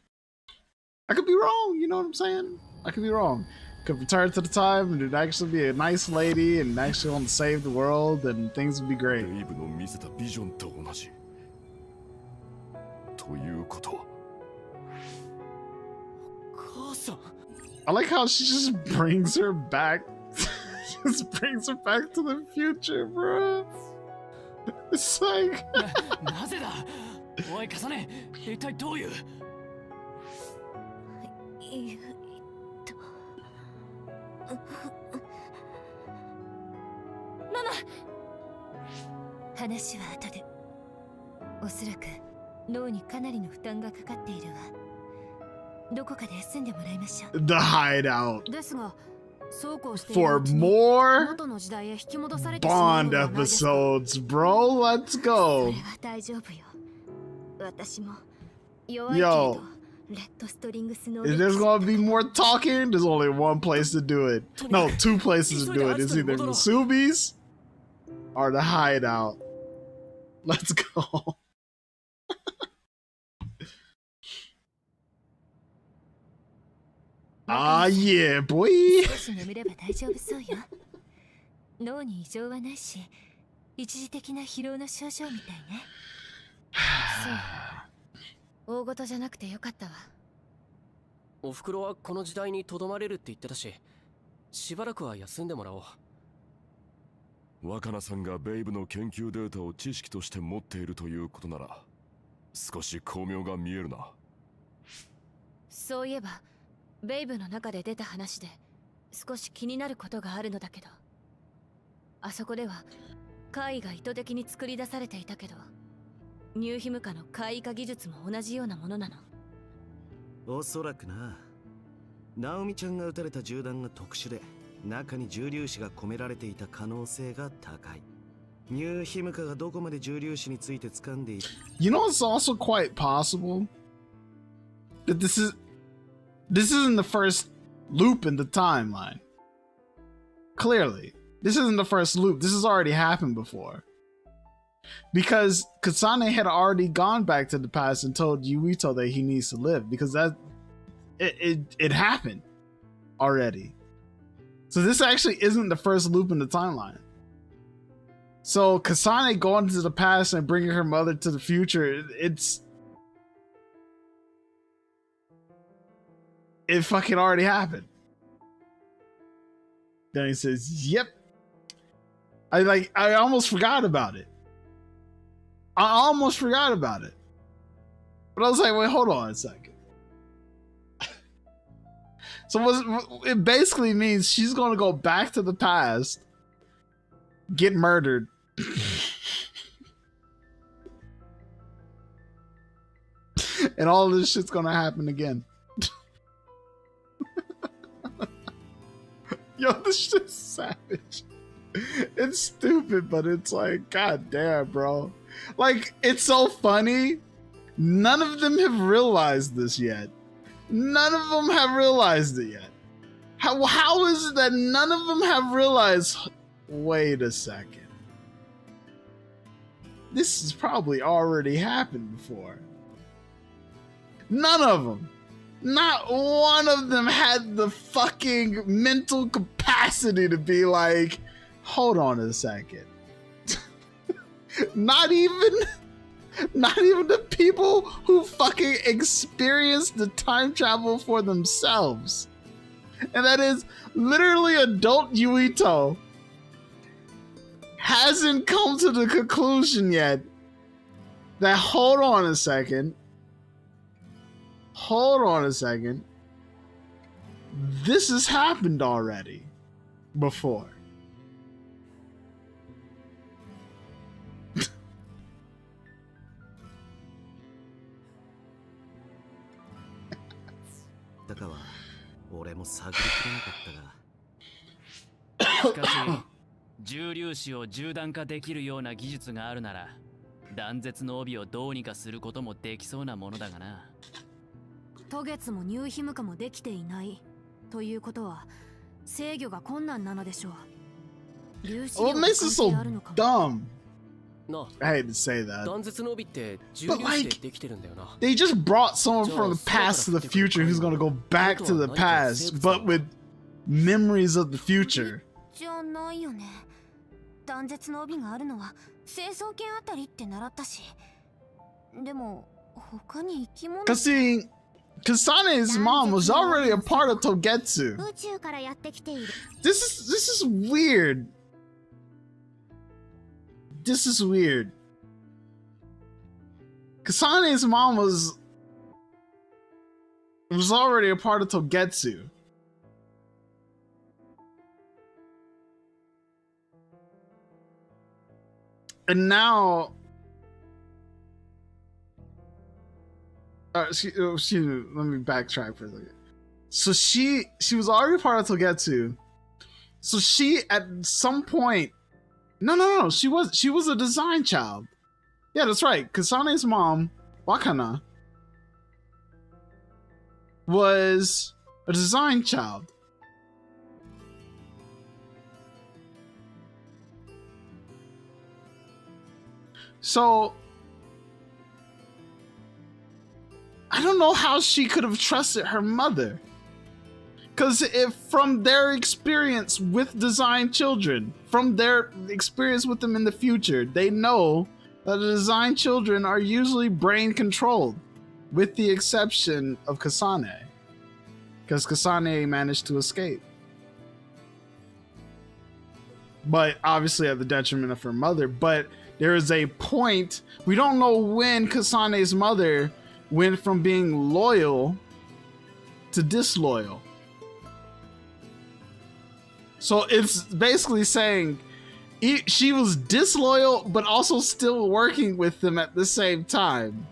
I could be wrong, you know what I'm saying? I could be wrong. Could return to the time and it'd actually be a nice lady and actually want to save the world and things would be great. ベイブの見せたビジョンと同じ。ということは。母さん。 I like how she just brings her back. Just brings her back to the future, bro. It's like なぜだ。おい、重ね。一体どういう。ユイト。ママ。話は後で。おそらく脳にかなりの負担がかかっているわ。どこかで休んでもらいましょう。 the hideout ですが、そうこうしている for うちに more 元の時代へ引き戻されてしまうの Bond ではないですか。 episodes, bro. Let's そ go. れは大丈夫よ。私も弱いけれ Yo ど、レッドストリングスの If there's gonna be more talking, there's only one place to do it. No, two places to do it. It's either Masubi's or the hideout. Let's go. Ah, yeah, boy. 少し眠れば大丈夫そうよ。脳に異常はないし、一時的な疲労の症状みたいね。そう。大事じゃなくてよかったわ。おふくろはこの時代にとどまれるって言ってたし、しばらくは休んでもらおう。若菜さんがベイブの研究データを知識として持っているということなら、少し巧妙が見えるな。そういえば、ベイブの中で出た話で少し気になることがあるのだけど、あそこでは怪異が意図的に作り出されていたけど、ニューヒムカの怪異化技術も同じようなものなの。おそらくな。ナオミちゃんが撃たれた銃弾が特殊で、中に重粒子が込められていた可能性が高い。ニューヒムカがどこまで重粒子について掴んでいる。 You know, it's also quite possible that this isn't the first loop in the timeline. Clearly, this isn't the first loop. This has already happened before. Because Kasane had already gone back to the past and told Yuito that he needs to live, because it happened already. So this actually isn't the first loop in the timeline. So Kasane going to the past and bringing her mother to the future, it fucking already happened. Then he says, yep. I almost forgot about it. I almost forgot about it. But I was like, wait, hold on a second. So it basically means she's going to go back to the past, get murdered. And all this shit's going to happen again. Yo, this shit's savage. It's stupid, but it's like, god damn, bro. Like, it's so funny. None of them have realized this yet. None of them have realized it yet. How is it that none of them have realized? Wait a second. This has probably already happened before. None of them. Not one of them had the fucking mental capacity to be like, hold on a second. Not even the people who fucking experienced the time travel for themselves. And that is literally adult Yuito hasn't come to the conclusion yet that hold on a second. This has happened already before.しかし重粒子を銃弾化できるような技術があるなら断絶の帯をどうにかすることもできそうなものだがな。渡月もニューヒム化もできていないということは制御が困難なのでしょう。粒子 What makes it so dumb? な I hate to say that. 断絶の帯って重粒子でできてるんだよな。 They just brought someone from the past to the future who's gonna go back to the past, but with memories of the future. じゃないよね。断絶の帯があるのは成層圏あたりって習ったし。でも他に生き物 Cause see, Kasane's mom was already a part of Togetsu. 宇宙からやってきている。This is weird. This is weird. Kasane's mom was already a part of Togetsu. And now excuse me, let me backtrack for a second. So she was already part of Togetsu. So she at some point No, she was a design child. Yeah, that's right. Kasane's mom, Wakana, was a design child. So I don't know how she could have trusted her mother. Because if from their experience with design children, from their experience with them in the future, they know that the design children are usually brain controlled, with the exception of Kasane. Because Kasane managed to escape. But obviously at the detriment of her mother. But there is a point, we don't know when Kasane's mother went from being loyal to disloyal. So it's basically saying she was disloyal, but also still working with them at the same time.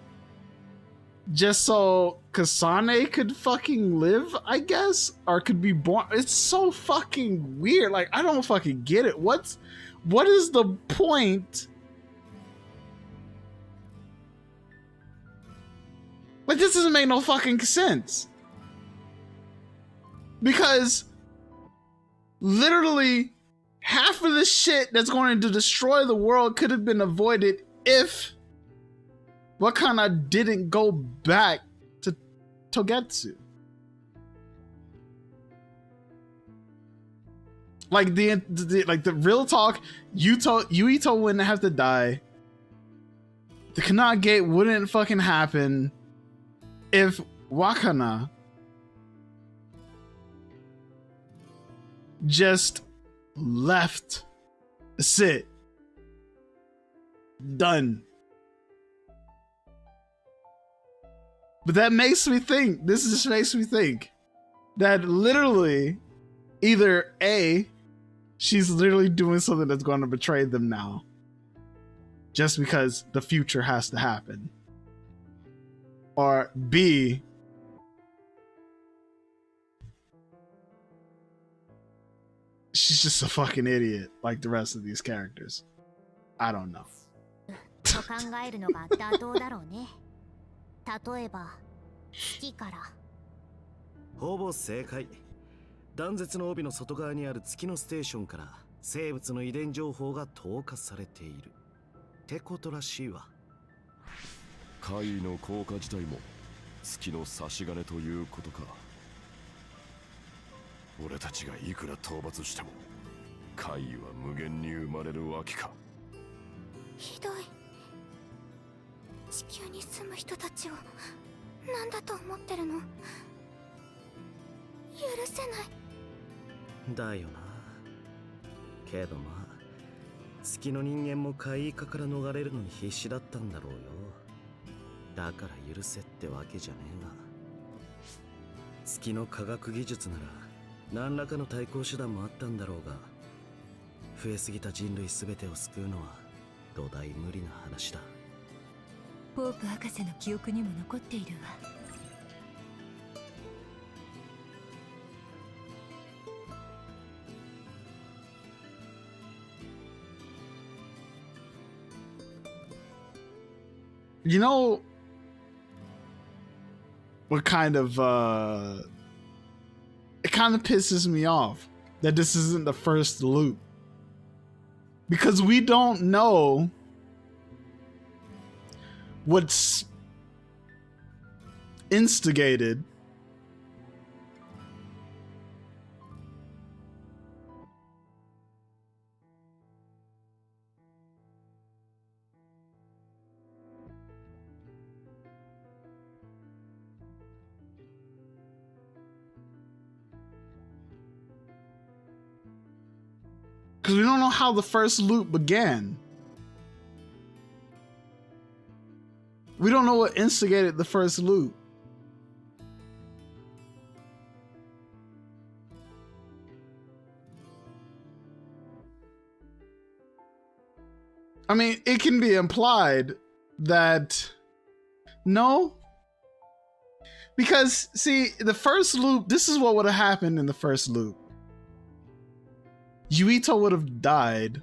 Just so Kasane could fucking live, I guess? Or could be born. It's so fucking weird. Like, I don't fucking get it. What is the point? Like, this doesn't make no fucking sense. Because literally half of the shit that's going to destroy the world could have been avoided if Wakana didn't go back to Togetsu. Like the real talk, Yuito wouldn't have to die. The Kanat Gate wouldn't fucking happen if Wakana just left. Sit. Done. But that makes me think, this just makes me think that literally either A, she's literally doing something that's going to betray them now. Just because the future has to happen. Or B, she's just a fucking idiot like the rest of these characters. I don't know. と考えるのが妥当だろうね。例えば月から。ほぼ正解。断絶の帯の外側にある月のステーションから生物の遺伝情報が投下されているってことらしいわ。怪異の効果自体も月の差し金ということか。俺たちがいくら討伐しても怪異は無限に生まれるわけか。ひどい。地球に住む人たちを何だと思ってるの。許せない。だよな。けどまあ月の人間も怪異化から逃れるのに必死だったんだろうよ。だから許せってわけじゃねえが、月の科学技術なら何らかの対抗手段もあったんだろうが、増えすぎた人類全てを救うのは土台無理な話だ。ポープ博士の記憶にも残っているわ。You know what kind of it kind of pisses me off that this isn't the first loop, because we don't know what's instigated because we don't know how the first loop began. We don't know what instigated the first loop. I mean, it can be implied that no, because see, the first loop, this is what would have happened in the first loop. Yuito would have died,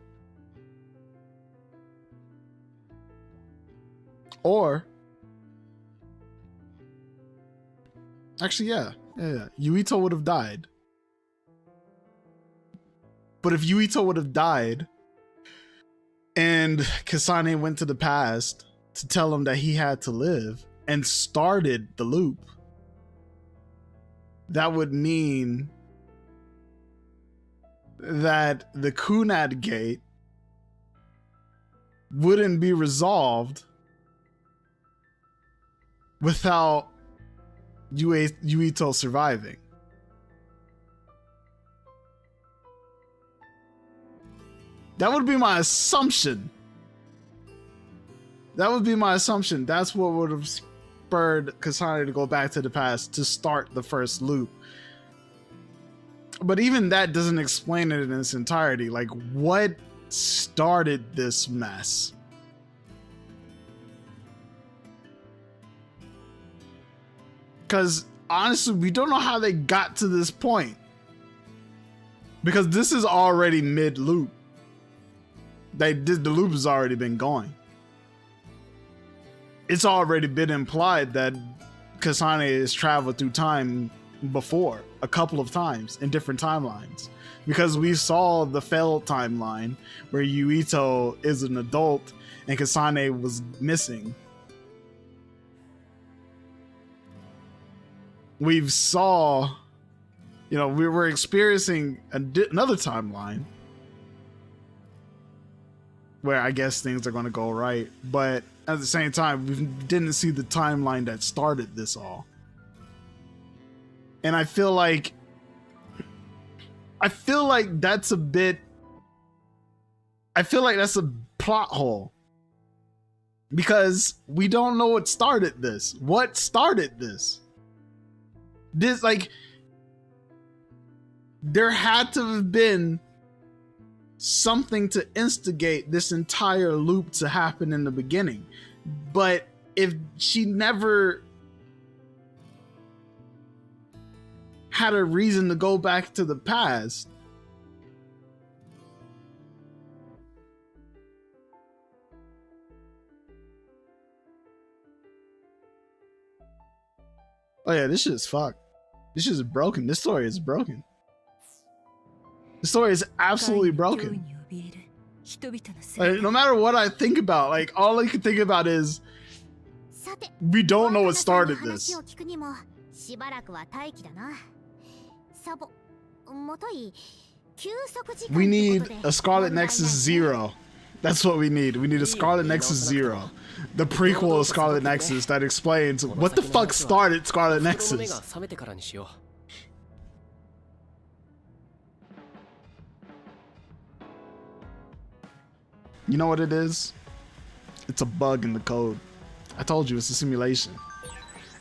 or actually, yeah, Yuito would have died. But if Yuito would have died and Kasane went to the past to tell him that he had to live and started the loop, that would mean that the Kunad gate wouldn't be resolved without Yuito surviving. That would be my assumption. That would be my assumption. That's what would have spurred Kasane to go back to the past to start the first loop. But even that doesn't explain it in its entirety. Like, what started this mess? Because honestly, we don't know how they got to this point. Because this is already mid-loop. The loop has already been going. It's already been implied that Kasane has traveled through time before a couple of times in different timelines, because we saw the failed timeline where Yuito is an adult and Kasane was missing. We've saw, you know, we were experiencing another timeline where I guess things are going to go right, but at the same time, we didn't see the timeline that started this all. And I feel like that's a bit, I feel like that's a plot hole, because we don't know what started this. What started this? This, like, there had to have been something to instigate this entire loop to happen in the beginning. But if she never had a reason to go back to the past, Oh yeah, this shit is fucked. This shit is broken. This story is broken. The story is absolutely broken. Like, no matter what I think about, like all I can think about is we don't know what started this. We need a Scarlet Nexus 0. That's what we need. We need a Scarlet Nexus 0. The prequel of Scarlet Nexus that explains what the fuck started Scarlet Nexus. You know what it is? It's a bug in the code. I told you it's a simulation.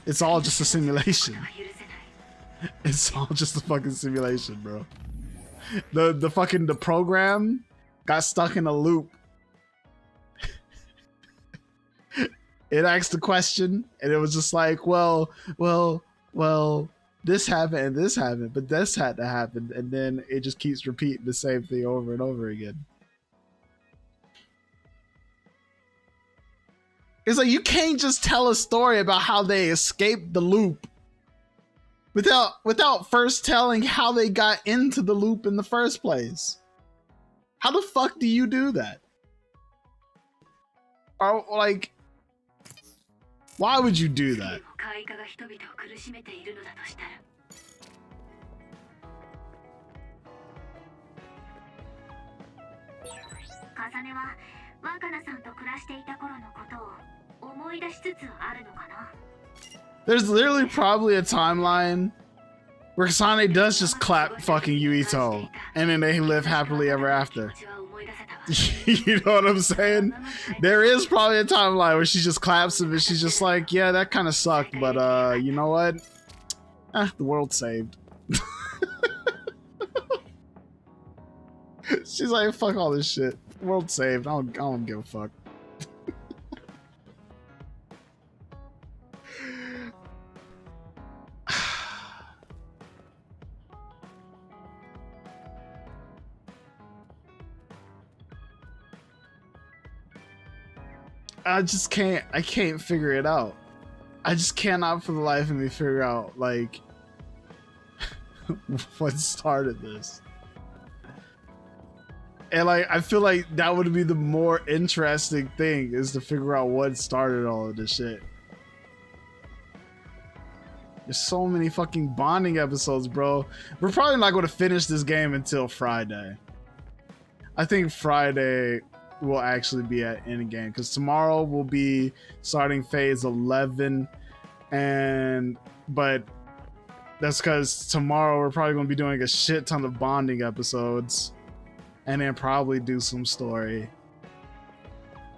It's all just a simulation. It's all just a fucking simulation, bro. The program got stuck in a loop. It asked a question and it was just like, well, this happened and this happened, but this had to happen, and then it just keeps repeating the same thing over and over again. It's like you can't just tell a story about how they escaped the loop without first telling how they got into the loop in the first place. How the fuck do you do that? Or like, why would you do that? There's literally probably a timeline where Kasane does just clap fucking Yuito and then they live happily ever after. You know what I'm saying? There is probably a timeline where she just claps him and she's just like, yeah, that kind of sucked, but you know what? The world's saved. She's like, fuck all this shit. World saved. I don't give a fuck. I can't figure it out. I just cannot for the life of me figure out like what started this. And like I feel like that would be the more interesting thing, is to figure out what started all of this shit. There's so many fucking bonding episodes, bro. We're probably not going to finish this game until Friday. I think Friday will actually be at end game, because tomorrow we'll be starting phase 11, but that's because tomorrow we're probably going to be doing a shit ton of bonding episodes and then probably do some story.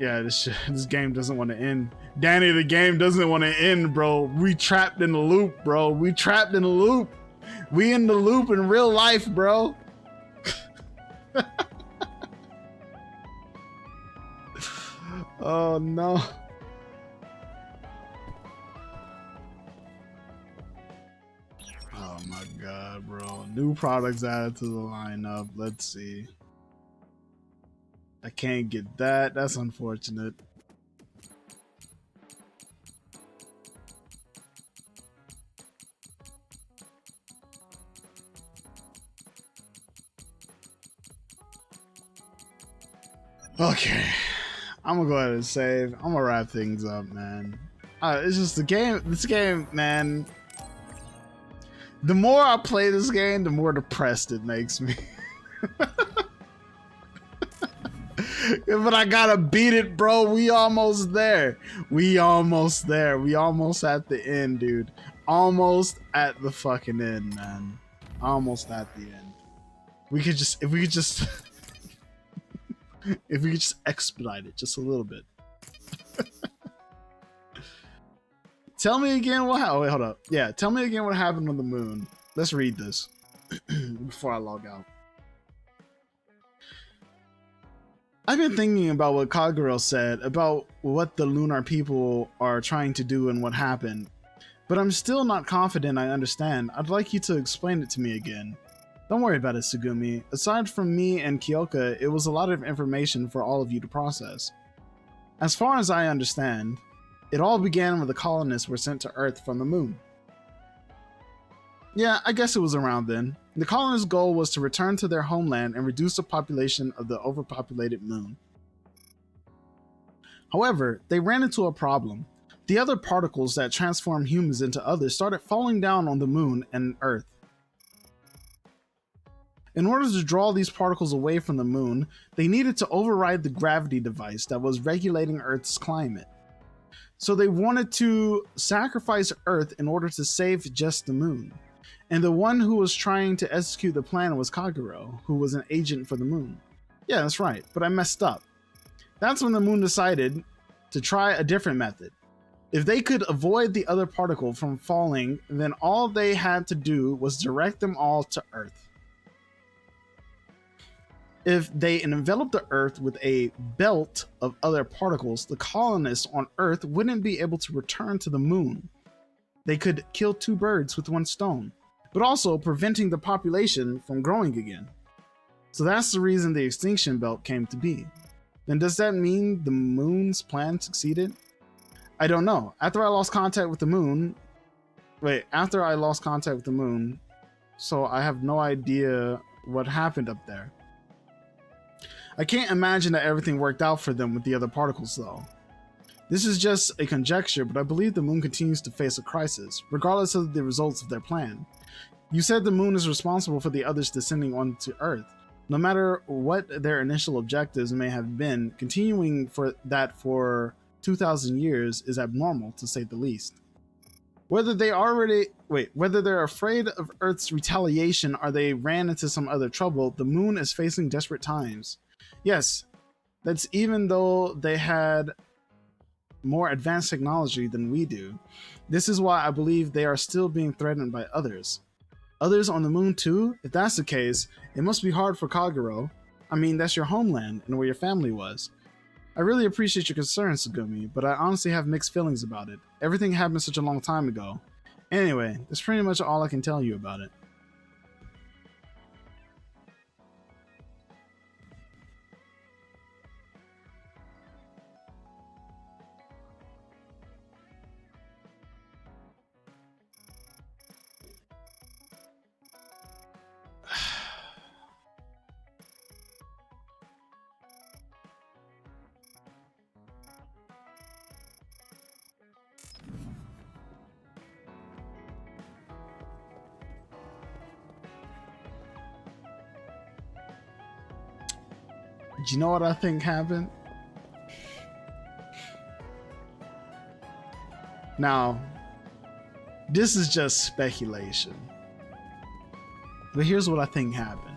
Yeah, this game doesn't want to end. Danny, the game doesn't want to end, bro. We trapped in the loop, bro. We trapped in the loop. We in the loop in real life, bro. Oh no. Oh my god, bro. New products added to the lineup. Let's see. I can't get that. That's unfortunate. Okay. I'm gonna go ahead and save. I'm gonna wrap things up, man. It's just the game. This game, man. The more I play this game, the more depressed it makes me. But I gotta beat it, bro. We almost there. We almost there. We almost at the end, dude. Almost at the fucking end, man. Almost at the end. We could just, if we could just. If we could just expedite it just a little bit. Tell me again what happened. Oh, wait, hold up. Yeah, tell me again what happened on the moon. Let's read this before I log out. I've been thinking about what Kagero said about what the lunar people are trying to do and what happened, but I'm still not confident I understand. I'd like you to explain it to me again. Don't worry about it, Tsugumi. Aside from me and Kyoka, it was a lot of information for all of you to process. As far as I understand, it all began when the colonists were sent to Earth from the moon. Yeah, I guess it was around then. The colonists' goal was to return to their homeland and reduce the population of the overpopulated moon. However, they ran into a problem. The other particles that transform humans into others started falling down on the moon and Earth. In order to draw these particles away from the moon, they needed to override the gravity device that was regulating Earth's climate. So they wanted to sacrifice Earth in order to save just the moon. And the one who was trying to execute the plan was Kagero, who was an agent for the moon. Yeah, that's right, but I messed up. That's when the moon decided to try a different method. If they could avoid the other particle from falling, then all they had to do was direct them all to Earth. If they enveloped the Earth with a belt of other particles, the colonists on Earth wouldn't be able to return to the moon. They could kill two birds with one stone, but also preventing the population from growing again. So that's the reason the extinction belt came to be. Then does that mean the moon's plan succeeded? I don't know. After I lost contact with the moon, so I have no idea what happened up there. I can't imagine that everything worked out for them with the other particles though. This is just a conjecture, but I believe the moon continues to face a crisis, regardless of the results of their plan. You said the moon is responsible for the others descending onto Earth. No matter what their initial objectives may have been, continuing for 2,000 years is abnormal, to say the least. Whether they're afraid of Earth's retaliation or they ran into some other trouble, the moon is facing desperate times. Yes, that's even though they had more advanced technology than we do. This is why I believe they are still being threatened by others. Others on the moon too? If that's the case, it must be hard for Kagero. I mean, that's your homeland and where your family was. I really appreciate your concern, Tsugumi, but I honestly have mixed feelings about it. Everything happened such a long time ago. Anyway, that's pretty much all I can tell you about it. Do you know what I think happened? Now, this is just speculation. But here's what I think happened.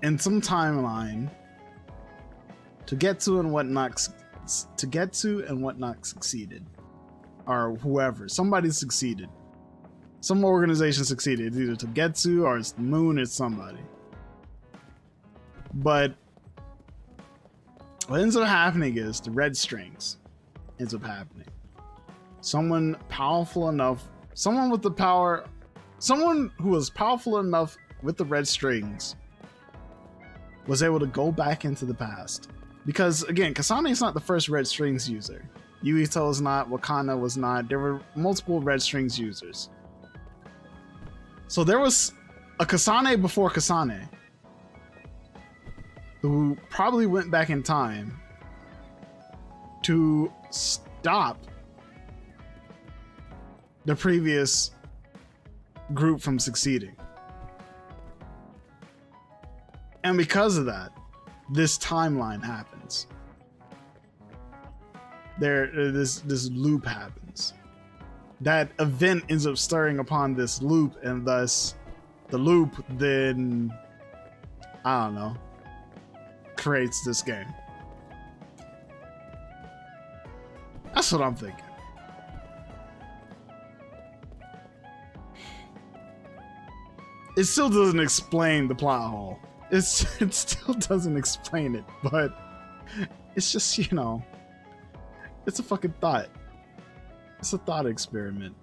In some timeline, Togetsu and whatnot succeeded. Or whoever. Somebody succeeded. Some organization succeeded. It's either Togetsu or it's the moon or somebody. But what ends up happening is the red strings ends up happening. Someone powerful enough, someone who was powerful enough with the red strings was able to go back into the past. Because again, Kasane is not the first red strings user. Yuito is not, Wakana was not. There were multiple red strings users. So there was a Kasane before Kasane who probably went back in time to stop the previous group from succeeding. And because of that, this timeline happens. This loop happens. That event ends up stirring upon this loop, and thus the loop then, I don't know, creates this game. That's what I'm thinking. It still doesn't explain the plot hole. It still doesn't explain it, but it's just, you know, it's a fucking thought. It's a thought experiment.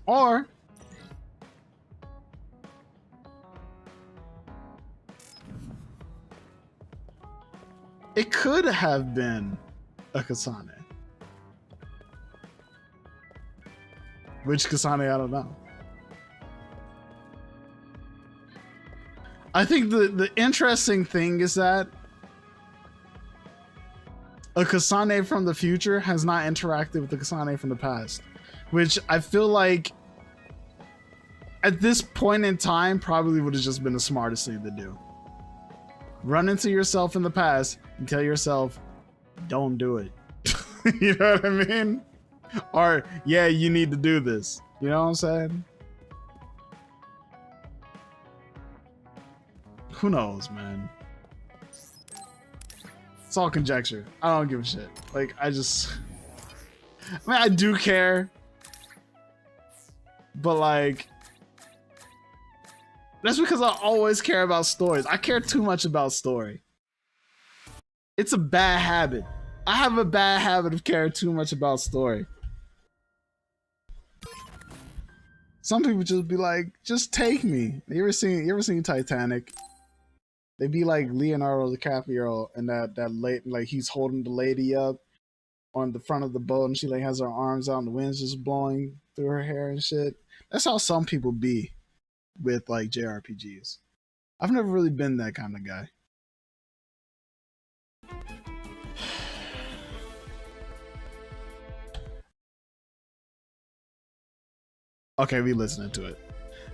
Or It could have been a Kasane. Which Kasane, I don't know. I think the interesting thing is that a Kasane from the future has not interacted with the Kasane from the past, which I feel like at this point in time probably would have just been the smartest thing to do. Run into yourself in the past and tell yourself, don't do it. You know what I mean? Or, yeah, you need to do this. You know what I'm saying? Who knows, man? It's all conjecture. I don't give a shit. Like, I mean, I do care. But, like, that's because I always care about stories. I care too much about story. It's a bad habit. I have a bad habit of caring too much about story. Some people just be like, just take me. You ever seen Titanic? They be like Leonardo DiCaprio and that late, like he's holding the lady up on the front of the boat and she like has her arms out and the wind's just blowing through her hair and shit. That's how some people be with like JRPGs. I've never really been that kind of guy. Okay, we listening to it.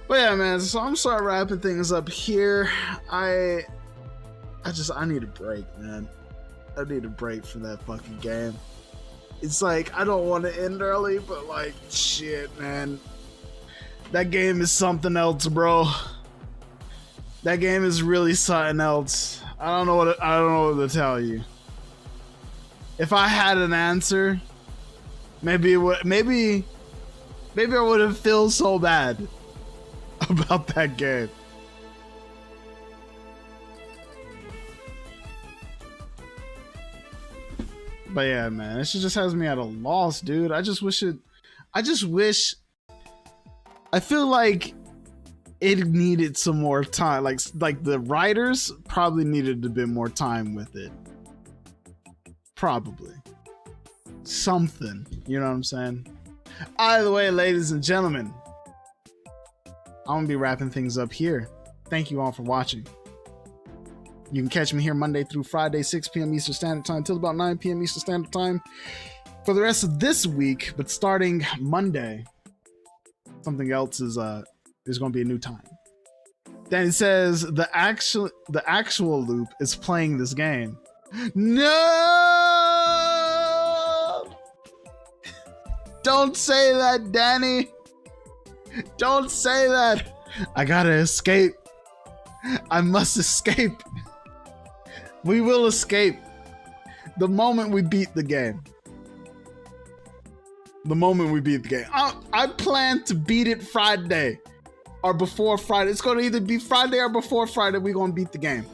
But yeah, man, so I'm start wrapping things up here. I need a break, man. I need a break from that fucking game. It's like, I don't want to end early, but like, shit, man. That game is something else, bro. That game is really something else. I don't know what to tell you. If I had an answer, maybe I wouldn't feel so bad about that game. But yeah, man, it just has me at a loss, dude. I feel like it needed some more time. Like the writers probably needed a bit more time with it. Probably. Something, you know what I'm saying? Either way, ladies and gentlemen, I'm gonna be wrapping things up here. Thank you all for watching. You can catch me here Monday through Friday, 6 p.m. Eastern Standard Time till about 9 p.m. Eastern Standard Time for the rest of this week. But starting Monday, something else is there's gonna be a new time. Then it says the actual loop is playing this game. No! Don't say that, Danny. Don't say that. I gotta escape. I must escape. We will escape the moment we beat the game. The moment we beat the game. I plan to beat it Friday or before Friday. It's going to either be Friday or before Friday. We're going to beat the game.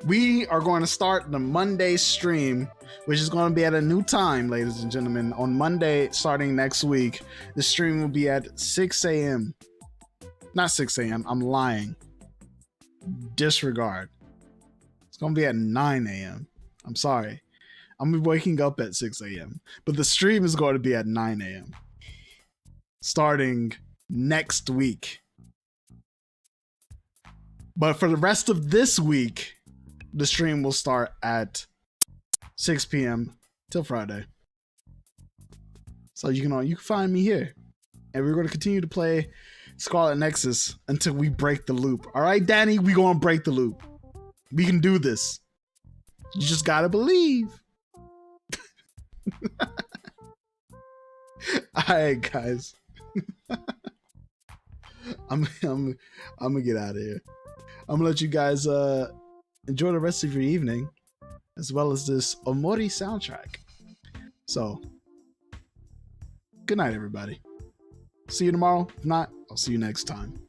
We are going to start the Monday stream, which is going to be at a new time, ladies and gentlemen. On Monday, starting next week, the stream will be at 6 a.m. Not 6 a.m. I'm lying. Disregard. It's going to be at 9 a.m. I'm sorry. I'm waking up at 6 a.m. But the stream is going to be at 9 a.m. starting next week. But for the rest of this week, the stream will start at 6 p.m. till Friday. So you can find me here. And we're going to continue to play Scarlet Nexus until we break the loop. All right, Danny, we going to break the loop. We can do this. You just got to believe. All right, guys. I'm gonna get out of here. I'm gonna let you guys enjoy the rest of your evening, as well as this Omori soundtrack. So, good night, everybody. See you tomorrow. If not, I'll see you next time.